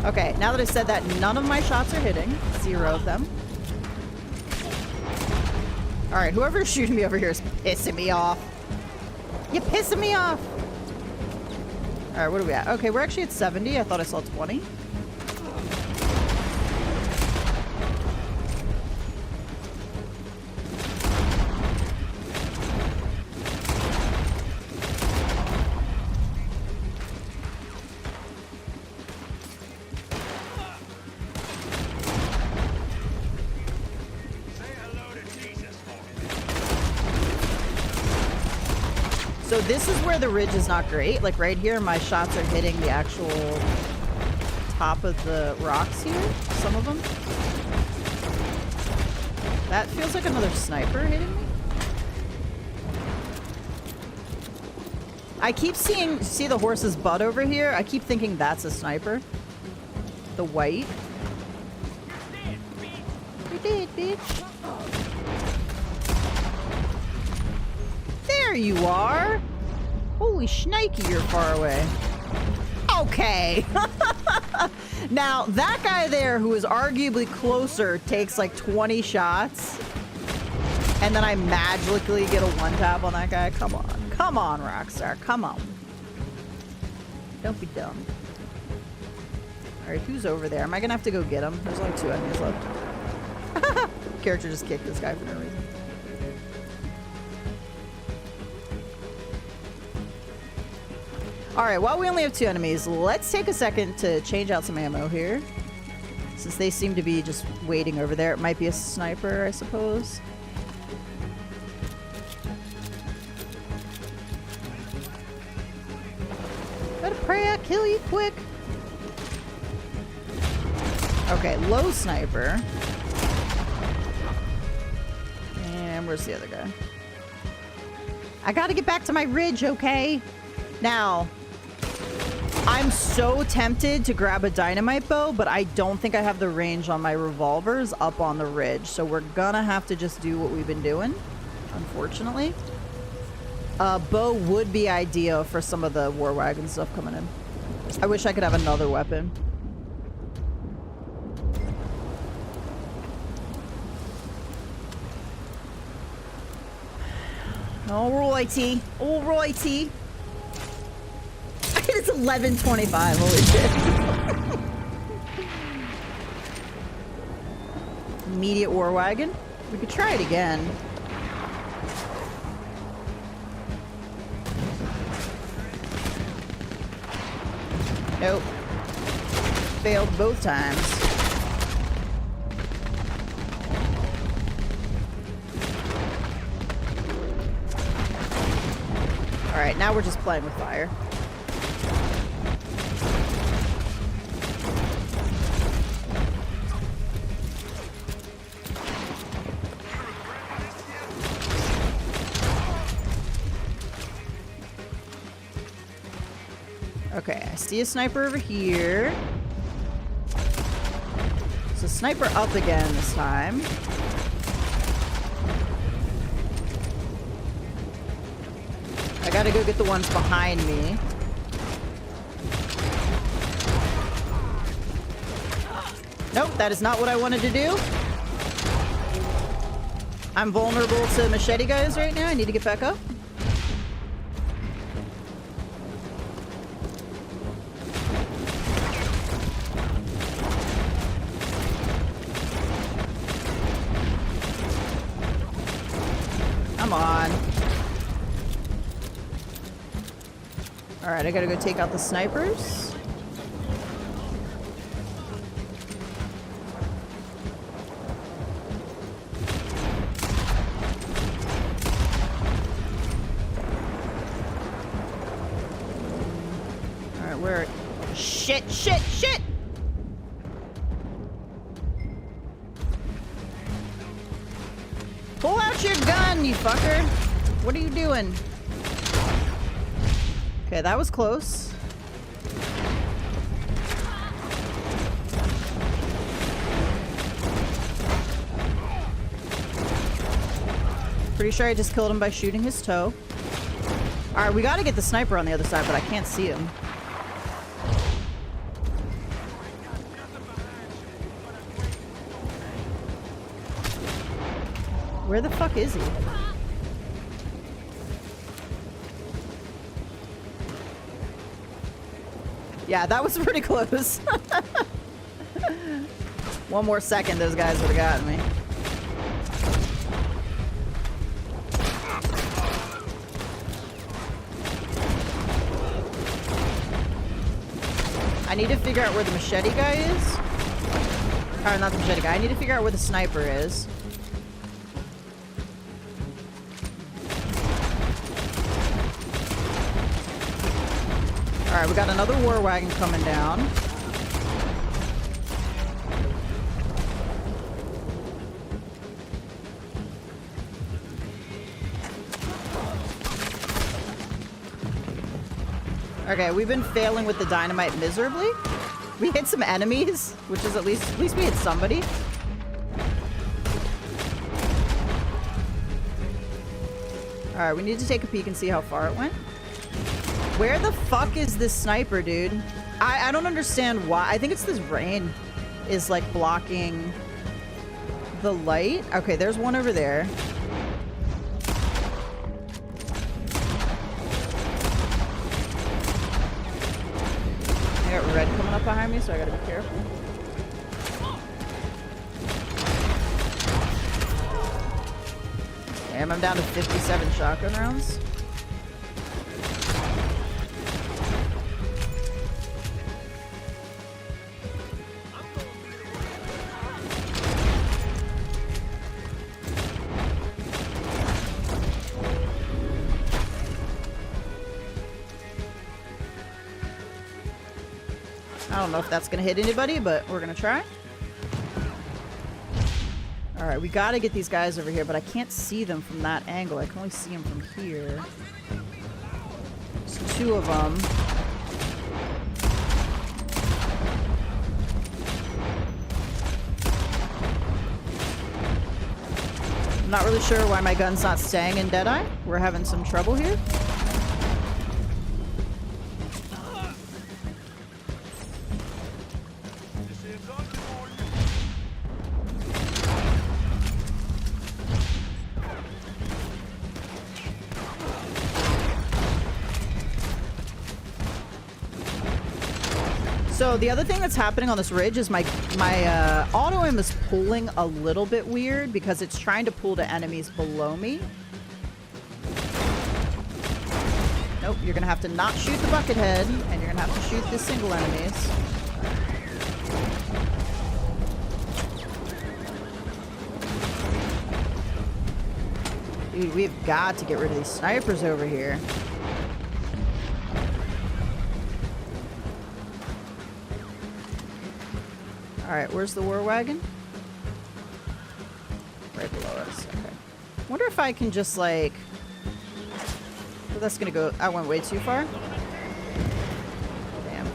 Okay, now that I've said that, none of my shots are hitting. 0 of them. Alright, whoever's shooting me over here is pissing me off. You're pissing me off! Alright, what are we at? Okay, we're actually at 70. I thought I saw 20. So this is where the ridge is not great. Like right here, my shots are hitting the actual top of the rocks here. Some of them. That feels like another sniper hitting me. I keep see the horse's butt over here? I keep thinking that's a sniper. The white. You did, bitch. There you are. Holy shnikey, you're far away. Okay. Now, that guy there who is arguably closer takes like 20 shots. And then I magically get a one-tap on that guy. Come on. Come on, Rockstar. Come on. Don't be dumb. Alright, who's over there? Am I gonna have to go get him? There's only 2 enemies left. Character just kicked this guy for no reason. Alright, while we only have 2 enemies, let's take a second to change out some ammo here. Since they seem to be just waiting over there. It might be a sniper, I suppose. Better pray I kill you quick. Okay, low sniper. And where's the other guy? I gotta get back to my ridge, okay? Now, I'm so tempted to grab a dynamite bow, but I don't think I have the range on my revolvers up on the ridge. So we're gonna have to just do what we've been doing, unfortunately. Bow would be ideal for some of the war wagon stuff coming in. I wish I could have another weapon. Alrighty. Alrighty. It's 11:25. Holy shit. Immediate war wagon. We could try it again. Nope. Failed both times. Alright, now we're just playing with fire. Okay, I see a sniper over here. So sniper up again this time. I gotta go get the ones behind me. Nope, that is not what I wanted to do. I'm vulnerable to machete guys right now. I need to get back up. Come on. Alright, I gotta go take out the snipers. Alright, where? Shit, shit, shit! Pull out your gun, you fucker! What are you doing? Okay, that was close. Pretty sure I just killed him by shooting his toe. Alright, we gotta get the sniper on the other side, but I can't see him. Where the fuck is he? Yeah, that was pretty close. One more second, those guys would have gotten me. I need to figure out where the machete guy is. Or not the machete guy. I need to figure out where the sniper is. Alright, we got another war wagon coming down. Okay, we've been failing with the dynamite miserably. We hit some enemies, which is at least we hit somebody. Alright, we need to take a peek and see how far it went. Where the fuck is this sniper, dude? I don't understand why. I think it's this rain is like blocking the light. Okay, there's one over there. I got red coming up behind me, so I gotta be careful. Damn, I'm down to 57 shotgun rounds. I don't know if that's gonna hit anybody, but we're gonna try. Alright, we gotta get these guys over here, but I can't see them from that angle. I can only see them from here. There's two of them. I'm not really sure why my gun's not staying in Deadeye. We're having some trouble here. So the other thing that's happening on this ridge is my auto aim is pulling a little bit weird because it's trying to pull to enemies below me. Nope, you're gonna have to not shoot the bucket head, and you're gonna have to shoot the single enemies. Dude, we've got to get rid of these snipers over here. Alright, where's the war wagon? Right below us. Okay. Wonder if I can just like... Oh, that's gonna go... I went way too far. Damn.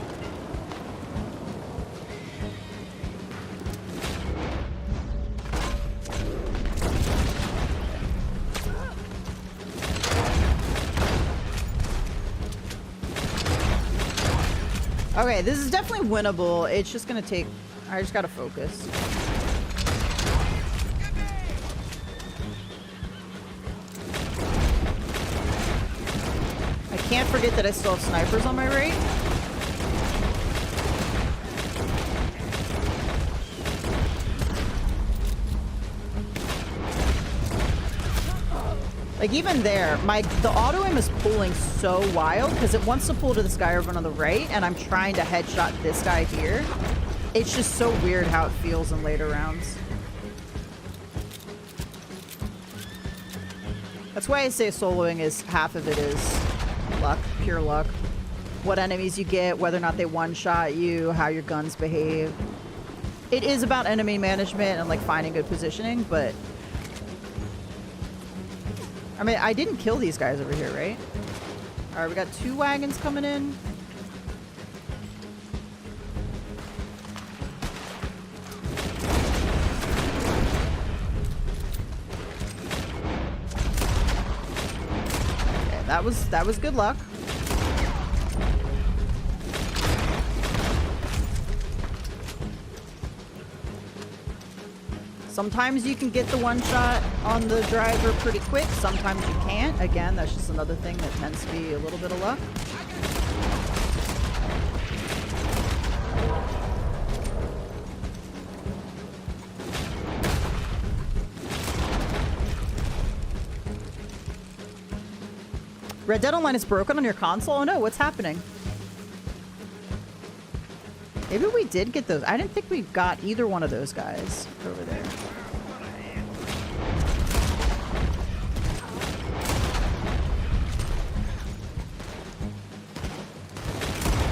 Okay, this is definitely winnable. It's just gonna take... I just gotta focus. I can't forget that I still have snipers on my right. Like even there, the auto aim is pulling so wild because it wants to pull to this guy over on the right, and I'm trying to headshot this guy here. It's just so weird how it feels in later rounds. That's why I say soloing is half of it is luck, pure luck. What enemies you get, whether or not they one-shot you, how your guns behave. It is about enemy management and like finding good positioning, but I mean, I didn't kill these guys over here, right? Alright, we got 2 wagons coming in. Okay, that was good luck. Sometimes you can get the one shot on the driver pretty quick. Sometimes you can't. Again, that's just another thing that tends to be a little bit of luck. Red Dead Online is broken on your console? Oh no, what's happening? Maybe we did get those. I didn't think we got either one of those guys over there.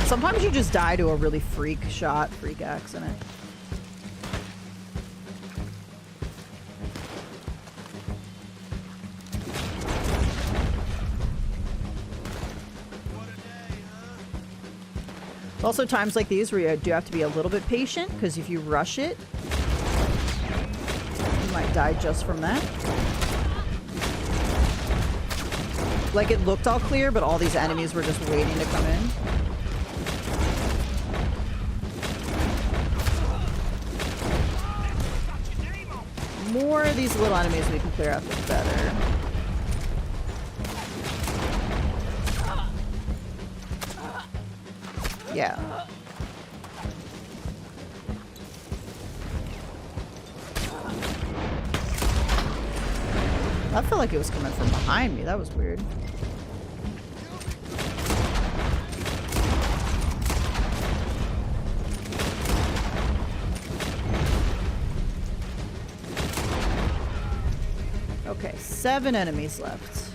Sometimes you just die to a really freak accident. Also times like these where you do have to be a little bit patient, because if you rush it, you might die just from that. Like, it looked all clear, but all these enemies were just waiting to come in. More of these little enemies we can clear out, the better. Yeah. I felt like it was coming from behind me. That was weird. Okay, 7 enemies left.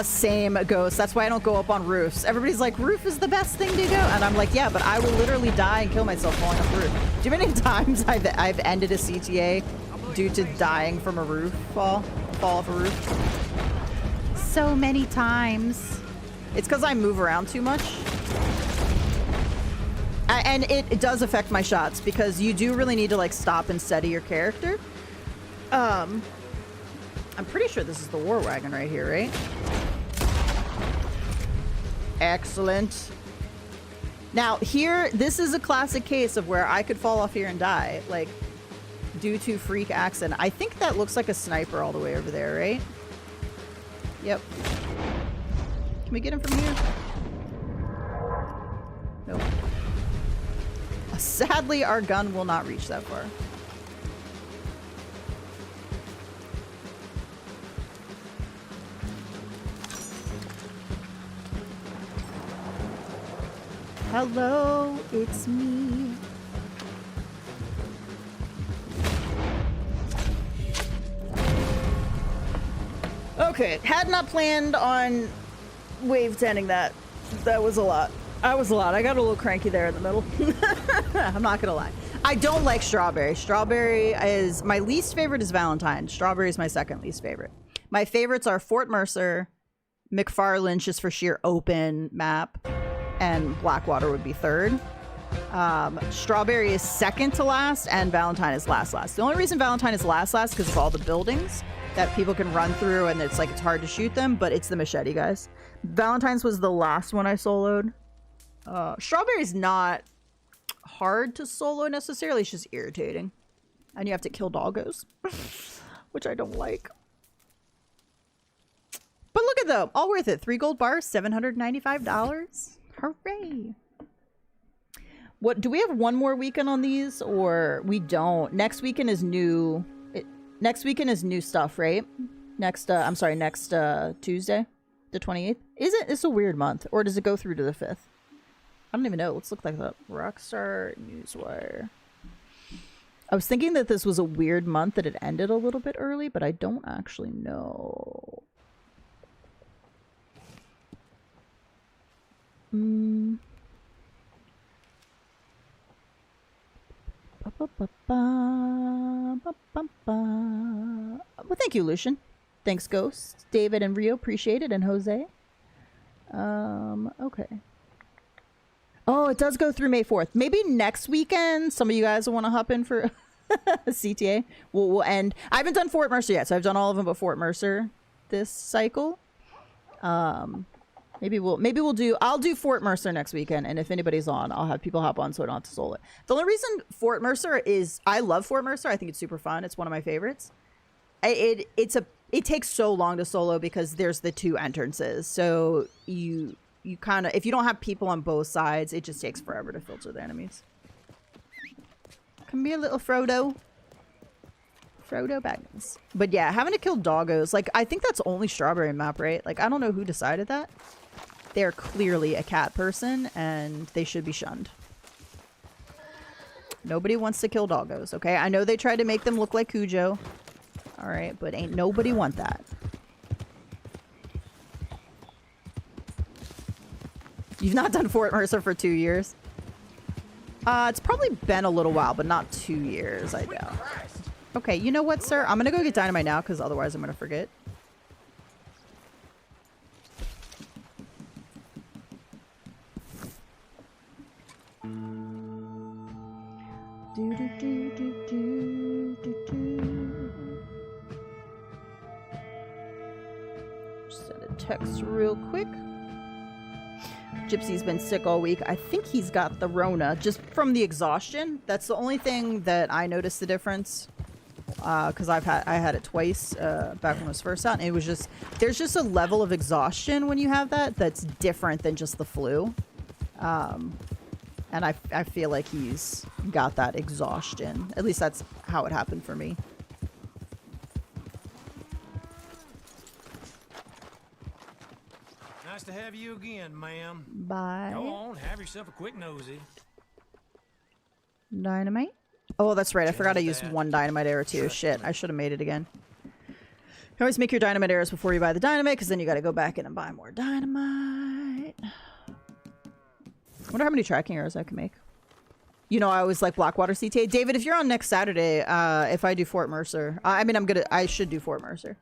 Same, Ghost. That's why I don't go up on roofs. Everybody's like, roof is the best thing to go. And I'm like, yeah, but I will literally die and kill myself falling off the roof. Do you know how many times I've ended a CTA due to dying from a roof fall off a roof? So many times. It's because I move around too much. And it does affect my shots, because you do really need to, like, stop and steady your character. I'm pretty sure this is the war wagon right here, right? Excellent. Now, here, this is a classic case of where I could fall off here and die, like, due to freak accident. I think that looks like a sniper all the way over there, right? Yep. Can we get him from here? Nope. Sadly, our gun will not reach that far. Hello, it's me. Okay, had not planned on wave 10ing that. That was a lot. I got a little cranky there in the middle. I'm not gonna lie. I don't like strawberry. Strawberry is my least favorite is Valentine. Strawberry is my second least favorite. My favorites are Fort Mercer, McFarland's just for sheer open map, and Blackwater would be third. Strawberry is second to last, and Valentine is last. The only reason Valentine is last is because of all the buildings that people can run through, and it's hard to shoot them, but it's the machete guys. Valentine's was the last one I soloed. Strawberry's not hard to solo necessarily, it's just irritating. And you have to kill doggos, which I don't like. But look at them, all worth it. 3 gold bars, $795. Hooray. What, do we have one more weekend on these, or we don't? Next weekend is new. Next weekend is new stuff, right? Next, I'm sorry, next Tuesday, the 28th. Is it? It's a weird month, or does it go through to the 5th? I don't even know. Let's look like that. Rockstar Newswire. I was thinking that this was a weird month, that it ended a little bit early, but I don't actually know. Well, thank you, Lucian. Thanks, Ghost. David and Rio, appreciate it, and Jose. Okay. Oh, it does go through May 4th. Maybe next weekend, some of you guys will want to hop in for CTA. We'll end. I haven't done Fort Mercer yet, so I've done all of them but Fort Mercer this cycle. Maybe we'll do. I'll do Fort Mercer next weekend, and if anybody's on, I'll have people hop on so I don't have to solo it. The only reason Fort Mercer is I love Fort Mercer. I think it's super fun. It's one of my favorites. It takes so long to solo because there's the 2 entrances. So you kind of, if you don't have people on both sides, it just takes forever to filter the enemies. Come here, little Frodo. Frodo Baggins. But yeah, having to kill doggos, like, I think that's only Strawberry map, right? Like, I don't know who decided that. They're clearly a cat person, and they should be shunned. Nobody wants to kill doggos, okay? I know they tried to make them look like Cujo. Alright, but ain't nobody want that. You've not done Fort Mercer for 2 years? It's probably been a little while, but not 2 years, I doubt. Okay, you know what, sir? I'm gonna go get dynamite now, because otherwise I'm gonna forget. Just send a text real quick. Gypsy's been sick all week. I think he's got the Rona just from the exhaustion. That's the only thing that I noticed the difference. Because I had it twice back when it was first out, and it was just, there's just a level of exhaustion when you have that that's different than just the flu. And I feel like he's got that exhaustion. At least that's how it happened for me. Nice to have you again, ma'am. Bye. Go on, have yourself a quick nosy. Dynamite. Oh, that's right. I forgot I used 1 dynamite arrow too. Shit, I should have made it again. You always make your dynamite arrows before you buy the dynamite, because then you got to go back in and buy more dynamite. I wonder how many tracking arrows I can make. You know, I always like Blackwater CTA. David, if you're on next Saturday, if I do Fort Mercer, I should do Fort Mercer.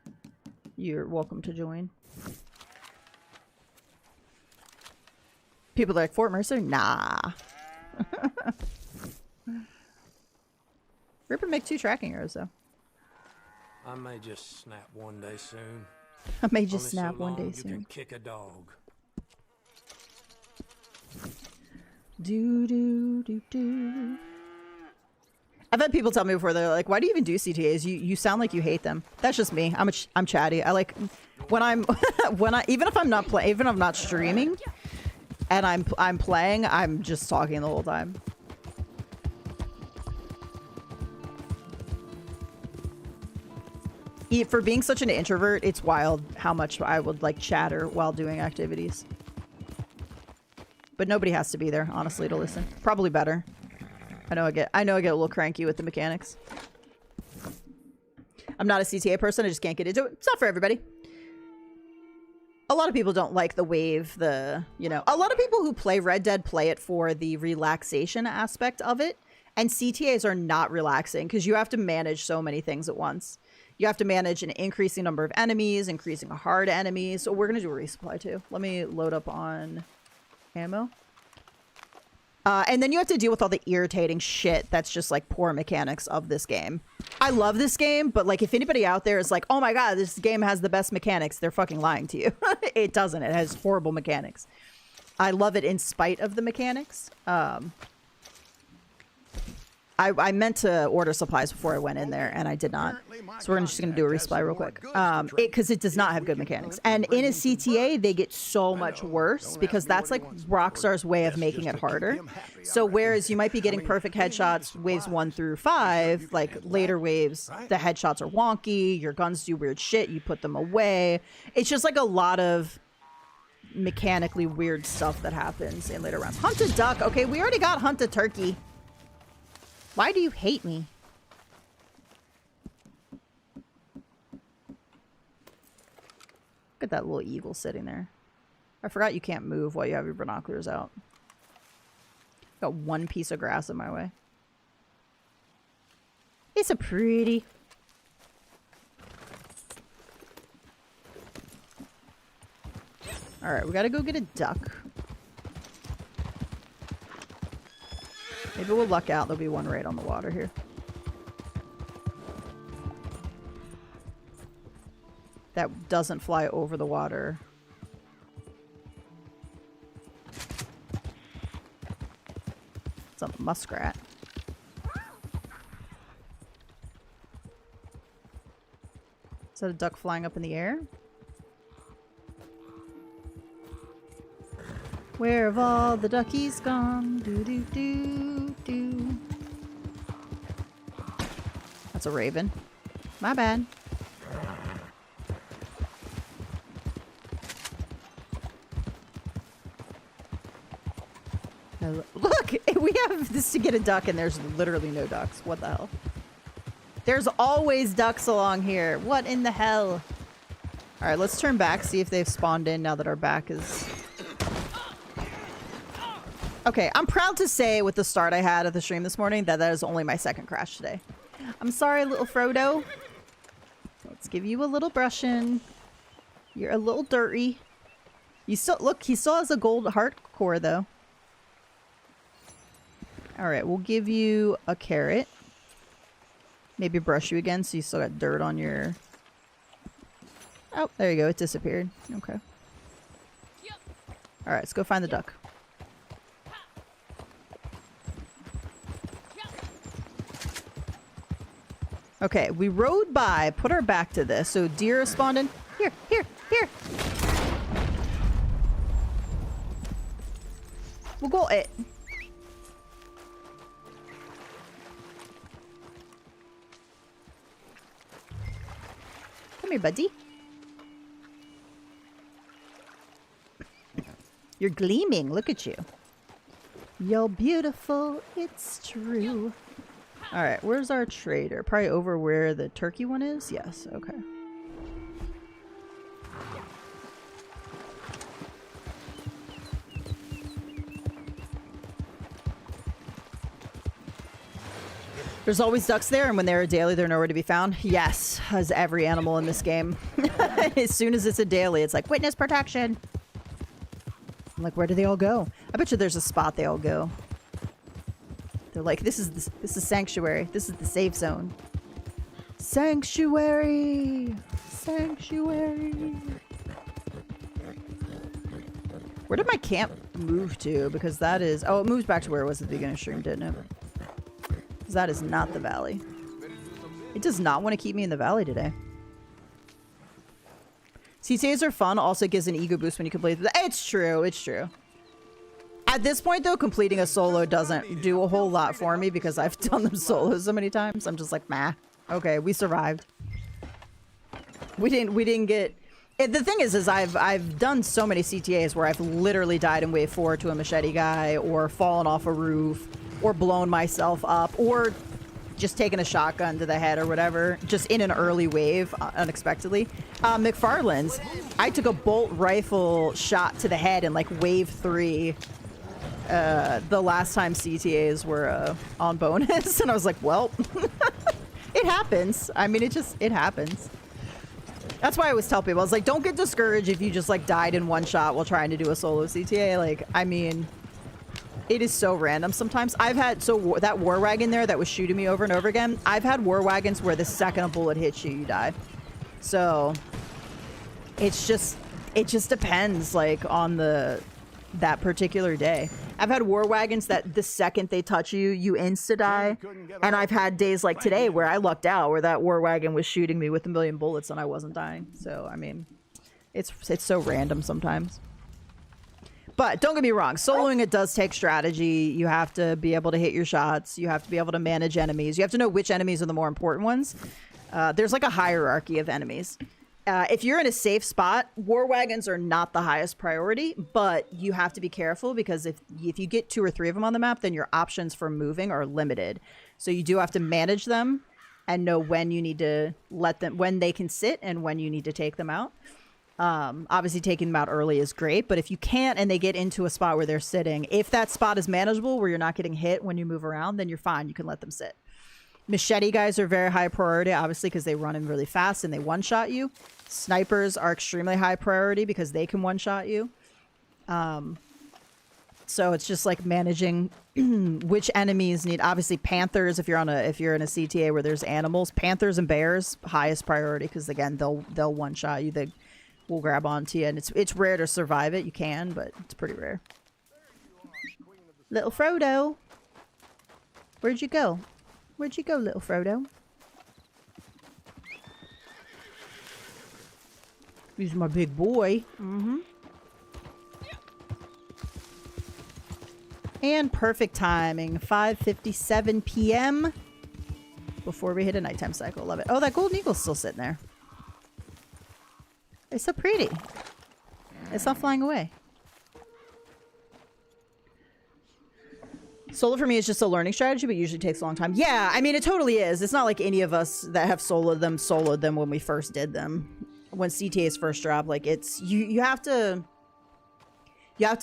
You're welcome to join. People are like, Fort Mercer? Nah. Ripper make 2 tracking arrows, though. I may just snap one day soon. I may just Only snap so one long day you soon. can kick a dog. Do do do do. I've had people tell me before, they're like, "Why do you even do CTAs? You sound like you hate them." That's just me. I'm chatty. I like when I'm even if I'm not even if I'm not streaming and I'm playing, I'm just talking the whole time. For being such an introvert, it's wild how much I would like chatter while doing activities. But nobody has to be there, honestly, to listen. Probably better. I know I get a little cranky with the mechanics. I'm not a CTA person. I just can't get into it. It's not for everybody. A lot of people don't like the wave, a lot of people who play Red Dead play it for the relaxation aspect of it. And CTAs are not relaxing because you have to manage so many things at once. You have to manage an increasing number of enemies, increasing hard enemies. So we're going to do a resupply too. Let me load up on ammo. And then you have to deal with all the irritating shit that's just like poor mechanics of this game. I love this game, but like if anybody out there is like, oh my god, this game has the best mechanics, they're fucking lying to you. It doesn't. It has horrible mechanics. I love it in spite of the mechanics. I meant to order supplies before I went in there, and I did not. So we're just going to do a resupply real quick. Because it does not have good mechanics. And in a CTA, they get so much worse, because that's like Rockstar's way of making it harder. So whereas you might be getting perfect headshots waves 1 through 5, like later waves, the headshots are wonky, your guns do weird shit, you put them away. It's just like a lot of mechanically weird stuff that happens in later rounds. Hunt a duck. Okay, we already got hunt a turkey. Why do you hate me? Look at that little eagle sitting there. I forgot you can't move while you have your binoculars out. Got one piece of grass in my way. It's a pretty. Alright, we gotta go get a duck. Maybe we'll luck out. There'll be one right on the water here. That doesn't fly over the water. It's a muskrat. Is that a duck flying up in the air? Where have all the duckies gone? Do do do do. That's a raven. My bad. Look! We have this to get a duck and there's literally no ducks. What the hell? There's always ducks along here. What in the hell? Alright, let's turn back, see if they've spawned in now that our back is... Okay, I'm proud to say with the start I had at the stream this morning that is only my second crash today. I'm sorry, little Frodo. Let's give you a little brushing. You're a little dirty. You still... Look, he still has a gold heart core, though. Alright, we'll give you a carrot. Maybe brush you again so you still got dirt on your... Oh, there you go. It disappeared. Okay. Alright, let's go find the duck. Okay, we rode by, put our back to this. So deer is spawned in. Here, here, here. We'll go it. Come here, buddy. You're gleaming. Look at you. You're beautiful. It's true. All right, where's our trader? Probably over where the turkey one is? Yes, okay. There's always ducks there, and when they're a daily, they're nowhere to be found? Yes, as every animal in this game. As soon as it's a daily, it's like, witness protection! I'm like, where do they all go? I bet you there's a spot they all go. They're like, this is sanctuary. This is the safe zone. Sanctuary! Sanctuary! Where did my camp move to? Because that is... Oh, it moves back to where it was at the beginning of the stream, didn't it? Because that is not the valley. It does not want to keep me in the valley today. CTAs are fun. Also gives an ego boost when you complete them. It's true. It's true. At this point, though, completing a solo doesn't do a whole lot for me because I've done them solo so many times. I'm just like, meh. Okay, we survived. We didn't get... The thing is I've done so many CTAs where I've literally died in wave 4 to a machete guy, or fallen off a roof, or blown myself up, or just taken a shotgun to the head or whatever, just in an early wave, unexpectedly. McFarland's, I took a bolt rifle shot to the head in like wave 3. The last time CTAs were on bonus, and I was like, well, it happens. I mean, it happens. That's why I always tell people, I was like, don't get discouraged if you just like died in one shot while trying to do a solo CTA. Like, I mean, it is so random sometimes. I've had, that war wagon there that was shooting me over and over again, I've had war wagons where the second a bullet hits you, you die. So it just depends like on that particular day. I've had war wagons that the second they touch you, you insta die. And I've had days like today where I lucked out, where that war wagon was shooting me with 1,000,000 bullets and I wasn't dying. So, I mean, it's so random sometimes. But don't get me wrong, soloing it does take strategy. You have to be able to hit your shots. You have to be able to manage enemies. You have to know which enemies are the more important ones. There's like a hierarchy of enemies. If you're in a safe spot, war wagons are not the highest priority, but you have to be careful because if you get 2 or 3 of them on the map, then your options for moving are limited. So you do have to manage them and know when you need to let them, when they can sit and when you need to take them out. Obviously taking them out early is great, but if you can't and they get into a spot where they're sitting, if that spot is manageable where you're not getting hit when you move around, then you're fine. You can let them sit. Machete guys are very high priority, obviously, because they run in really fast and they one-shot you. Snipers are extremely high priority because they can one-shot you. So it's just like managing which enemies need. Obviously, panthers. If you're in a CTA where there's animals, panthers and bears highest priority because again they'll one-shot you. They will grab onto you, and it's rare to survive it. You can, but it's pretty rare. Little Frodo, where'd you go? Where'd you go, little Frodo? He's my big boy. Mm-hmm. And perfect timing, 5:57 p.m. before we hit a nighttime cycle. Love it. Oh, that golden eagle's still sitting there. It's so pretty. It's not flying away. Solo for me is just a learning strategy, but usually takes a long time. Yeah, I mean, it totally is. It's not like any of us that have soloed them when we first did them. When CTA's first drop, like it's you have to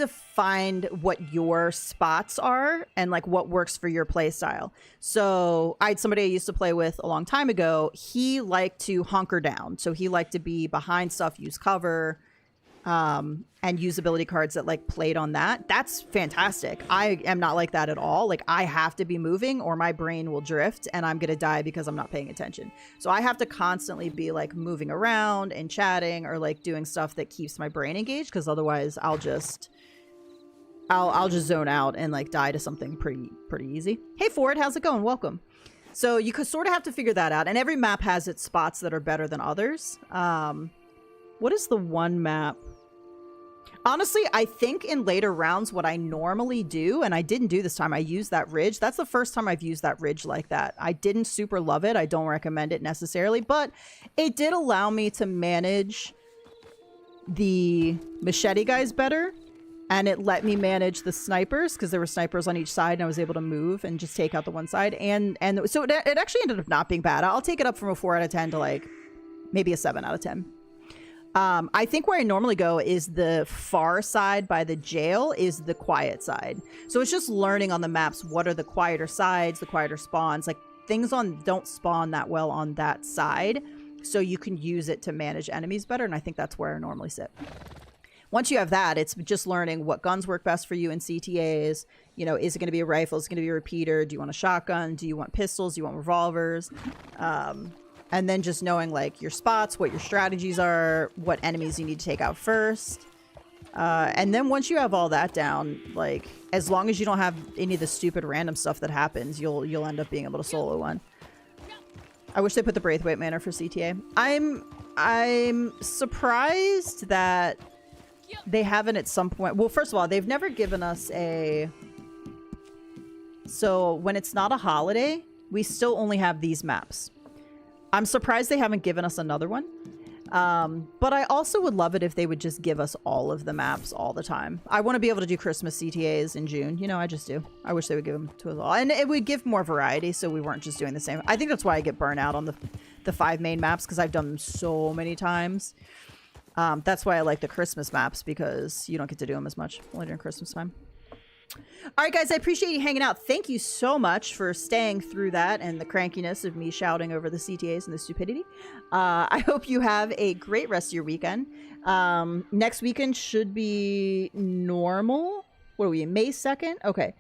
find what your spots are and like what works for your play style. So I had somebody I used to play with a long time ago. He liked to hunker down. So he liked to be behind stuff, use cover, and use ability cards that like played on that. That's fantastic. I am not like that at all. Like I have to be moving or my brain will drift and I'm gonna die because I'm not paying attention. So I have to constantly be like moving around and chatting or like doing stuff that keeps my brain engaged, because otherwise I'll just zone out and like die to something pretty easy. Hey Ford, how's it going? Welcome. So you could sort of have to figure that out, and every map has its spots that are better than others. What is the one map? Honestly, I think in later rounds what I normally do, and I didn't do this time, I used that ridge. That's the first time I've used that ridge like that. I didn't super love it. I don't recommend it necessarily, but it did allow me to manage the machete guys better, and it let me manage the snipers because there were snipers on each side and I was able to move and just take out the one side. And so it actually ended up not being bad. I'll take it up from a 4 out of 10 to like maybe a 7 out of 10. I think where I normally go is the far side by the jail is the quiet side. So it's just learning on the maps what are the quieter sides, the quieter spawns. Like things don't spawn that well on that side. So you can use it to manage enemies better. And I think that's where I normally sit. Once you have that, it's just learning what guns work best for you in CTAs. You know, is it going to be a rifle? Is it going to be a repeater? Do you want a shotgun? Do you want pistols? Do you want revolvers? And then just knowing like your spots, what your strategies are, what enemies you need to take out first. And then once you have all that down, like as long as you don't have any of the stupid random stuff that happens, you'll end up being able to solo one. I wish they put the Braithwaite Manor for CTA. I'm surprised that they haven't at some point. Well, first of all, they've never given us a... So when it's not a holiday, we still only have these maps. I'm surprised they haven't given us another one. But I also would love it if they would just give us all of the maps all the time. I want to be able to do Christmas CTAs in June. You know, I just do. I wish they would give them to us all. And it would give more variety so we weren't just doing the same. I think that's why I get burnt out on the 5 main maps, because I've done them so many times. That's why I like the Christmas maps, because you don't get to do them as much only during Christmas time. All right, guys, I appreciate you hanging out. Thank you so much for staying through that and the crankiness of me shouting over the CTAs and the stupidity. I hope you have a great rest of your weekend. Next weekend should be normal. What are we in? May 2nd? Okay.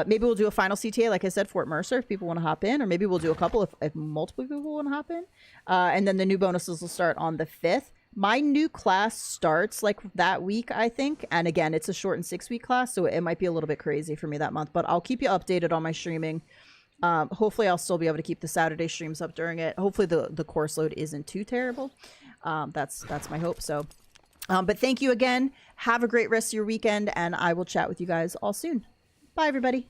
Maybe we'll do a final CTA, like I said, Fort Mercer, if people want to hop in, or maybe we'll do a couple if multiple people want to hop in. And then the new bonuses will start on the 5th. My new class starts like that week, I think. And again, it's a shortened 6-week class, so it might be a little bit crazy for me that month, but I'll keep you updated on my streaming. Hopefully I'll still be able to keep the Saturday streams up during it. Hopefully the course load isn't too terrible. That's my hope. So, but thank you again. Have a great rest of your weekend, and I will chat with you guys all soon. Bye, everybody.